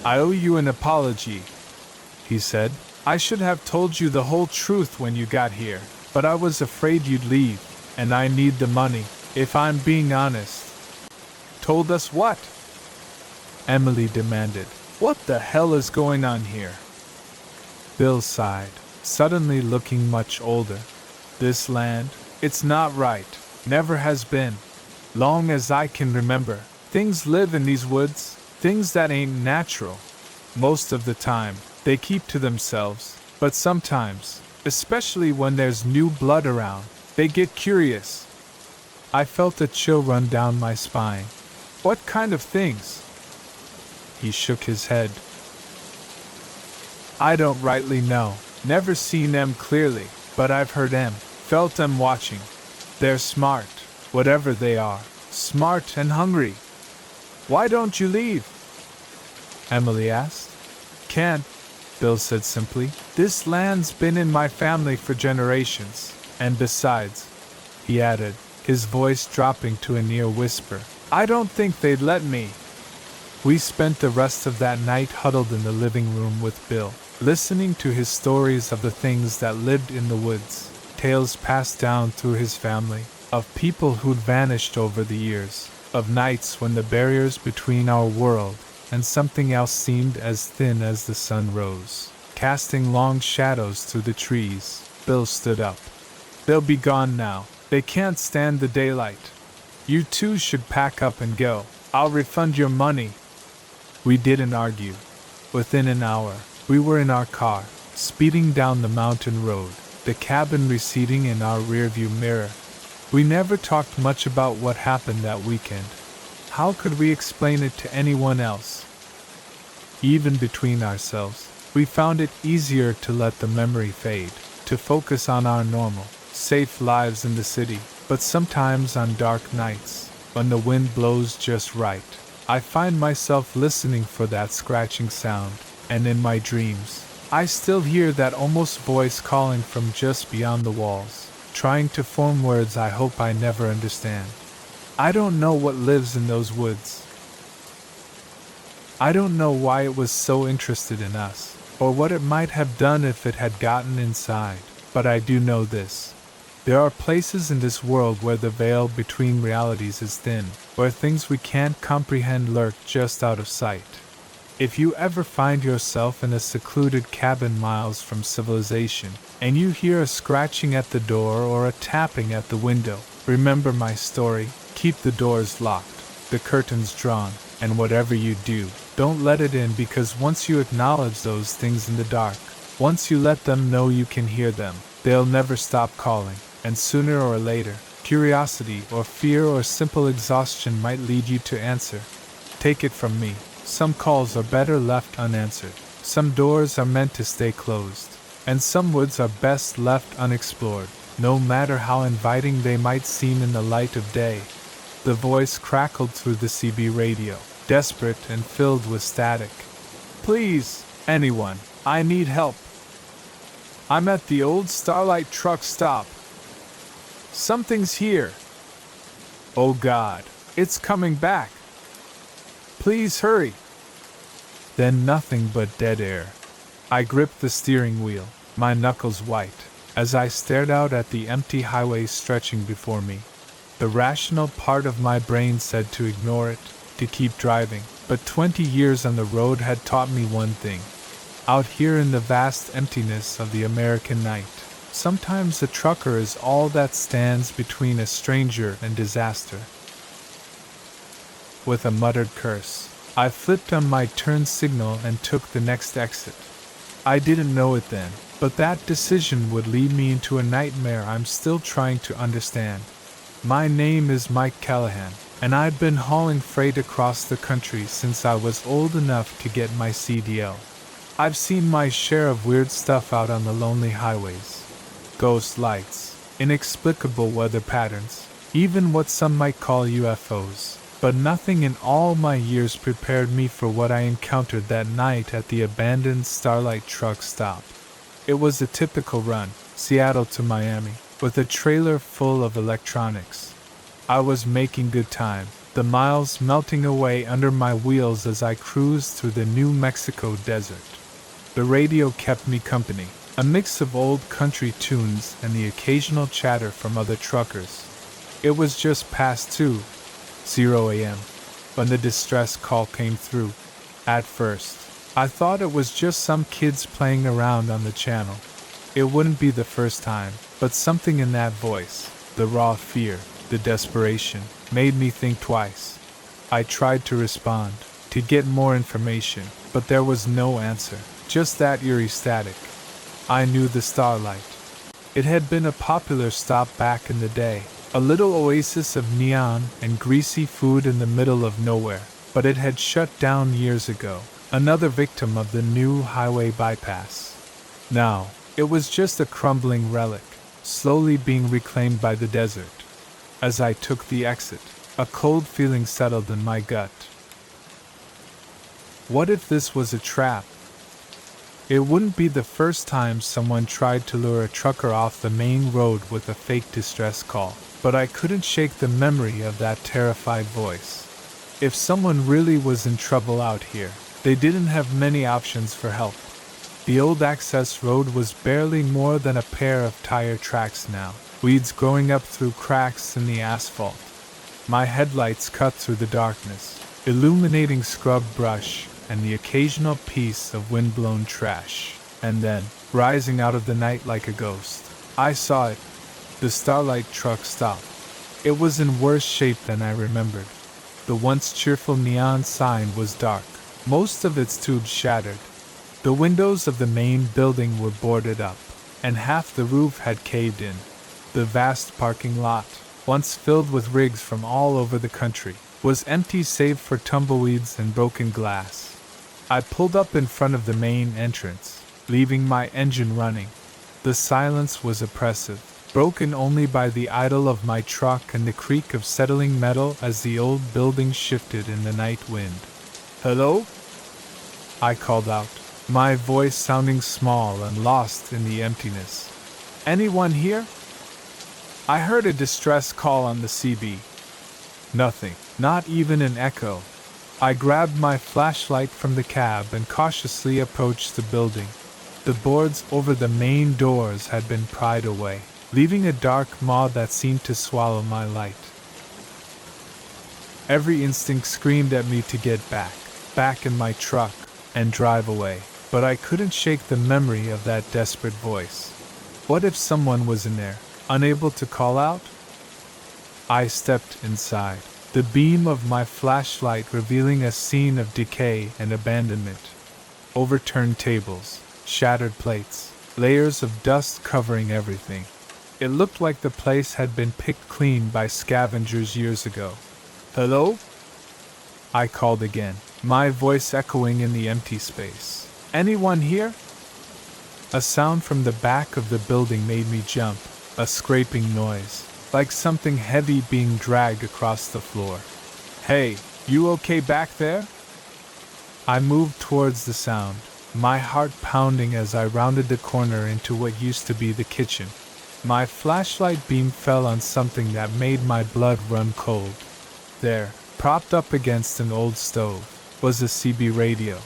"I owe you an apology," he said. "I should have told you the whole truth when you got here, but I was afraid you'd leave, and I need the money, if I'm being honest." "Told us what?" Emily demanded. "What the hell is going on here?" Bill sighed, suddenly looking much older. "This land, it's not right, never has been. Long as I can remember, things live in these woods, things that ain't natural. Most of the time, they keep to themselves, but sometimes, especially when there's new blood around, they get curious." I felt a chill run down my spine. "What kind of things?" He shook his head. "I don't rightly know, never seen them clearly, but I've heard them, felt them watching. They're smart, whatever they are, smart and hungry." "Why don't you leave?" Emily asked. "Can't," Bill said simply. "This land's been in my family for generations, and besides," he added, his voice dropping to a near whisper, "I don't think they'd let me." We spent the rest of that night huddled in the living room with Bill, listening to his stories of the things that lived in the woods, tales passed down through his family, of people who'd vanished over the years, of nights when the barriers between our world and something else seemed as thin as the sun rose, casting long shadows through the trees. Bill stood up. "They'll be gone now. They can't stand the daylight. You two should pack up and go. I'll refund your money." We didn't argue. Within an hour, we were in our car, speeding down the mountain road, the cabin receding in our rearview mirror. We never talked much about what happened that weekend. How could we explain it to anyone else? Even between ourselves, we found it easier to let the memory fade, to focus on our normal, safe lives in the city. But sometimes on dark nights, when the wind blows just right, I find myself listening for that scratching sound, and in my dreams, I still hear that almost voice calling from just beyond the walls, trying to form words I hope I never understand. I don't know what lives in those woods. I don't know why it was so interested in us, or what it might have done if it had gotten inside, but I do know this. There are places in this world where the veil between realities is thin, where things we can't comprehend lurk just out of sight. If you ever find yourself in a secluded cabin miles from civilization, and you hear a scratching at the door or a tapping at the window, remember my story. Keep the doors locked, the curtains drawn, and whatever you do, don't let it in, because once you acknowledge those things in the dark, once you let them know you can hear them, they'll never stop calling, and sooner or later, curiosity or fear or simple exhaustion might lead you to answer. Take it from me, some calls are better left unanswered, some doors are meant to stay closed, and some woods are best left unexplored, no matter how inviting they might seem in the light of day. The voice crackled through the CB radio, desperate and filled with static. Please, anyone, I need help. I'm at the old Starlight truck stop. Something's here. Oh God, it's coming back. Please hurry. Then nothing but dead air. I gripped the steering wheel, my knuckles white, as I stared out at the empty highway stretching before me. The rational part of my brain said to ignore it, to keep driving, but 20 years on the road had taught me one thing. Out here in the vast emptiness of the American night, sometimes a trucker is all that stands between a stranger and disaster. With a muttered curse, I flipped on my turn signal and took the next exit. I didn't know it then, but that decision would lead me into a nightmare I'm still trying to understand. My name is Mike Callahan, and I've been hauling freight across the country since I was old enough to get my CDL. I've seen my share of weird stuff out on the lonely highways. Ghost lights, inexplicable weather patterns, even what some might call UFOs, but nothing in all my years prepared me for what I encountered that night at the abandoned Starlight truck stop. It was a typical run, Seattle to Miami, with a trailer full of electronics. I was making good time, the miles melting away under my wheels as I cruised through the New Mexico desert. The radio kept me company, a mix of old country tunes and the occasional chatter from other truckers. It was just past 2:00 a.m. when the distress call came through. At first, I thought it was just some kids playing around on the channel. It wouldn't be the first time, but something in that voice, the raw fear, the desperation, made me think twice. I tried to respond, to get more information, but there was no answer, just that eerie static. I knew the Starlight. It had been a popular stop back in the day, a little oasis of neon and greasy food in the middle of nowhere, but it had shut down years ago, another victim of the new highway bypass. Now, it was just a crumbling relic, slowly being reclaimed by the desert. As I took the exit, a cold feeling settled in my gut. What if this was a trap? It wouldn't be the first time someone tried to lure a trucker off the main road with a fake distress call, but I couldn't shake the memory of that terrified voice. If someone really was in trouble out here, they didn't have many options for help. The old access road was barely more than a pair of tire tracks now, weeds growing up through cracks in the asphalt. My headlights cut through the darkness, illuminating scrubbed brush and the occasional piece of windblown trash. And then, rising out of the night like a ghost, I saw it, the Starlight truck stop. It was in worse shape than I remembered. The once cheerful neon sign was dark, most of its tubes shattered. The windows of the main building were boarded up, and half the roof had caved in. The vast parking lot, once filled with rigs from all over the country, was empty save for tumbleweeds and broken glass. I pulled up in front of the main entrance, leaving my engine running. The silence was oppressive, broken only by the idle of my truck and the creak of settling metal as the old building shifted in the night wind. "Hello?" I called out, my voice sounding small and lost in the emptiness. "Anyone here?" I heard a distress call on the CB. Nothing, not even an echo. I grabbed my flashlight from the cab and cautiously approached the building. The boards over the main doors had been pried away, leaving a dark maw that seemed to swallow my light. Every instinct screamed at me to get back in my truck, and drive away. But I couldn't shake the memory of that desperate voice. What if someone was in there, unable to call out? I stepped inside, the beam of my flashlight revealing a scene of decay and abandonment. Overturned tables, shattered plates, layers of dust covering everything. It looked like the place had been picked clean by scavengers years ago. "Hello?" I called again, my voice echoing in the empty space. "Anyone here?" A sound from the back of the building made me jump, a scraping noise, like something heavy being dragged across the floor. "Hey, you okay back there?" I moved towards the sound, my heart pounding as I rounded the corner into what used to be the kitchen. My flashlight beam fell on something that made my blood run cold. There, propped up against an old stove, was a CB radio.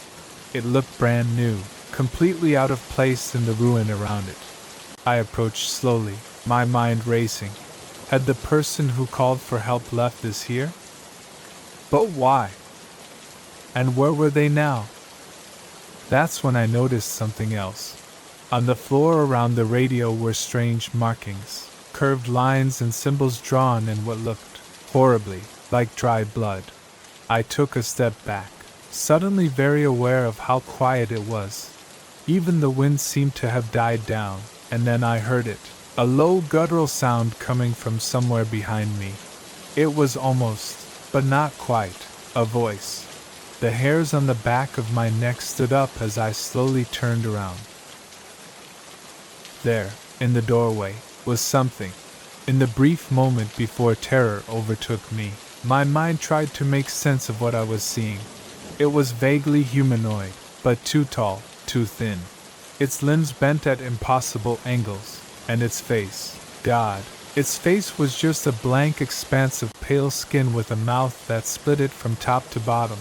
It looked brand new, completely out of place in the ruin around it. I approached slowly, my mind racing. Had the person who called for help left this here? But why? And where were they now? That's when I noticed something else. On the floor around the radio were strange markings, curved lines and symbols drawn in what looked, horribly, like dried blood. I took a step back, suddenly very aware of how quiet it was. Even the wind seemed to have died down, and then I heard it, a low guttural sound coming from somewhere behind me. It was almost, but not quite, a voice. The hairs on the back of my neck stood up as I slowly turned around. There, in the doorway, was something. In the brief moment before terror overtook me, my mind tried to make sense of what I was seeing. It was vaguely humanoid, but too tall, too thin. Its limbs bent at impossible angles, and its face, God, its face was just a blank expanse of pale skin with a mouth that split it from top to bottom.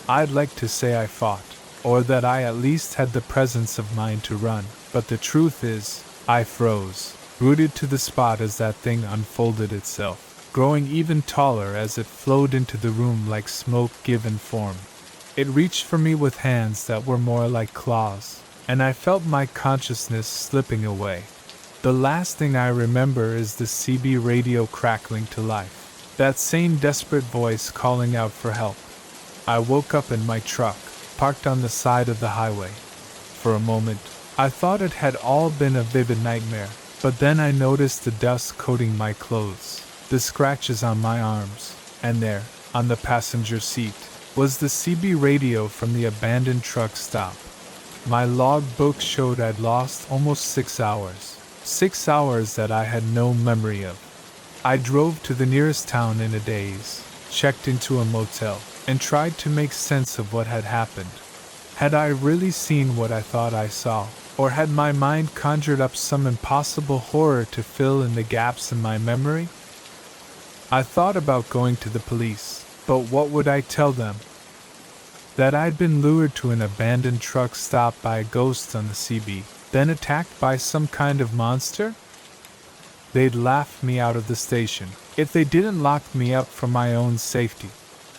I'd like to say I fought, or that I at least had the presence of mind to run, but the truth is, I froze, rooted to the spot as that thing unfolded itself, growing even taller as it flowed into the room like smoke given form. It reached for me with hands that were more like claws, and I felt my consciousness slipping away. The last thing I remember is the CB radio crackling to life, that same desperate voice calling out for help. I woke up in my truck, parked on the side of the highway. For a moment, I thought it had all been a vivid nightmare, but then I noticed the dust coating my clothes, the scratches on my arms, and there, on the passenger seat, was the CB radio from the abandoned truck stop. My logbook showed I'd lost almost 6 hours. 6 hours that I had no memory of. I drove to the nearest town in a daze, checked into a motel, and tried to make sense of what had happened. Had I really seen what I thought I saw, or had my mind conjured up some impossible horror to fill in the gaps in my memory? I thought about going to the police, but what would I tell them? That I'd been lured to an abandoned truck stop by a ghost on the CB, then attacked by some kind of monster? They'd laugh me out of the station if they didn't lock me up for my own safety.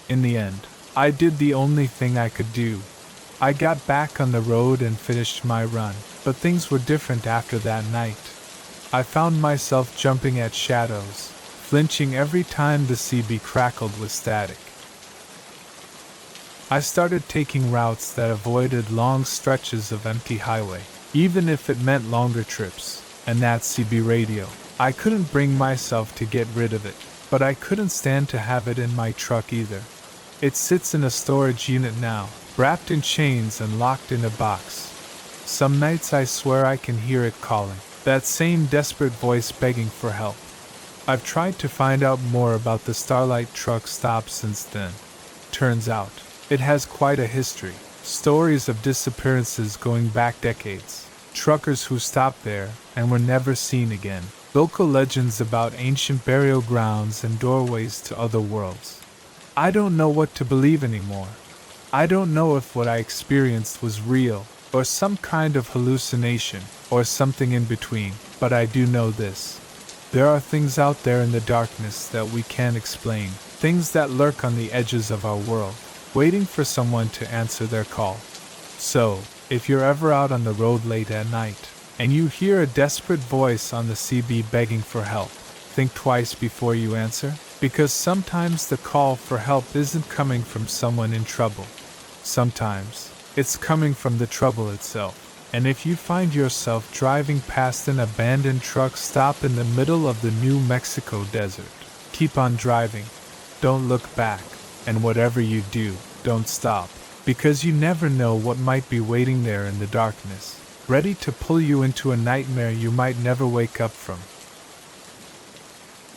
In the end, I did the only thing I could do. I got back on the road and finished my run, but things were different after that night. I found myself jumping at shadows, flinching every time the CB crackled with static. I started taking routes that avoided long stretches of empty highway, even if it meant longer trips, and that CB radio. I couldn't bring myself to get rid of it, but I couldn't stand to have it in my truck either. It sits in a storage unit now, wrapped in chains and locked in a box. Some nights I swear I can hear it calling, that same desperate voice begging for help. I've tried to find out more about the Starlight truck stop since then. Turns out, it has quite a history. Stories of disappearances going back decades. Truckers who stopped there and were never seen again. Local legends about ancient burial grounds and doorways to other worlds. I don't know what to believe anymore. I don't know if what I experienced was real, or some kind of hallucination, or something in between, but I do know this. There are things out there in the darkness that we can't explain, things that lurk on the edges of our world. waiting for someone to answer their call. So, if you're ever out on the road late at night, and you hear a desperate voice on the CB begging for help, think twice before you answer, because sometimes the call for help isn't coming from someone in trouble. Sometimes, it's coming from the trouble itself. And if you find yourself driving past an abandoned truck stop in the middle of the New Mexico desert, keep on driving. Don't look back, and whatever you do, don't stop, because you never know what might be waiting there in the darkness, ready to pull you into a nightmare you might never wake up from.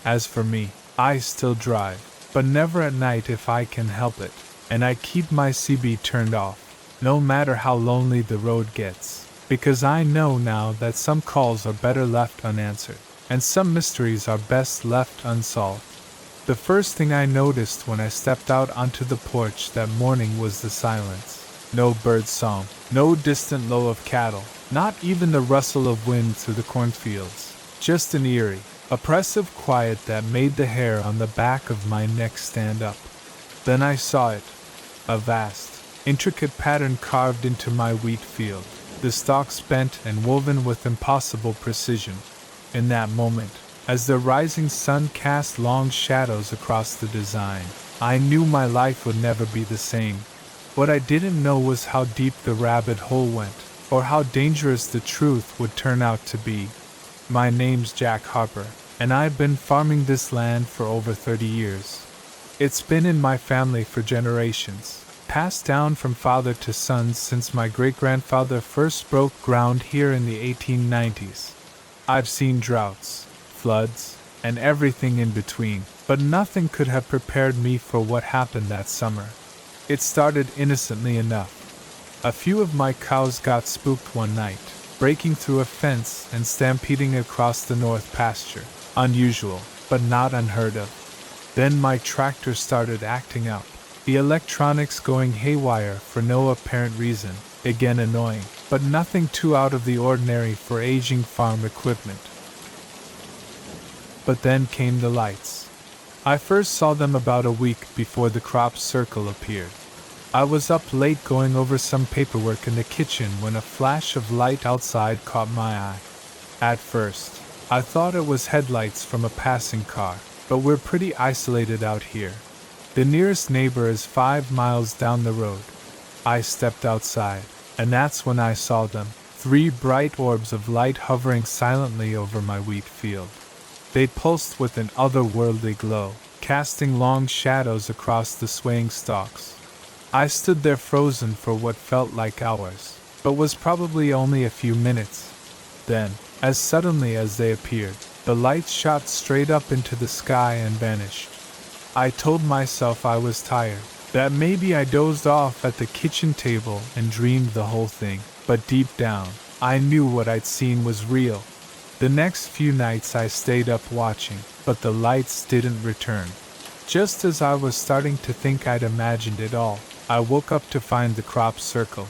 As for me, I still drive, but never at night if I can help it, and I keep my CB turned off, no matter how lonely the road gets, because I know now that some calls are better left unanswered, and some mysteries are best left unsolved. The first thing I noticed when I stepped out onto the porch that morning was the silence. No bird song, no distant low of cattle, not even the rustle of wind through the cornfields, just an eerie, oppressive quiet that made the hair on the back of my neck stand up. Then I saw it, a vast, intricate pattern carved into my wheat field, the stalks bent and woven with impossible precision. In that moment, as the rising sun cast long shadows across the design, I knew my life would never be the same. What I didn't know was how deep the rabbit hole went, or how dangerous the truth would turn out to be. My name's Jack Harper, and I've been farming this land for over 30 years. It's been in my family for generations, passed down from father to son since my great-grandfather first broke ground here in the 1890s. I've seen droughts, floods, and everything in between, but nothing could have prepared me for what happened that summer. It started innocently enough. A few of my cows got spooked one night, breaking through a fence and stampeding across the north pasture. Unusual, but not unheard of. Then my tractor started acting up, the electronics going haywire for no apparent reason, again annoying, but nothing too out of the ordinary for aging farm equipment. But then came the lights. I first saw them about a week before the crop circle appeared. I was up late going over some paperwork in the kitchen when a flash of light outside caught my eye. At first, I thought it was headlights from a passing car, but we're pretty isolated out here. The nearest neighbor is 5 miles down the road. I stepped outside, and that's when I saw them, 3 bright orbs of light hovering silently over my wheat field. They pulsed with an otherworldly glow, casting long shadows across the swaying stalks. I stood there frozen for what felt like hours, but was probably only a few minutes. Then, as suddenly as they appeared, the lights shot straight up into the sky and vanished. I told myself I was tired, that maybe I dozed off at the kitchen table and dreamed the whole thing, but deep down, I knew what I'd seen was real. The next few nights I stayed up watching, but the lights didn't return. Just as I was starting to think I'd imagined it all, I woke up to find the crop circle.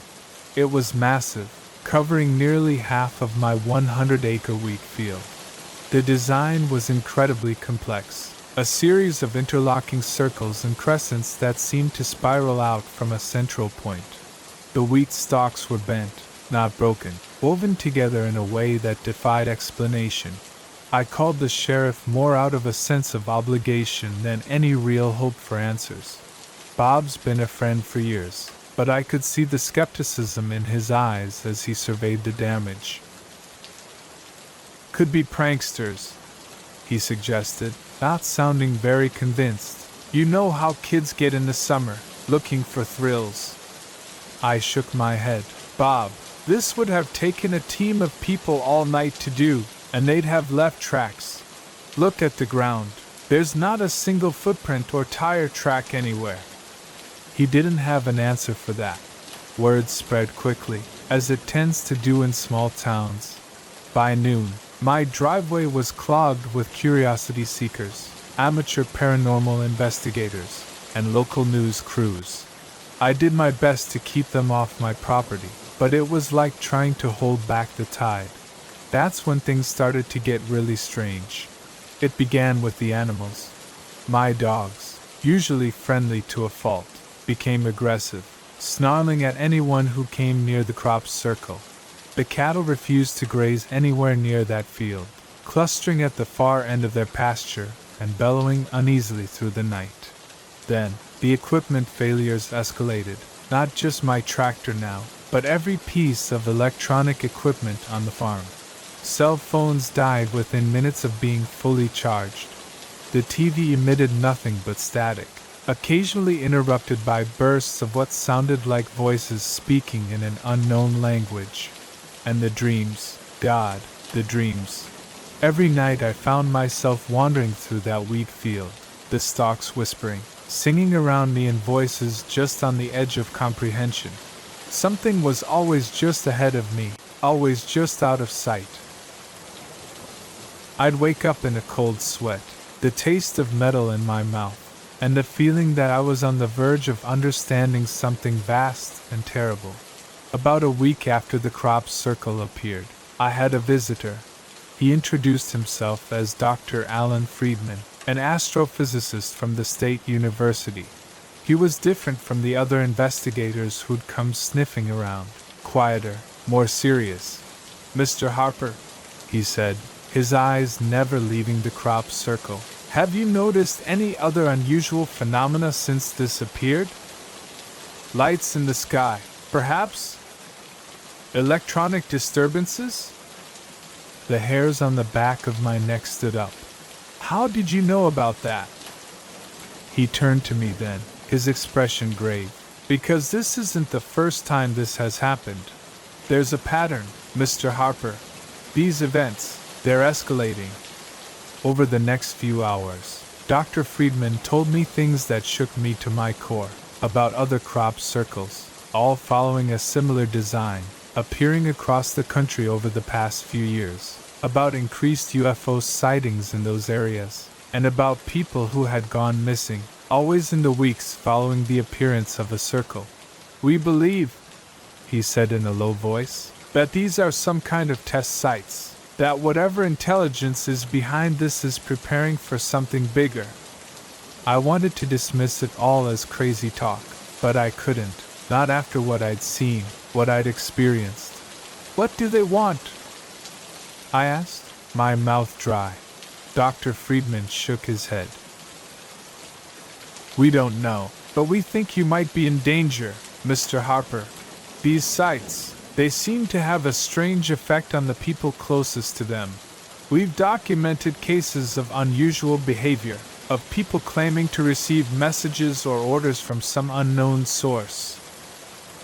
It was massive, covering nearly half of my 100-acre wheat field. The design was incredibly complex, a series of interlocking circles and crescents that seemed to spiral out from a central point. The wheat stalks were bent, not broken, woven together in a way that defied explanation. I called the sheriff more out of a sense of obligation than any real hope for answers. Bob's been a friend for years, but I could see the skepticism in his eyes as he surveyed the damage. "Could be pranksters," he suggested, not sounding very convinced. "You know how kids get in the summer, looking for thrills." I shook my head. "Bob, this would have taken a team of people all night to do, and they'd have left tracks. Look at the ground. There's not a single footprint or tire track anywhere." He didn't have an answer for that. Word spread quickly, as it tends to do in small towns. By noon, my driveway was clogged with curiosity seekers, amateur paranormal investigators, and local news crews. I did my best to keep them off my property, but it was like trying to hold back the tide. That's when things started to get really strange. It began with the animals. My dogs, usually friendly to a fault, became aggressive, snarling at anyone who came near the crop's circle. The cattle refused to graze anywhere near that field, clustering at the far end of their pasture and bellowing uneasily through the night. Then, the equipment failures escalated, not just my tractor now, but every piece of electronic equipment on the farm. Cell phones died within minutes of being fully charged. The TV emitted nothing but static, occasionally interrupted by bursts of what sounded like voices speaking in an unknown language. And the dreams, God, the dreams. Every night I found myself wandering through that wheat field, the stalks whispering, singing around me in voices just on the edge of comprehension. Something was always just ahead of me, always just out of sight. I'd wake up in a cold sweat, the taste of metal in my mouth, and the feeling that I was on the verge of understanding something vast and terrible. About a week after the crop's circle appeared, I had a visitor. He introduced himself as Dr. Alan Friedman, an astrophysicist from the State University. He was different from the other investigators who'd come sniffing around, quieter, more serious. "Mr. Harper," he said, his eyes never leaving the crop's circle, "have you noticed any other unusual phenomena since this appeared? Lights in the sky, perhaps? Electronic disturbances?" The hairs on the back of my neck stood up. "How did you know about that?" He turned to me then, his expression grave. "Because this isn't the first time this has happened. There's a pattern, Mr. Harper. These events, they're escalating." Over the next few hours, Dr. Friedman told me things that shook me to my core, about other crop circles, all following a similar design, appearing across the country over the past few years, about increased UFO sightings in those areas, and about people who had gone missing, always in the weeks following the appearance of a circle. "We believe," he said in a low voice, "that these are some kind of test sites, that whatever intelligence is behind this is preparing for something bigger." I wanted to dismiss it all as crazy talk, but I couldn't, not after what I'd seen, what I'd experienced. "What do they want?" I asked, my mouth dry. Dr. Friedman shook his head. "We don't know, but we think you might be in danger, Mr. Harper. These sites, they seem to have a strange effect on the people closest to them. We've documented cases of unusual behavior, of people claiming to receive messages or orders from some unknown source."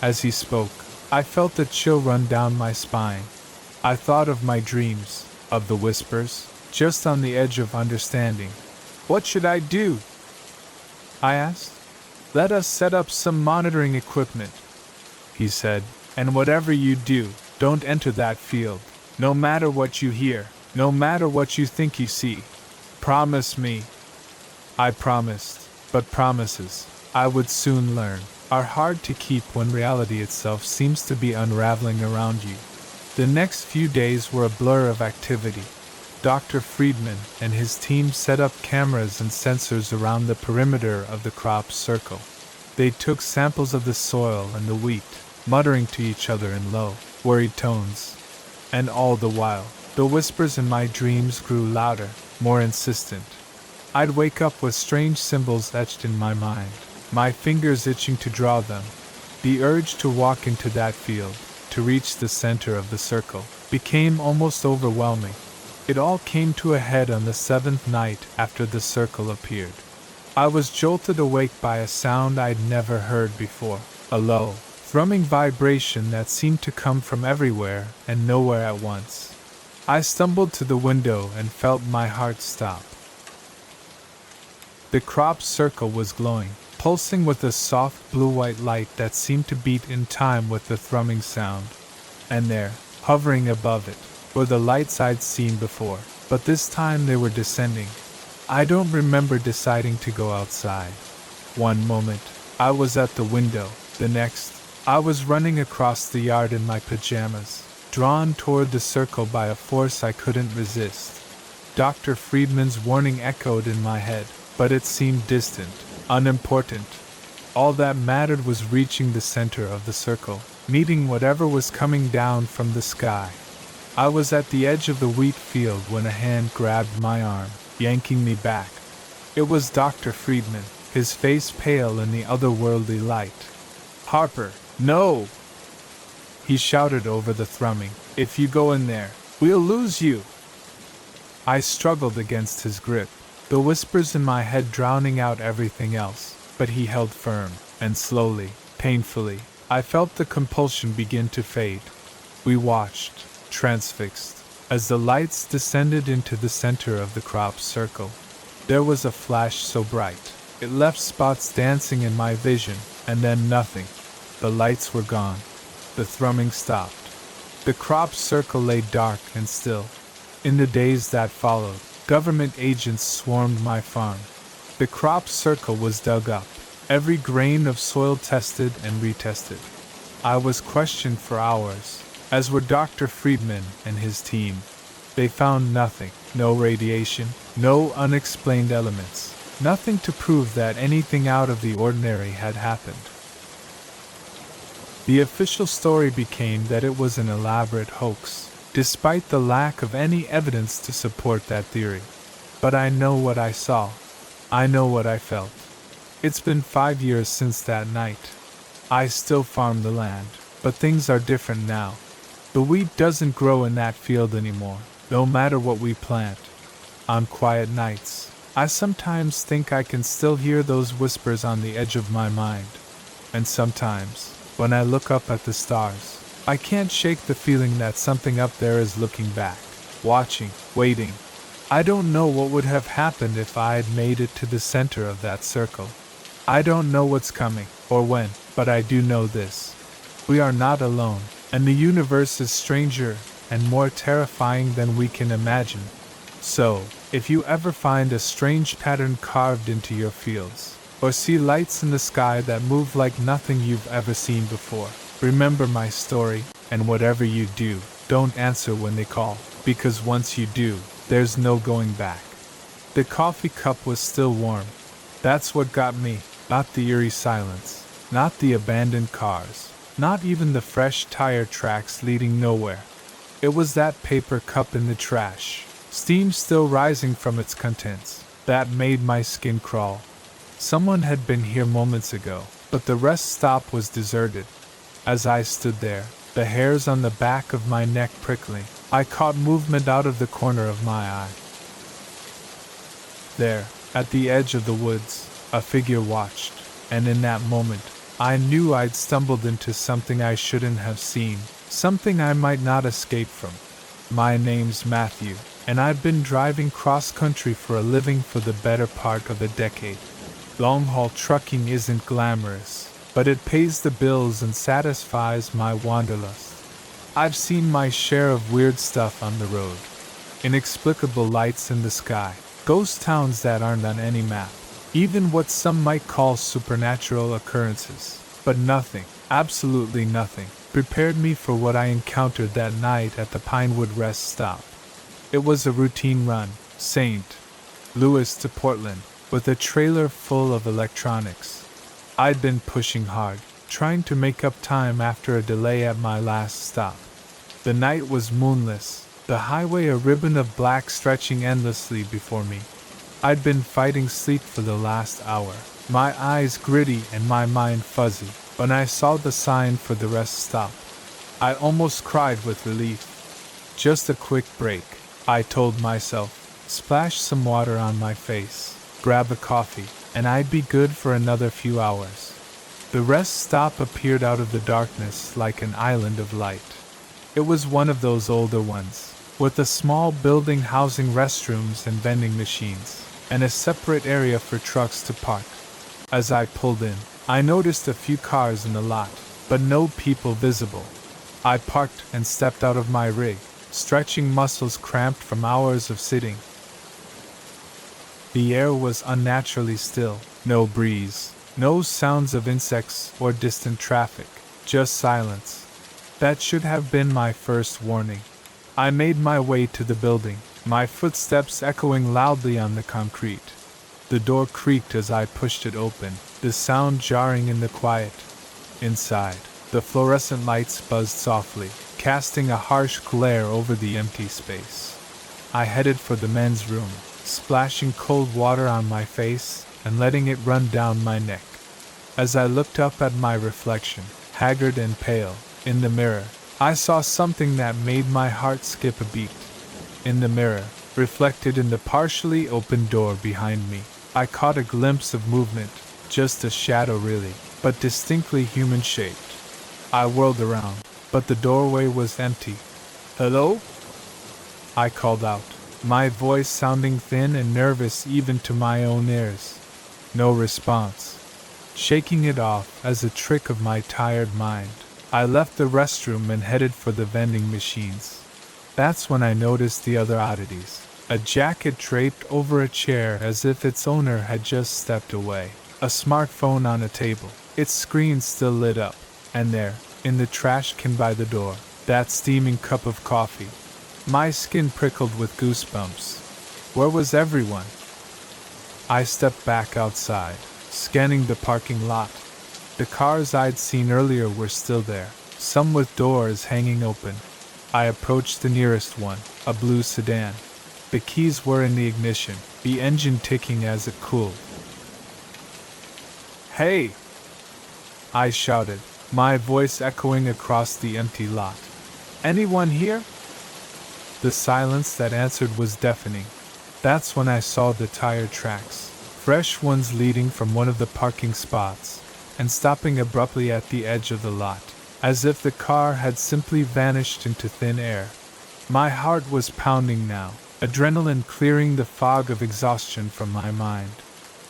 As he spoke, I felt a chill run down my spine. I thought of my dreams, of the whispers, just on the edge of understanding. "What should I do?" I asked. "Let us set up some monitoring equipment," he said, "and whatever you do, don't enter that field, no matter what you hear, no matter what you think you see. Promise me." I promised, but promises, I would soon learn, are hard to keep when reality itself seems to be unraveling around you. The next few days were a blur of activity. Dr. Friedman and his team set up cameras and sensors around the perimeter of the crop circle. They took samples of the soil and the wheat, muttering to each other in low, worried tones. And all the while, the whispers in my dreams grew louder, more insistent. I'd wake up with strange symbols etched in my mind, my fingers itching to draw them. The urge to walk into that field, to reach the center of the circle, became almost overwhelming. It all came to a head on the 7th night after the circle appeared. I was jolted awake by a sound I'd never heard before, a low, thrumming vibration that seemed to come from everywhere and nowhere at once. I stumbled to the window and felt my heart stop. The crop circle was glowing, pulsing with a soft blue-white light that seemed to beat in time with the thrumming sound. And there, hovering above it, were the lights I'd seen before, but this time they were descending. I don't remember deciding to go outside. One moment, I was at the window, the next, I was running across the yard in my pajamas, drawn toward the circle by a force I couldn't resist. Dr. Friedman's warning echoed in my head, but it seemed distant, unimportant. All that mattered was reaching the center of the circle, meeting whatever was coming down from the sky. I was at the edge of the wheat field when a hand grabbed my arm, yanking me back. It was Dr. Friedman, his face pale in the otherworldly light. "Harper, no!" he shouted over the thrumming. "If you go in there, we'll lose you!" I struggled against his grip, the whispers in my head drowning out everything else, but he held firm, and slowly, painfully, I felt the compulsion begin to fade. We watched, transfixed, as the lights descended into the center of the crop's circle. There was a flash so bright, it left spots dancing in my vision, and then nothing. The lights were gone. The thrumming stopped. The crop's circle lay dark and still. In the days that followed, government agents swarmed my farm. The crop circle was dug up, every grain of soil tested and retested. I was questioned for hours, as were Dr. Friedman and his team. They found nothing, no radiation, no unexplained elements, nothing to prove that anything out of the ordinary had happened. The official story became that it was an elaborate hoax, despite the lack of any evidence to support that theory. But I know what I saw. I know what I felt. It's been 5 years since that night. I still farm the land, but things are different now. The wheat doesn't grow in that field anymore, no matter what we plant. On quiet nights, I sometimes think I can still hear those whispers on the edge of my mind. And sometimes, when I look up at the stars, I can't shake the feeling that something up there is looking back, watching, waiting. I don't know what would have happened if I had made it to the center of that circle. I don't know what's coming, or when, but I do know this. We are not alone, and the universe is stranger and more terrifying than we can imagine. So, if you ever find a strange pattern carved into your fields, or see lights in the sky that move like nothing you've ever seen before, remember my story, and whatever you do, don't answer when they call, because once you do, there's no going back. The coffee cup was still warm. That's what got me, not the eerie silence, not the abandoned cars, not even the fresh tire tracks leading nowhere. It was that paper cup in the trash, steam still rising from its contents, that made my skin crawl. Someone had been here moments ago, but the rest stop was deserted. As I stood there, the hairs on the back of my neck prickling, I caught movement out of the corner of my eye. There, at the edge of the woods, a figure watched, and in that moment, I knew I'd stumbled into something I shouldn't have seen, something I might not escape from. My name's Matthew, and I've been driving cross-country for a living for the better part of a decade. Long-haul trucking isn't glamorous, but it pays the bills and satisfies my wanderlust. I've seen my share of weird stuff on the road. Inexplicable lights in the sky, ghost towns that aren't on any map, even what some might call supernatural occurrences. But nothing, absolutely nothing, prepared me for what I encountered that night at the Pinewood Rest Stop. It was a routine run, St. Louis to Portland, with a trailer full of electronics. I'd been pushing hard, trying to make up time after a delay at my last stop. The night was moonless, the highway a ribbon of black stretching endlessly before me. I'd been fighting sleep for the last hour, my eyes gritty and my mind fuzzy, when I saw the sign for the rest stop. I almost cried with relief. Just a quick break, I told myself, splash some water on my face, grab a coffee, and I'd be good for another few hours. The rest stop appeared out of the darkness like an island of light. It was one of those older ones, with a small building housing restrooms and vending machines, and a separate area for trucks to park. As I pulled in, I noticed a few cars in the lot, but no people visible. I parked and stepped out of my rig, stretching muscles cramped from hours of sitting. The air was unnaturally still, no breeze, no sounds of insects or distant traffic, just silence. That should have been my first warning. I made my way to the building, my footsteps echoing loudly on the concrete. The door creaked as I pushed it open, the sound jarring in the quiet. Inside, the fluorescent lights buzzed softly, casting a harsh glare over the empty space. I headed for the men's room, splashing cold water on my face and letting it run down my neck. As I looked up at my reflection, haggard and pale, in the mirror, I saw something that made my heart skip a beat. In the mirror, reflected in the partially open door behind me, I caught a glimpse of movement, just a shadow really, but distinctly human-shaped. I whirled around, but the doorway was empty. "Hello?" I called out, my voice sounding thin and nervous even to my own ears. No response. Shaking it off as a trick of my tired mind, I left the restroom and headed for the vending machines. That's when I noticed the other oddities. A jacket draped over a chair as if its owner had just stepped away. A smartphone on a table, its screen still lit up. And there, in the trash can by the door, that steaming cup of coffee. My skin prickled with goosebumps. Where was everyone? I stepped back outside, scanning the parking lot. The cars I'd seen earlier were still there, some with doors hanging open. I approached the nearest one, a blue sedan. The keys were in the ignition, the engine ticking as it cooled. "Hey!" I shouted, my voice echoing across the empty lot. "Anyone here?" The silence that answered was deafening. That's when I saw the tire tracks, fresh ones leading from one of the parking spots, and stopping abruptly at the edge of the lot, as if the car had simply vanished into thin air. My heart was pounding now, adrenaline clearing the fog of exhaustion from my mind.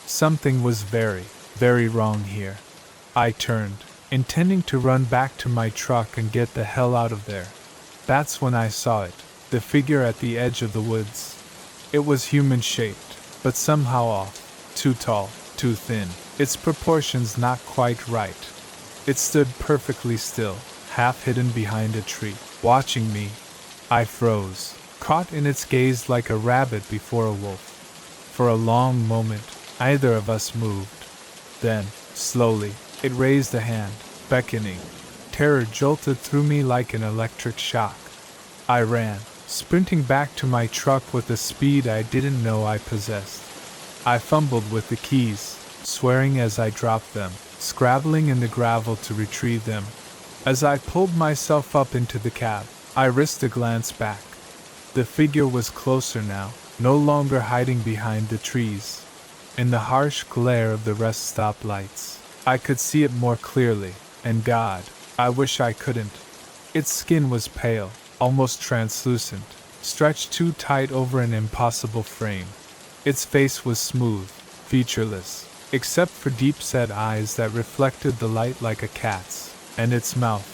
Something was very, very wrong here. I turned, intending to run back to my truck and get the hell out of there. That's when I saw it, the figure at the edge of the woods. It was human-shaped, but somehow off, too tall, too thin, its proportions not quite right. It stood perfectly still, half hidden behind a tree, watching me. I froze, caught in its gaze like a rabbit before a wolf. For a long moment, neither of us moved. Then, slowly, it raised a hand, beckoning. Terror jolted through me like an electric shock. I ran, sprinting back to my truck with a speed I didn't know I possessed. I fumbled with the keys, swearing as I dropped them, scrabbling in the gravel to retrieve them. As I pulled myself up into the cab, I risked a glance back. The figure was closer now, no longer hiding behind the trees. In the harsh glare of the rest stop lights, I could see it more clearly, and God, I wish I couldn't. Its skin was pale, almost translucent, stretched too tight over an impossible frame. Its face was smooth, featureless, except for deep-set eyes that reflected the light like a cat's, and its mouth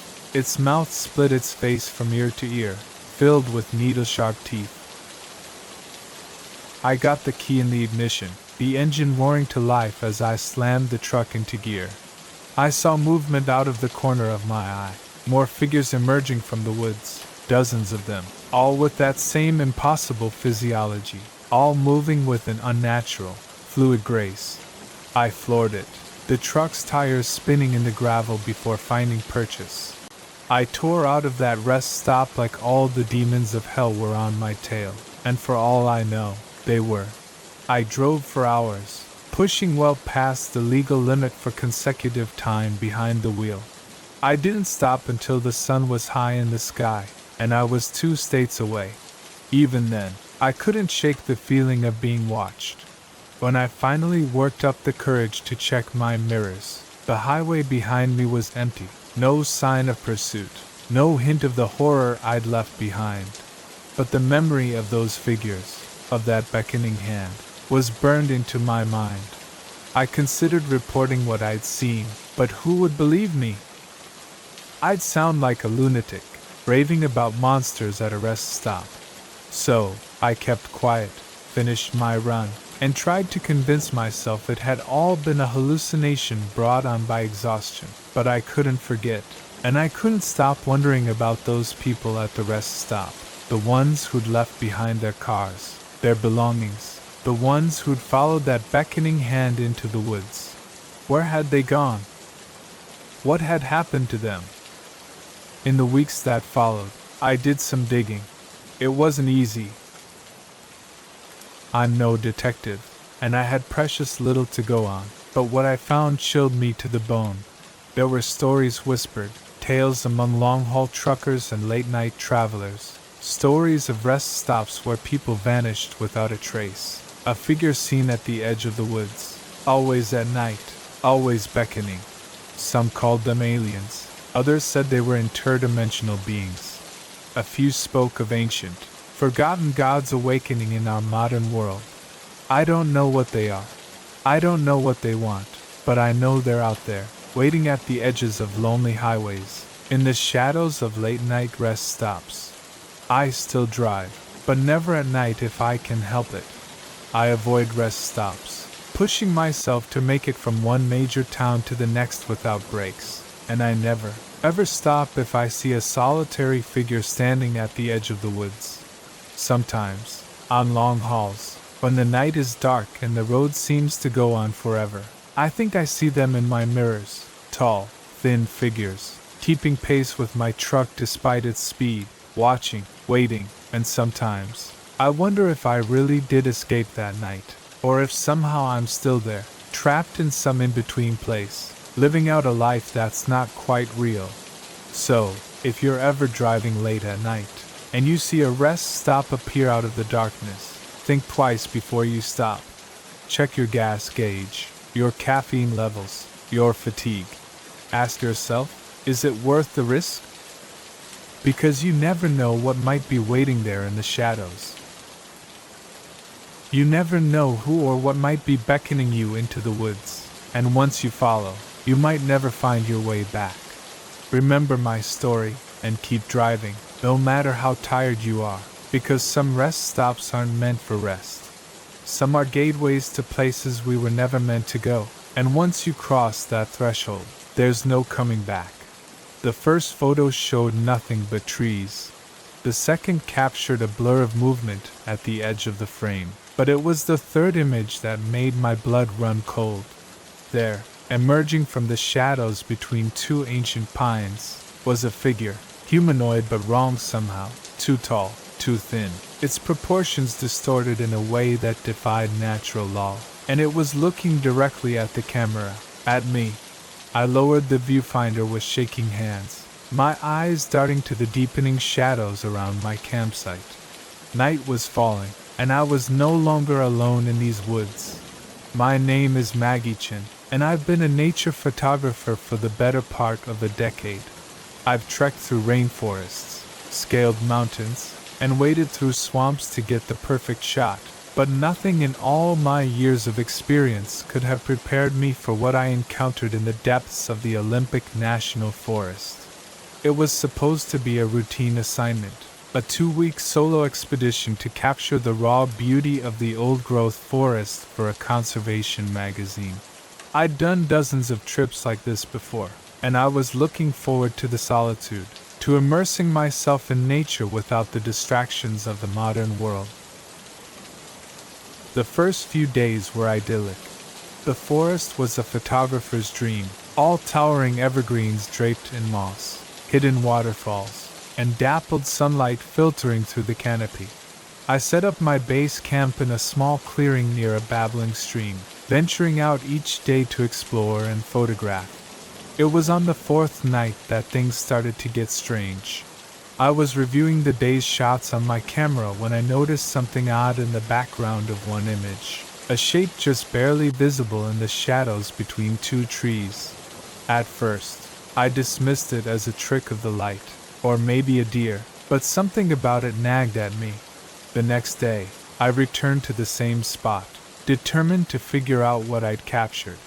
split its face from ear to ear, filled with needle-sharp teeth. I got the key in the ignition, the engine roaring to life as I slammed the truck into gear. I saw movement out of the corner of my eye, more figures emerging from the woods, dozens of them, all with that same impossible physiology, all moving with an unnatural, fluid grace. I floored it, the truck's tires spinning in the gravel before finding purchase. I tore out of that rest stop like all the demons of hell were on my tail, and for all I know, they were. I drove for hours, pushing well past the legal limit for consecutive time behind the wheel. I didn't stop until the sun was high in the sky, and I was 2 states away. Even then, I couldn't shake the feeling of being watched. When I finally worked up the courage to check my mirrors, the highway behind me was empty, no sign of pursuit, no hint of the horror I'd left behind. But the memory of those figures, of that beckoning hand, was burned into my mind. I considered reporting what I'd seen, but who would believe me? I'd sound like a lunatic, raving about monsters at a rest stop. So, I kept quiet, finished my run, and tried to convince myself it had all been a hallucination brought on by exhaustion. But I couldn't forget, and I couldn't stop wondering about those people at the rest stop, the ones who'd left behind their cars, their belongings, The ones who'd followed that beckoning hand into the woods. Where had they gone? What had happened to them? In the weeks that followed, I did some digging. It wasn't easy. I'm no detective, and I had precious little to go on, but what I found chilled me to the bone. There were stories whispered, tales among long-haul truckers and late-night travelers, stories of rest stops where people vanished without a trace, a figure seen at the edge of the woods, always at night, always beckoning. Some called them aliens, others said they were interdimensional beings. A few spoke of ancient, forgotten gods awakening in our modern world. I don't know what they are. I don't know what they want, but I know they're out there, waiting at the edges of lonely highways, in the shadows of late-night rest stops. I still drive, but never at night if I can help it. I avoid rest stops, pushing myself to make it from one major town to the next without breaks, and I never, ever stop if I see a solitary figure standing at the edge of the woods. Sometimes, on long hauls, when the night is dark and the road seems to go on forever, I think I see them in my mirrors, tall, thin figures, keeping pace with my truck despite its speed, watching, waiting, and sometimes, I wonder if I really did escape that night, or if somehow I'm still there, trapped in some in-between place, living out a life that's not quite real. So, if you're ever driving late at night, and you see a rest stop appear out of the darkness, think twice before you stop. Check your gas gauge, your caffeine levels, your fatigue. Ask yourself, is it worth the risk? Because you never know what might be waiting there in the shadows. You never know who or what might be beckoning you into the woods, and once you follow, you might never find your way back. Remember my story, and keep driving, no matter how tired you are, because some rest stops aren't meant for rest. Some are gateways to places we were never meant to go, and once you cross that threshold, there's no coming back. The first photo showed nothing but trees. The second captured a blur of movement at the edge of the frame, but it was the third image that made my blood run cold. There, emerging from the shadows between two ancient pines, was a figure, humanoid but wrong somehow, too tall, too thin, its proportions distorted in a way that defied natural law, and it was looking directly at the camera, at me. I lowered the viewfinder with shaking hands, my eyes darting to the deepening shadows around my campsite. Night was falling, and I was no longer alone in these woods. My name is Maggie Chin, and I've been a nature photographer for the better part of a decade. I've trekked through rainforests, scaled mountains, and waded through swamps to get the perfect shot, but nothing in all my years of experience could have prepared me for what I encountered in the depths of the Olympic National Forest. It was supposed to be a routine assignment, a 2-week solo expedition to capture the raw beauty of the old-growth forest for a conservation magazine. I'd done dozens of trips like this before, and I was looking forward to the solitude, to immersing myself in nature without the distractions of the modern world. The first few days were idyllic. The forest was a photographer's dream, all towering evergreens draped in moss, hidden waterfalls, and dappled sunlight filtering through the canopy. I set up my base camp in a small clearing near a babbling stream, venturing out each day to explore and photograph. It was on the 4th night that things started to get strange. I was reviewing the day's shots on my camera when I noticed something odd in the background of one image, a shape just barely visible in the shadows between two trees. At first, I dismissed it as a trick of the light, or maybe a deer, but something about it nagged at me. The next day, I returned to the same spot, determined to figure out what I'd captured.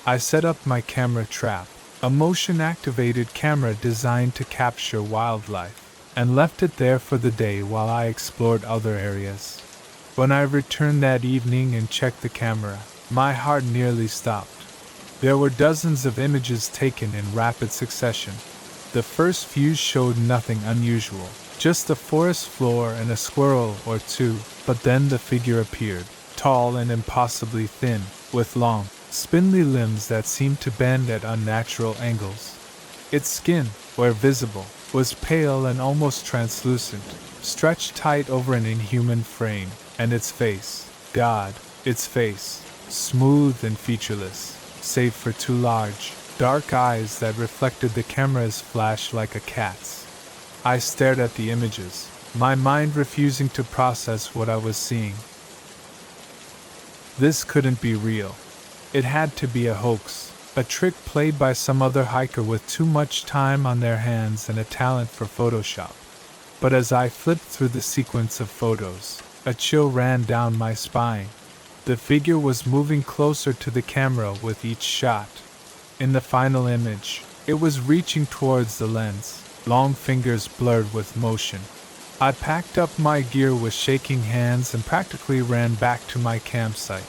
I set up my camera trap, a motion-activated camera designed to capture wildlife, and left it there for the day while I explored other areas. When I returned that evening and checked the camera, my heart nearly stopped. There were dozens of images taken in rapid succession. The first few showed nothing unusual, just the forest floor and a squirrel or two, but then the figure appeared. tall and impossibly thin, with long, spindly limbs that seemed to bend at unnatural angles. Its skin, where visible, was pale and almost translucent, stretched tight over an inhuman frame, and its face, God, its face, smooth and featureless, save for two large, dark eyes that reflected the camera's flash like a cat's. I stared at the images, my mind refusing to process what I was seeing. This couldn't be real. It had to be a hoax, a trick played by some other hiker with too much time on their hands and a talent for Photoshop. But as I flipped through the sequence of photos, a chill ran down my spine. The figure was moving closer to the camera with each shot. In the final image, it was reaching towards the lens, long fingers blurred with motion. I packed up my gear with shaking hands and practically ran back to my campsite.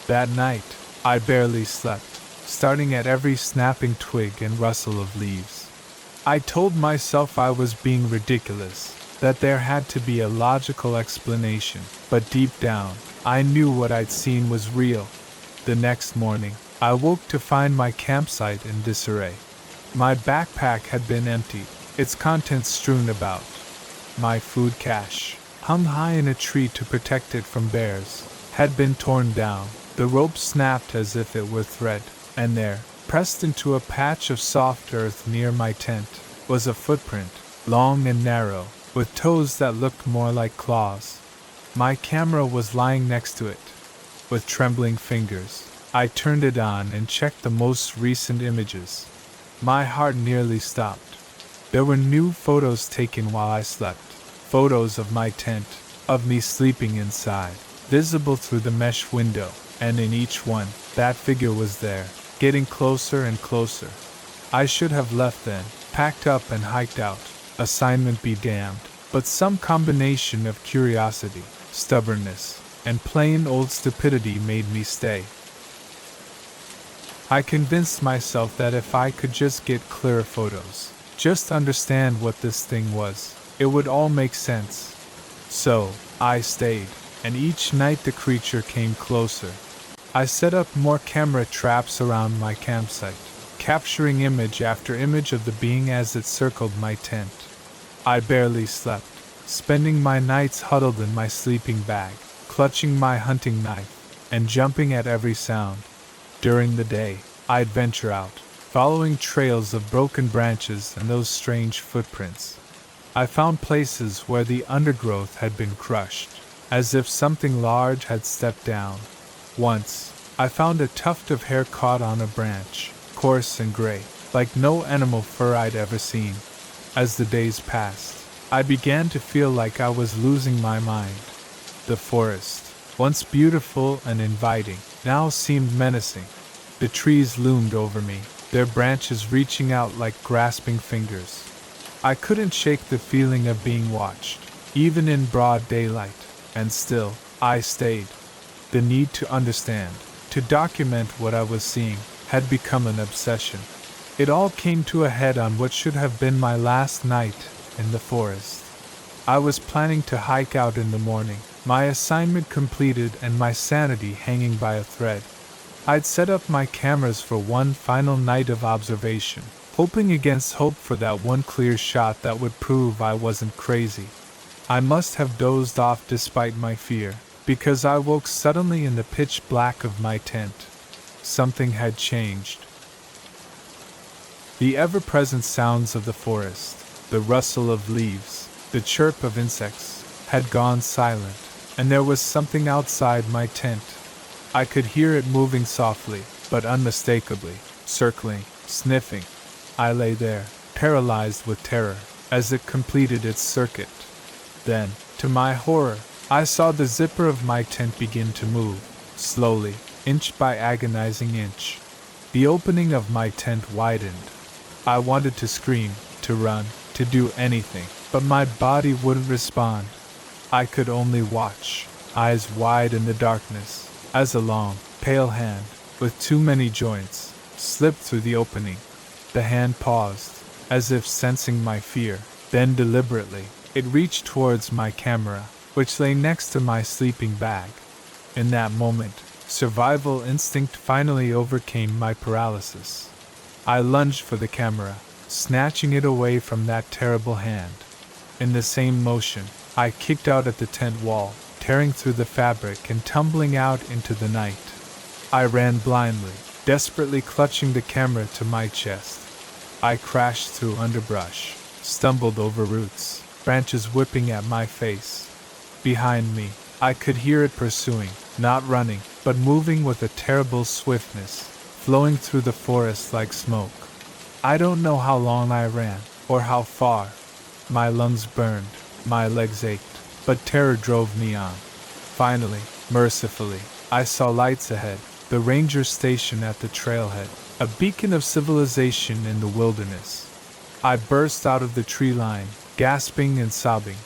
That night, I barely slept, starting at every snapping twig and rustle of leaves. I told myself I was being ridiculous, that there had to be a logical explanation, but deep down, I knew what I'd seen was real. The next morning, I woke to find my campsite in disarray. My backpack had been emptied, its contents strewn about. My food cache, hung high in a tree to protect it from bears, had been torn down. The rope snapped as if it were thread, and there, pressed into a patch of soft earth near my tent, was a footprint, long and narrow, with toes that looked more like claws. My camera was lying next to it. With trembling fingers, I turned it on and checked the most recent images. My heart nearly stopped. There were new photos taken while I slept, photos of my tent, of me sleeping inside, visible through the mesh window. And in each one, that figure was there, getting closer and closer. I should have left then, packed up and hiked out, assignment be damned, but some combination of curiosity, stubbornness, and plain old stupidity made me stay. I convinced myself that if I could just get clearer photos, just understand what this thing was, it would all make sense. So, I stayed, and each night the creature came closer. I set up more camera traps around my campsite, capturing image after image of the being as it circled my tent. I barely slept, spending my nights huddled in my sleeping bag, clutching my hunting knife, and jumping at every sound. During the day, I'd venture out, following trails of broken branches and those strange footprints. I found places where the undergrowth had been crushed, as if something large had stepped down. Once, I found a tuft of hair caught on a branch, coarse and gray, like no animal fur I'd ever seen. As the days passed, I began to feel like I was losing my mind. The forest, once beautiful and inviting, now seemed menacing. The trees loomed over me, their branches reaching out like grasping fingers. I couldn't shake the feeling of being watched, even in broad daylight, and still, I stayed. The need to understand, to document what I was seeing, had become an obsession. It all came to a head on what should have been my last night in the forest. I was planning to hike out in the morning, my assignment completed and my sanity hanging by a thread. I'd set up my cameras for one final night of observation, hoping against hope for that one clear shot that would prove I wasn't crazy. I must have dozed off despite my fear, because I woke suddenly in the pitch black of my tent. Something had changed. The ever-present sounds of the forest, the rustle of leaves, the chirp of insects, had gone silent, and there was something outside my tent. I could hear it moving softly, but unmistakably, circling, sniffing. I lay there, paralyzed with terror, as it completed its circuit. Then, to my horror, I saw the zipper of my tent begin to move, slowly, inch by agonizing inch. The opening of my tent widened. I wanted to scream, to run, to do anything, but my body wouldn't respond. I could only watch, eyes wide in the darkness, as a long, pale hand, with too many joints, slipped through the opening. The hand paused, as if sensing my fear, then deliberately, it reached towards my camera, which lay next to my sleeping bag. In that moment, survival instinct finally overcame my paralysis. I lunged for the camera, snatching it away from that terrible hand. In the same motion, I kicked out at the tent wall, tearing through the fabric and tumbling out into the night. I ran blindly, desperately clutching the camera to my chest. I crashed through underbrush, stumbled over roots, branches whipping at my face. Behind me, I could hear it pursuing, not running, but moving with a terrible swiftness, flowing through the forest like smoke. I don't know how long I ran, or how far. My lungs burned, my legs ached, but terror drove me on. Finally, mercifully, I saw lights ahead, the ranger station at the trailhead, a beacon of civilization in the wilderness. I burst out of the tree line, gasping and sobbing.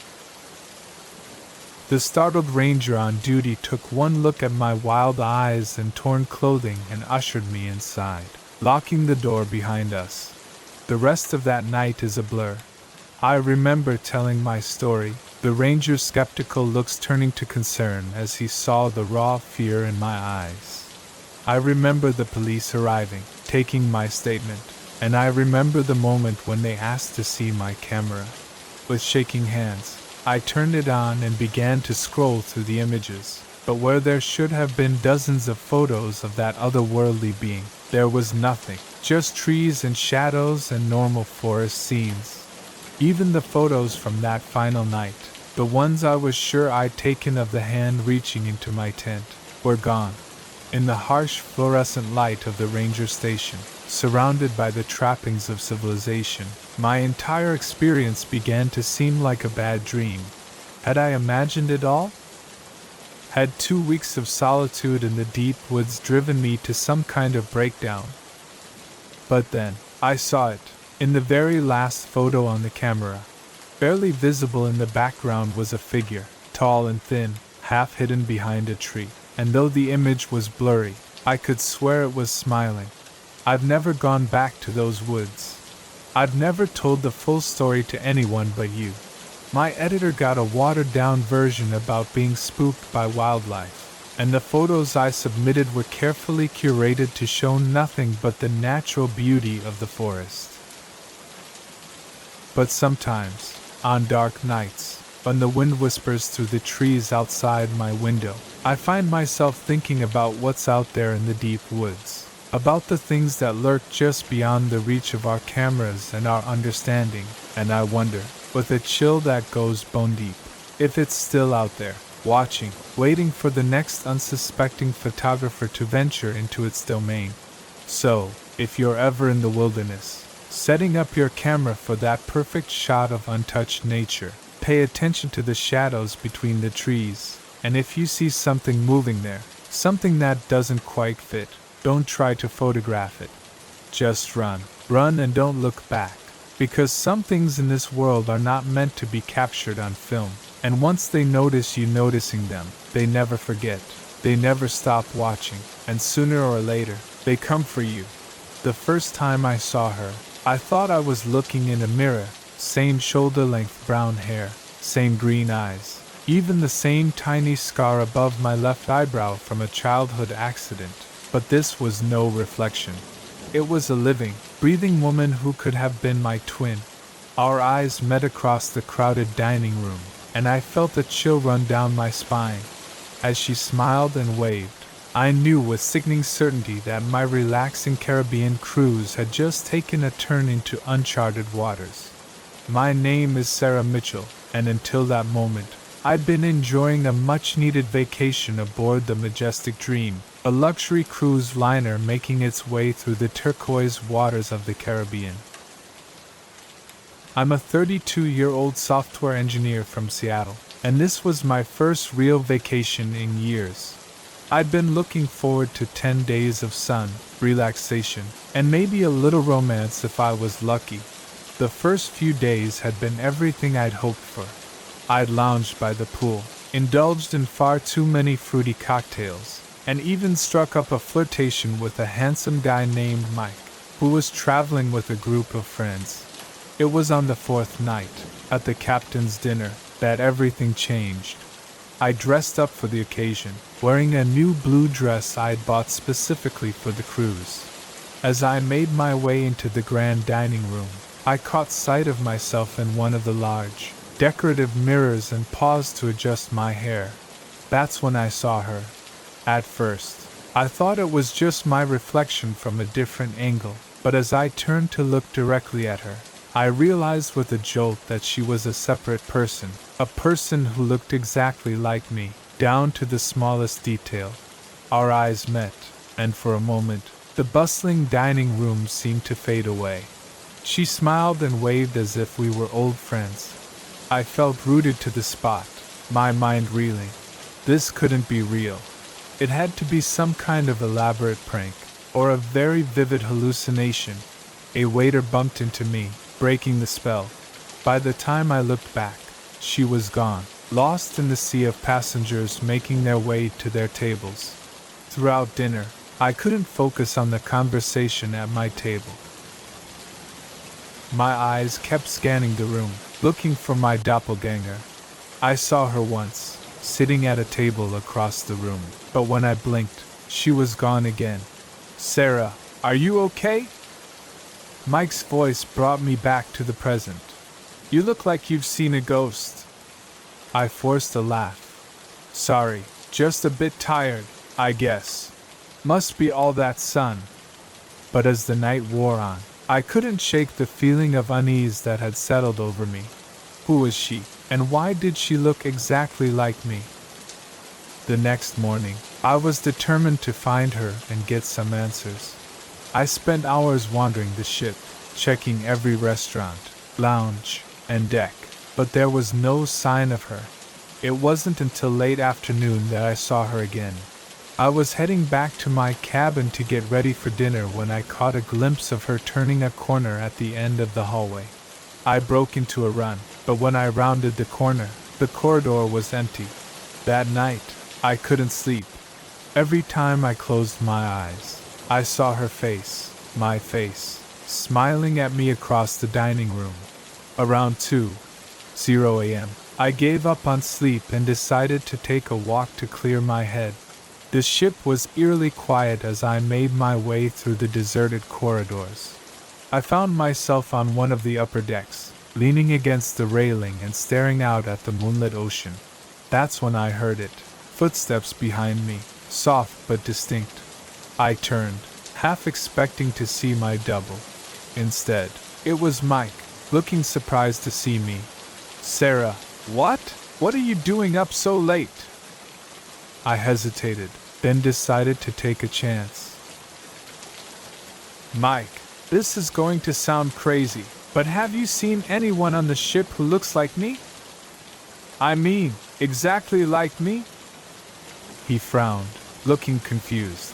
The startled ranger on duty took one look at my wild eyes and torn clothing and ushered me inside, locking the door behind us. The rest of that night is a blur. I remember telling my story, the ranger's skeptical looks turning to concern as he saw the raw fear in my eyes. I remember the police arriving, taking my statement, and I remember the moment when they asked to see my camera. With shaking hands, I turned it on and began to scroll through the images, but where there should have been dozens of photos of that otherworldly being, there was nothing, just trees and shadows and normal forest scenes. Even the photos from that final night, the ones I was sure I'd taken of the hand reaching into my tent, were gone. In the harsh fluorescent light of the ranger station, surrounded by the trappings of civilization, my entire experience began to seem like a bad dream. Had I imagined it all? Had 2 weeks of solitude in the deep woods driven me to some kind of breakdown? But then, I saw it, in the very last photo on the camera. Barely visible in the background was a figure, tall and thin, half hidden behind a tree, and though the image was blurry, I could swear it was smiling. I've never gone back to those woods. I've never told the full story to anyone but you. My editor got a watered-down version about being spooked by wildlife, and the photos I submitted were carefully curated to show nothing but the natural beauty of the forest. But sometimes, on dark nights, when the wind whispers through the trees outside my window, I find myself thinking about what's out there in the deep woods, about the things that lurk just beyond the reach of our cameras and our understanding, and I wonder, with a chill that goes bone deep, if it's still out there, watching, waiting for the next unsuspecting photographer to venture into its domain. So, if you're ever in the wilderness, setting up your camera for that perfect shot of untouched nature, pay attention to the shadows between the trees, and if you see something moving there, something that doesn't quite fit, don't try to photograph it. Just run. Run and don't look back, because some things in this world are not meant to be captured on film, and once they notice you noticing them, they never forget, they never stop watching, and sooner or later, they come for you. The first time I saw her, I thought I was looking in a mirror, same shoulder-length brown hair, same green eyes, even the same tiny scar above my left eyebrow from a childhood accident, but this was no reflection. It was a living, breathing woman who could have been my twin. Our eyes met across the crowded dining room, and I felt a chill run down my spine. As she smiled and waved, I knew with sickening certainty that my relaxing Caribbean cruise had just taken a turn into uncharted waters. My name is Sarah Mitchell, and until that moment, I'd been enjoying a much-needed vacation aboard the Majestic Dream, a luxury cruise liner making its way through the turquoise waters of the Caribbean. I'm a 32-year-old software engineer from Seattle, and this was my first real vacation in years. I'd been looking forward to 10 days of sun, relaxation, and maybe a little romance if I was lucky. The first few days had been everything I'd hoped for. I'd lounged by the pool, indulged in far too many fruity cocktails, and even struck up a flirtation with a handsome guy named Mike, who was traveling with a group of friends. It was on the 4th night, at the captain's dinner, that everything changed. I dressed up for the occasion, wearing a new blue dress I'd bought specifically for the cruise. As I made my way into the grand dining room, I caught sight of myself in one of the large, decorative mirrors and paused to adjust my hair. That's when I saw her. At first, I thought it was just my reflection from a different angle, but as I turned to look directly at her, I realized with a jolt that she was a separate person, a person who looked exactly like me, down to the smallest detail. Our eyes met, and for a moment, the bustling dining room seemed to fade away. She smiled and waved as if we were old friends. I felt rooted to the spot, my mind reeling. This couldn't be real. It had to be some kind of elaborate prank, or a very vivid hallucination. A waiter bumped into me, breaking the spell. By the time I looked back, she was gone, lost in the sea of passengers making their way to their tables. Throughout dinner, I couldn't focus on the conversation at my table. My eyes kept scanning the room, looking for my doppelganger. I saw her once, sitting at a table across the room, but when I blinked, she was gone again. "Sarah, are you okay?" Mike's voice brought me back to the present. "You look like you've seen a ghost." I forced a laugh. "Sorry, just a bit tired, I guess. Must be all that sun." But as the night wore on, I couldn't shake the feeling of unease that had settled over me. Who was she, and why did she look exactly like me? The next morning, I was determined to find her and get some answers. I spent hours wandering the ship, checking every restaurant, lounge, and deck, but there was no sign of her. It wasn't until late afternoon that I saw her again. I was heading back to my cabin to get ready for dinner when I caught a glimpse of her turning a corner at the end of the hallway. I broke into a run, but when I rounded the corner, the corridor was empty. That night, I couldn't sleep. Every time I closed my eyes, I saw her face, my face, smiling at me across the dining room. Around 2:00 a.m., I gave up on sleep and decided to take a walk to clear my head. The ship was eerily quiet as I made my way through the deserted corridors. I found myself on one of the upper decks, leaning against the railing and staring out at the moonlit ocean. That's when I heard it. Footsteps behind me, soft but distinct. I turned, half expecting to see my double. Instead, it was Mike, looking surprised to see me. "Sarah, what? What are you doing up so late?" I hesitated, then decided to take a chance. "Mike, this is going to sound crazy, but have you seen anyone on the ship who looks like me? I mean, exactly like me?" He frowned, looking confused.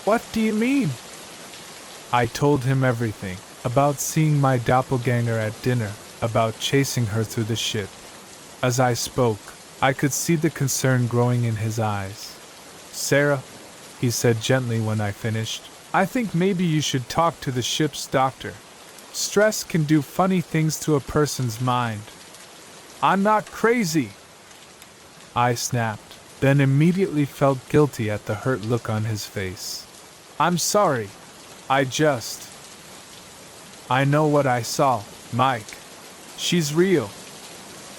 "What do you mean?" I told him everything, about seeing my doppelganger at dinner, about chasing her through the ship. As I spoke, I could see the concern growing in his eyes. "Sarah," he said gently when I finished, "I think maybe you should talk to the ship's doctor. Stress can do funny things to a person's mind." "I'm not crazy," I snapped, then immediately felt guilty at the hurt look on his face. "I'm sorry. I know what I saw, Mike. She's real."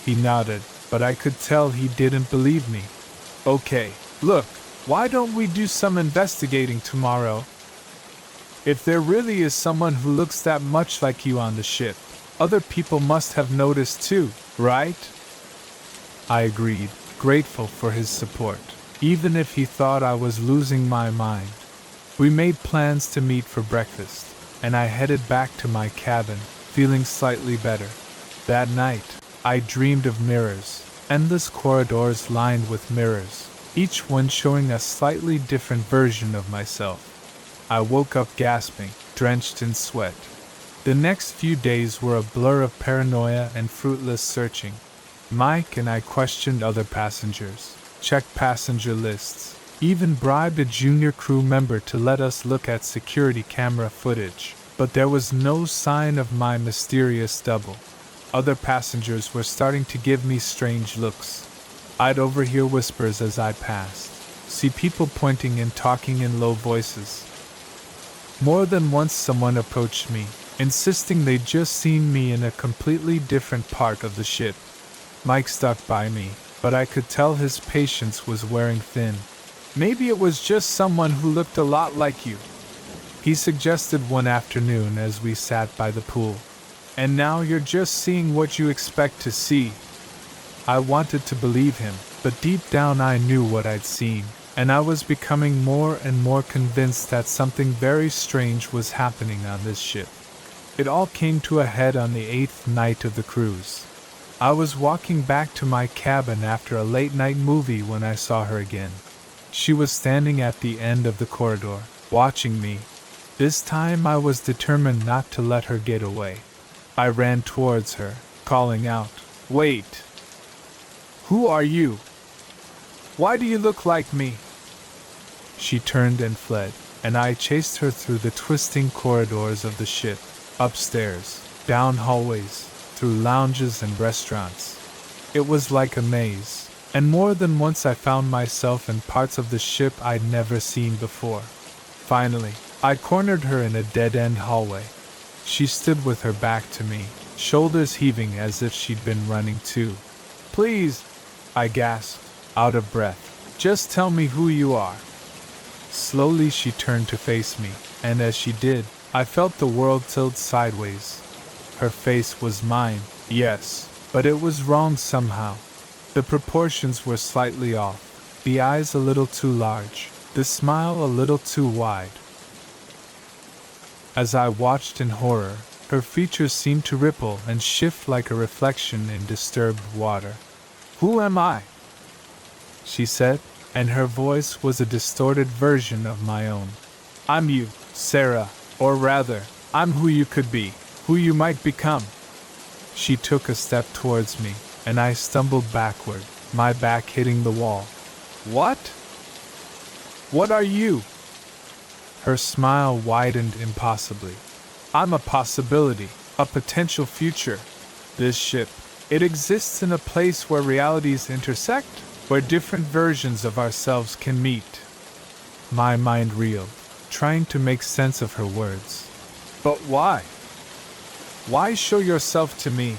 He nodded, but I could tell he didn't believe me. "Okay, look, why don't we do some investigating tomorrow? If there really is someone who looks that much like you on the ship, other people must have noticed too, right?" I agreed, grateful for his support, even if he thought I was losing my mind. We made plans to meet for breakfast, and I headed back to my cabin, feeling slightly better. That night, I dreamed of mirrors, endless corridors lined with mirrors, each one showing a slightly different version of myself. I woke up gasping, drenched in sweat. The next few days were a blur of paranoia and fruitless searching. Mike and I questioned other passengers, checked passenger lists, even bribed a junior crew member to let us look at security camera footage, but there was no sign of my mysterious double. Other passengers were starting to give me strange looks. I'd overhear whispers as I passed, see people pointing and talking in low voices. More than once someone approached me, insisting they'd just seen me in a completely different part of the ship. Mike stuck by me, but I could tell his patience was wearing thin. Maybe it was just someone who looked a lot like you, he suggested one afternoon as we sat by the pool. And now you're just seeing what you expect to see. I wanted to believe him, but deep down I knew what I'd seen, and I was becoming more and more convinced that something very strange was happening on this ship. It all came to a head on the 8th night of the cruise. I was walking back to my cabin after a late-night movie when I saw her again. She was standing at the end of the corridor, watching me. This time I was determined not to let her get away. I ran towards her, calling out, "Wait! Who are you? Why do you look like me?" She turned and fled, and I chased her through the twisting corridors of the ship, upstairs, down hallways, through lounges and restaurants. It was like a maze, and more than once I found myself in parts of the ship I'd never seen before. Finally, I cornered her in a dead-end hallway. She stood with her back to me, shoulders heaving as if she'd been running too. "Please," I gasped, out of breath, "just tell me who you are." Slowly she turned to face me, and as she did, I felt the world tilt sideways. Her face was mine, yes, but it was wrong somehow. The proportions were slightly off, the eyes a little too large, the smile a little too wide. As I watched in horror, her features seemed to ripple and shift like a reflection in disturbed water. "Who am I?" she said, and her voice was a distorted version of my own. "I'm you, Sarah, or rather, I'm who you could be, who you might become." She took a step towards me, and I stumbled backward, my back hitting the wall. "What? What are you?" Her smile widened impossibly. "I'm a possibility, a potential future. This ship, it exists in a place where realities intersect, where different versions of ourselves can meet." My mind reeled, trying to make sense of her words. "But why? Why show yourself to me?"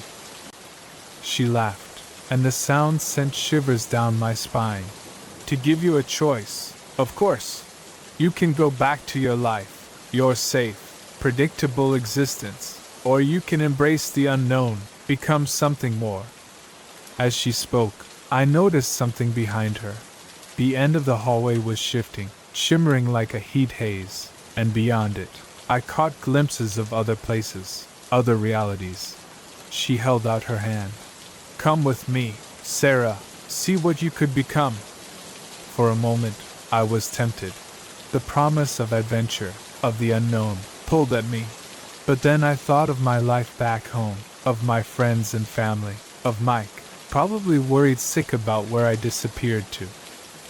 She laughed, and the sound sent shivers down my spine. "To give you a choice, of course. You can go back to your life, your safe, predictable existence, or you can embrace the unknown, become something more." As she spoke, I noticed something behind her. The end of the hallway was shifting, shimmering like a heat haze, and beyond it, I caught glimpses of other places, other realities. She held out her hand. "Come with me, Sarah, see what you could become." For a moment, I was tempted. The promise of adventure, of the unknown, pulled at me. But then I thought of my life back home, of my friends and family, of Mike, probably worried sick about where I disappeared to.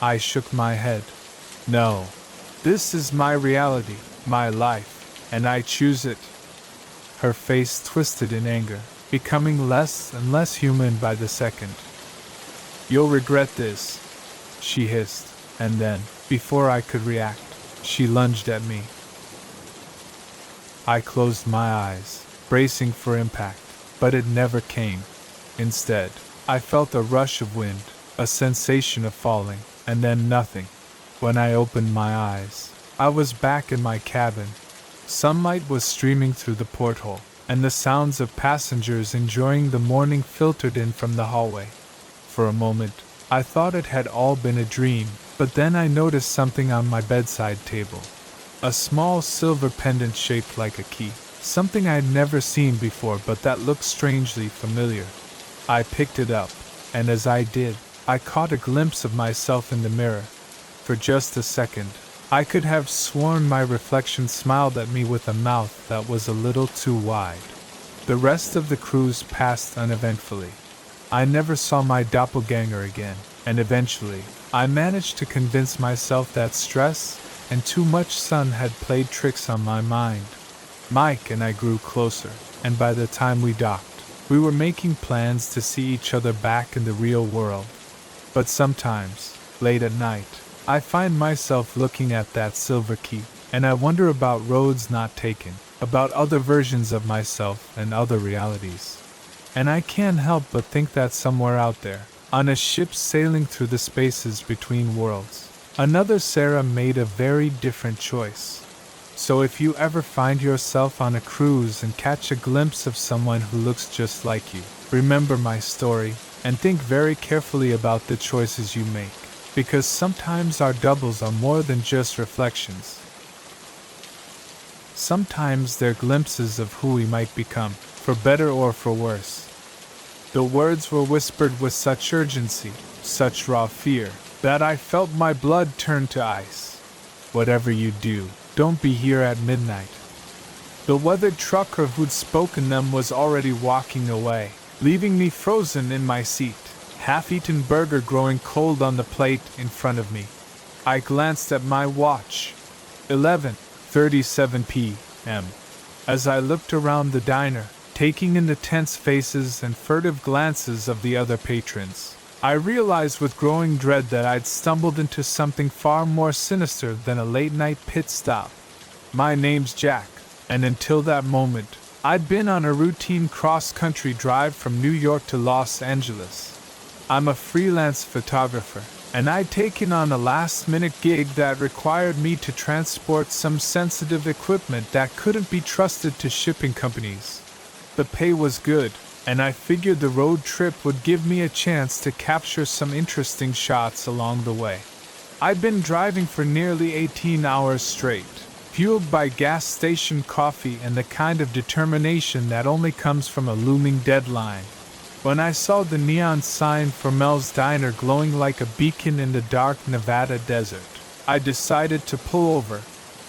I shook my head. "No. This is my reality, my life, and I choose it." Her face twisted in anger, becoming less and less human by the second. "You'll regret this," she hissed, and then, before I could react, she lunged at me. I closed my eyes, bracing for impact, but it never came. Instead, I felt a rush of wind, a sensation of falling, and then nothing. When I opened my eyes, I was back in my cabin. Sunlight was streaming through the porthole, and the sounds of passengers enjoying the morning filtered in from the hallway. For a moment, I thought it had all been a dream, but then I noticed something on my bedside table. A small silver pendant shaped like a key, something I'd never seen before but that looked strangely familiar. I picked it up, and as I did, I caught a glimpse of myself in the mirror. For just a second, I could have sworn my reflection smiled at me with a mouth that was a little too wide. The rest of the cruise passed uneventfully. I never saw my doppelganger again, and eventually, I managed to convince myself that stress and too much sun had played tricks on my mind. Mike and I grew closer, and by the time we docked, we were making plans to see each other back in the real world. But sometimes, late at night, I find myself looking at that silver key, and I wonder about roads not taken, about other versions of myself and other realities. And I can't help but think that somewhere out there, on a ship sailing through the spaces between worlds, another Sarah made a very different choice. So if you ever find yourself on a cruise and catch a glimpse of someone who looks just like you, remember my story, and think very carefully about the choices you make, because sometimes our doubles are more than just reflections. Sometimes they're glimpses of who we might become, for better or for worse. The words were whispered with such urgency, such raw fear, that I felt my blood turn to ice. Whatever you do, don't be here at midnight. The weathered trucker who'd spoken them was already walking away, leaving me frozen in my seat, half-eaten burger growing cold on the plate in front of me. I glanced at my watch. 11:37 p.m. As I looked around the diner, taking in the tense faces and furtive glances of the other patrons, I realized with growing dread that I'd stumbled into something far more sinister than a late-night pit stop. My name's Jack, and until that moment, I'd been on a routine cross-country drive from New York to Los Angeles. I'm a freelance photographer, and I'd taken on a last-minute gig that required me to transport some sensitive equipment that couldn't be trusted to shipping companies. The pay was good, and I figured the road trip would give me a chance to capture some interesting shots along the way. I'd been driving for nearly 18 hours straight, fueled by gas station coffee and the kind of determination that only comes from a looming deadline. When I saw the neon sign for Mel's Diner glowing like a beacon in the dark Nevada desert, I decided to pull over.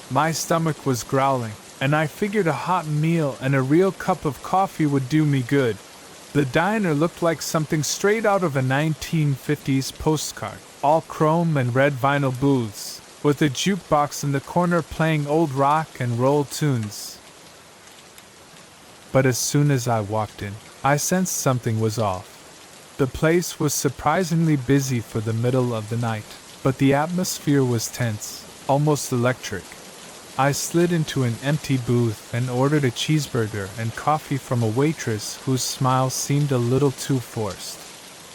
My stomach was growling, and I figured a hot meal and a real cup of coffee would do me good. The diner looked like something straight out of a 1950s postcard, all chrome and red vinyl booths, with a jukebox in the corner playing old rock and roll tunes. But as soon as I walked in, I sensed something was off. The place was surprisingly busy for the middle of the night, but the atmosphere was tense, almost electric. I slid into an empty booth and ordered a cheeseburger and coffee from a waitress whose smile seemed a little too forced.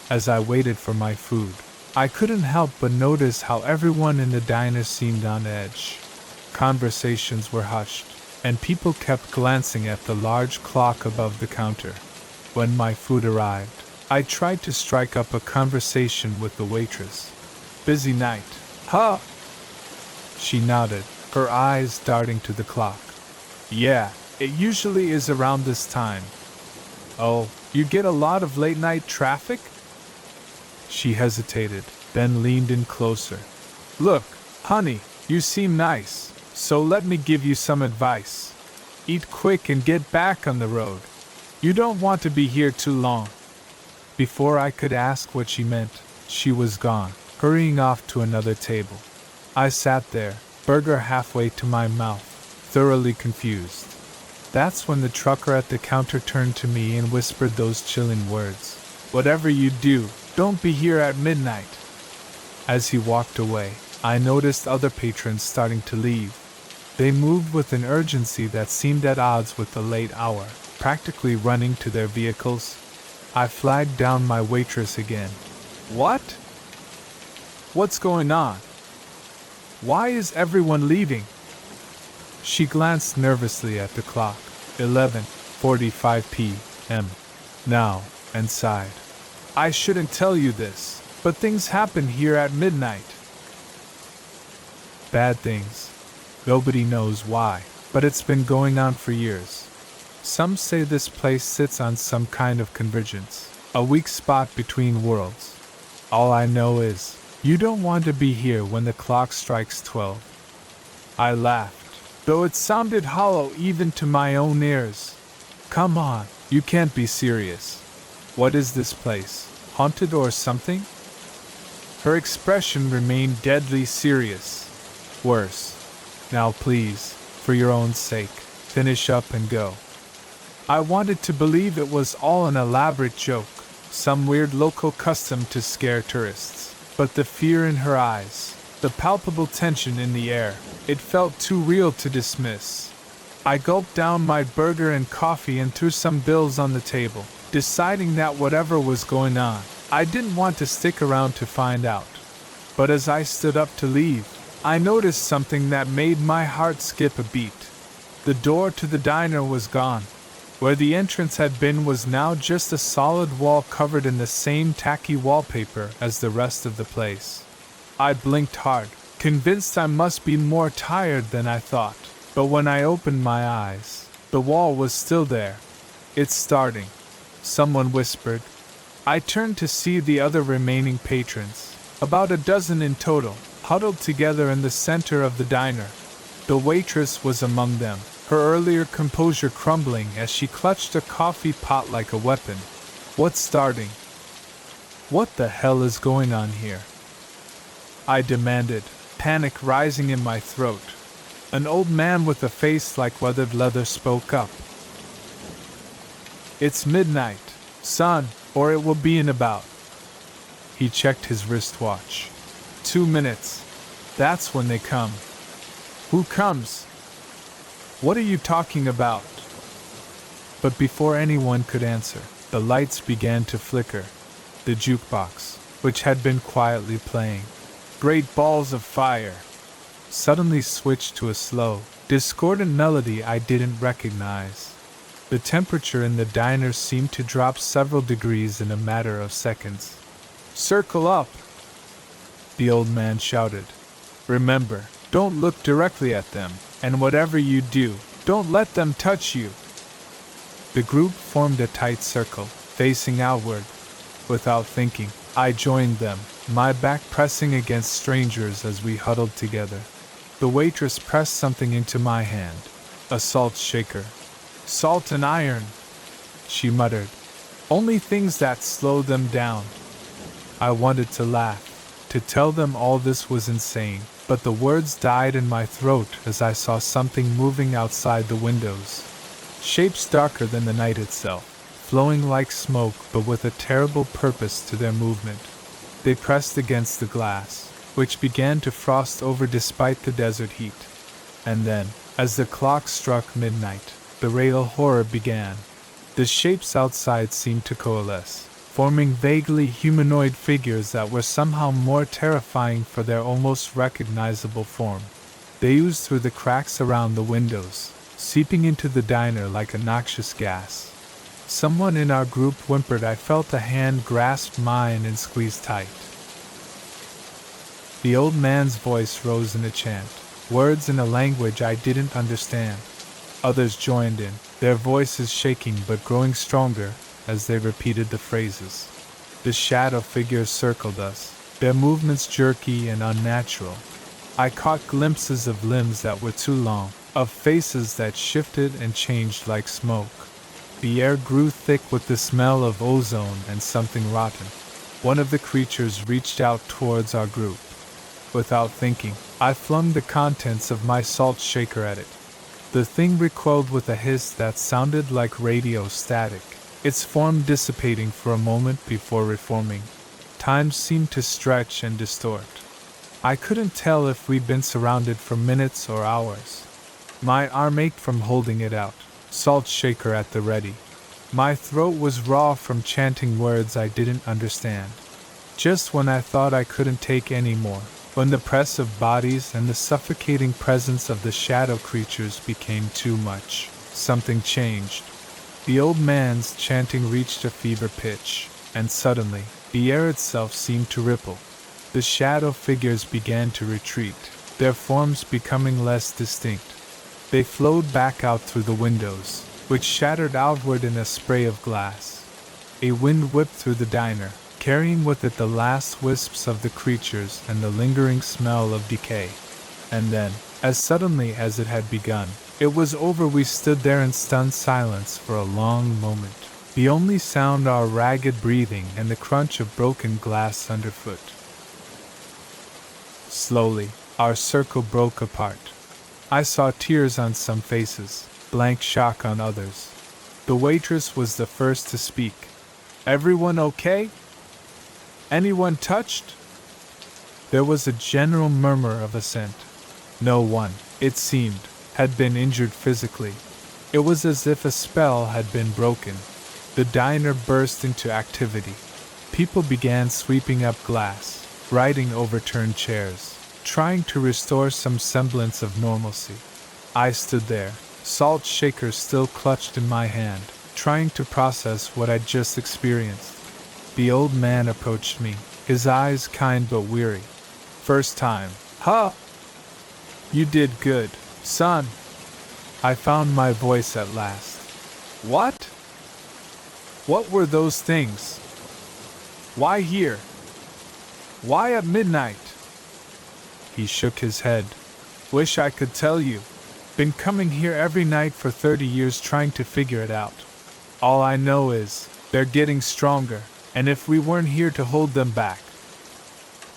As I waited for my food, I couldn't help but notice how everyone in the diner seemed on edge. Conversations were hushed, and people kept glancing at the large clock above the counter. When my food arrived, I tried to strike up a conversation with the waitress. "Busy night, huh?" She nodded, her eyes darting to the clock. "Yeah, it usually is around this time." "Oh, you get a lot of late-night traffic?" She hesitated, then leaned in closer. "Look, honey, you seem nice, so let me give you some advice. Eat quick and get back on the road. You don't want to be here too long." Before I could ask what she meant, she was gone, hurrying off to another table. I sat there, burger halfway to my mouth, thoroughly confused. That's when the trucker at the counter turned to me and whispered those chilling words. "Whatever you do, don't be here at midnight." As he walked away, I noticed other patrons starting to leave. They moved with an urgency that seemed at odds with the late hour, practically running to their vehicles. I flagged down my waitress again. "What? What's going on? Why is everyone leaving?" She glanced nervously at the clock. 11:45 p.m. now, and sighed. "I shouldn't tell you this, but things happen here at midnight. Bad things. Nobody knows why, but it's been going on for years. Some say this place sits on some kind of convergence, a weak spot between worlds. All I know is, you don't want to be here when the clock strikes 12. I laughed, though it sounded hollow even to my own ears. "Come on, you can't be serious. What is this place, haunted or something?" Her expression remained deadly serious. "Worse. Now please, for your own sake, finish up and go." I wanted to believe it was all an elaborate joke, some weird local custom to scare tourists. but the fear in her eyes, the palpable tension in the air, it felt too real to dismiss. I gulped down my burger and coffee and threw some bills on the table, deciding that whatever was going on, I didn't want to stick around to find out. But as I stood up to leave, I noticed something that made my heart skip a beat. The door to the diner was gone. Where the entrance had been was now just a solid wall covered in the same tacky wallpaper as the rest of the place. I blinked hard, convinced I must be more tired than I thought, but when I opened my eyes, the wall was still there. "It's starting," someone whispered. I turned to see the other remaining patrons, about a dozen in total, huddled together in the center of the diner. The waitress was among them, her earlier composure crumbling as she clutched a coffee pot like a weapon. "What's starting? What the hell is going on here?" I demanded, panic rising in my throat. An old man with a face like weathered leather spoke up. "It's midnight, son, or it will be in about." He checked his wristwatch. 2 minutes. That's when they come." "Who comes? What are you talking about?" But before anyone could answer, the lights began to flicker. The jukebox, which had been quietly playing "Great Balls of Fire," suddenly switched to a slow, discordant melody I didn't recognize. The temperature in the diner seemed to drop several degrees in a matter of seconds. "Circle up!" the old man shouted. "Remember, don't look directly at them, and whatever you do, don't let them touch you." The group formed a tight circle, facing outward. Without thinking, I joined them, my back pressing against strangers as we huddled together. The waitress pressed something into my hand. A salt shaker. "Salt and iron," she muttered. "Only things that slow them down." I wanted to laugh, to tell them all this was insane, but the words died in my throat as I saw something moving outside the windows. Shapes darker than the night itself, flowing like smoke but with a terrible purpose to their movement. They pressed against the glass, which began to frost over despite the desert heat. And then, as the clock struck midnight, the real horror began. The shapes outside seemed to coalesce, forming vaguely humanoid figures that were somehow more terrifying for their almost recognizable form. They oozed through the cracks around the windows, seeping into the diner like a noxious gas. Someone in our group whimpered. I felt a hand grasp mine and squeeze tight. The old man's voice rose in a chant, words in a language I didn't understand. Others joined in, their voices shaking but growing stronger as they repeated the phrases. The shadow figures circled us, their movements jerky and unnatural. I caught glimpses of limbs that were too long, of faces that shifted and changed like smoke. The air grew thick with the smell of ozone and something rotten. One of the creatures reached out towards our group. Without thinking, I flung the contents of my salt shaker at it. The thing recoiled with a hiss that sounded like radio static, its form dissipating for a moment before reforming. Time seemed to stretch and distort. I couldn't tell if we'd been surrounded for minutes or hours. My arm ached from holding it out, salt shaker at the ready. My throat was raw from chanting words I didn't understand. Just when I thought I couldn't take any more, when the press of bodies and the suffocating presence of the shadow creatures became too much, something changed. The old man's chanting reached a fever pitch, and suddenly, the air itself seemed to ripple. The shadow figures began to retreat, their forms becoming less distinct. They flowed back out through the windows, which shattered outward in a spray of glass. A wind whipped through the diner, carrying with it the last wisps of the creatures and the lingering smell of decay. And then, as suddenly as it had begun, it was over. We stood there in stunned silence for a long moment, the only sound our ragged breathing and the crunch of broken glass underfoot. Slowly, our circle broke apart. I saw tears on some faces, blank shock on others. The waitress was the first to speak. "Everyone okay? Anyone touched?" There was a general murmur of assent. No one, it seemed, had been injured physically. It was as if a spell had been broken. The diner burst into activity. People began sweeping up glass, righting overturned chairs, trying to restore some semblance of normalcy. I stood there, salt shaker still clutched in my hand, trying to process what I'd just experienced. The old man approached me, his eyes kind but weary. First time. Huh? You did good, son. I found my voice at last. What? What were those things? Why here? Why at midnight? He shook his head. Wish I could tell you. Been coming here every night for 30 years trying to figure it out. All I know is, they're getting stronger, and if we weren't here to hold them back.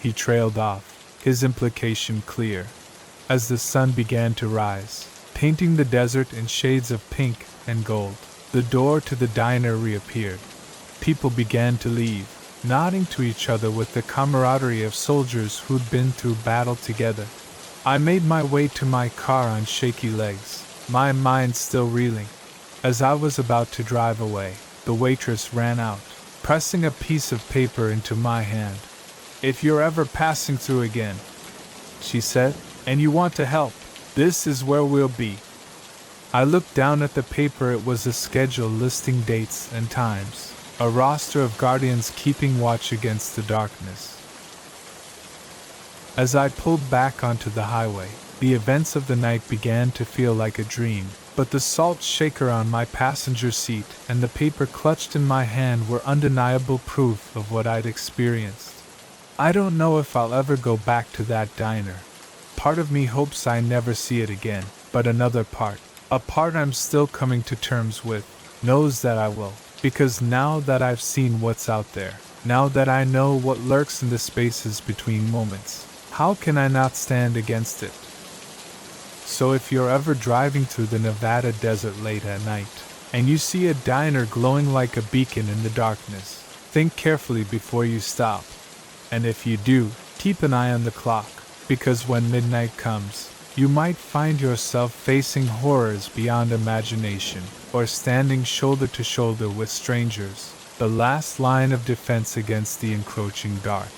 He trailed off, his implication clear, as the sun began to rise, painting the desert in shades of pink and gold. The door to the diner reappeared. People began to leave, nodding to each other with the camaraderie of soldiers who'd been through battle together. I made my way to my car on shaky legs, my mind still reeling. As I was about to drive away, the waitress ran out, pressing a piece of paper into my hand. If you're ever passing through again, she said, and you want to help, this is where we'll be. I looked down at the paper. It was a schedule listing dates and times, a roster of guardians keeping watch against the darkness. As I pulled back onto the highway, the events of the night began to feel like a dream, but the salt shaker on my passenger seat and the paper clutched in my hand were undeniable proof of what I'd experienced. I don't know if I'll ever go back to that diner. Part of me hopes I never see it again, but another part, a part I'm still coming to terms with, knows that I will, because now that I've seen what's out there, now that I know what lurks in the spaces between moments, how can I not stand against it? So if you're ever driving through the Nevada desert late at night, and you see a diner glowing like a beacon in the darkness, think carefully before you stop. And if you do, keep an eye on the clock, because when midnight comes, you might find yourself facing horrors beyond imagination, or standing shoulder to shoulder with strangers, the last line of defense against the encroaching dark.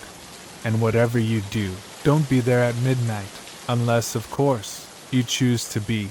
And whatever you do, don't be there at midnight, unless, of course, you choose to be.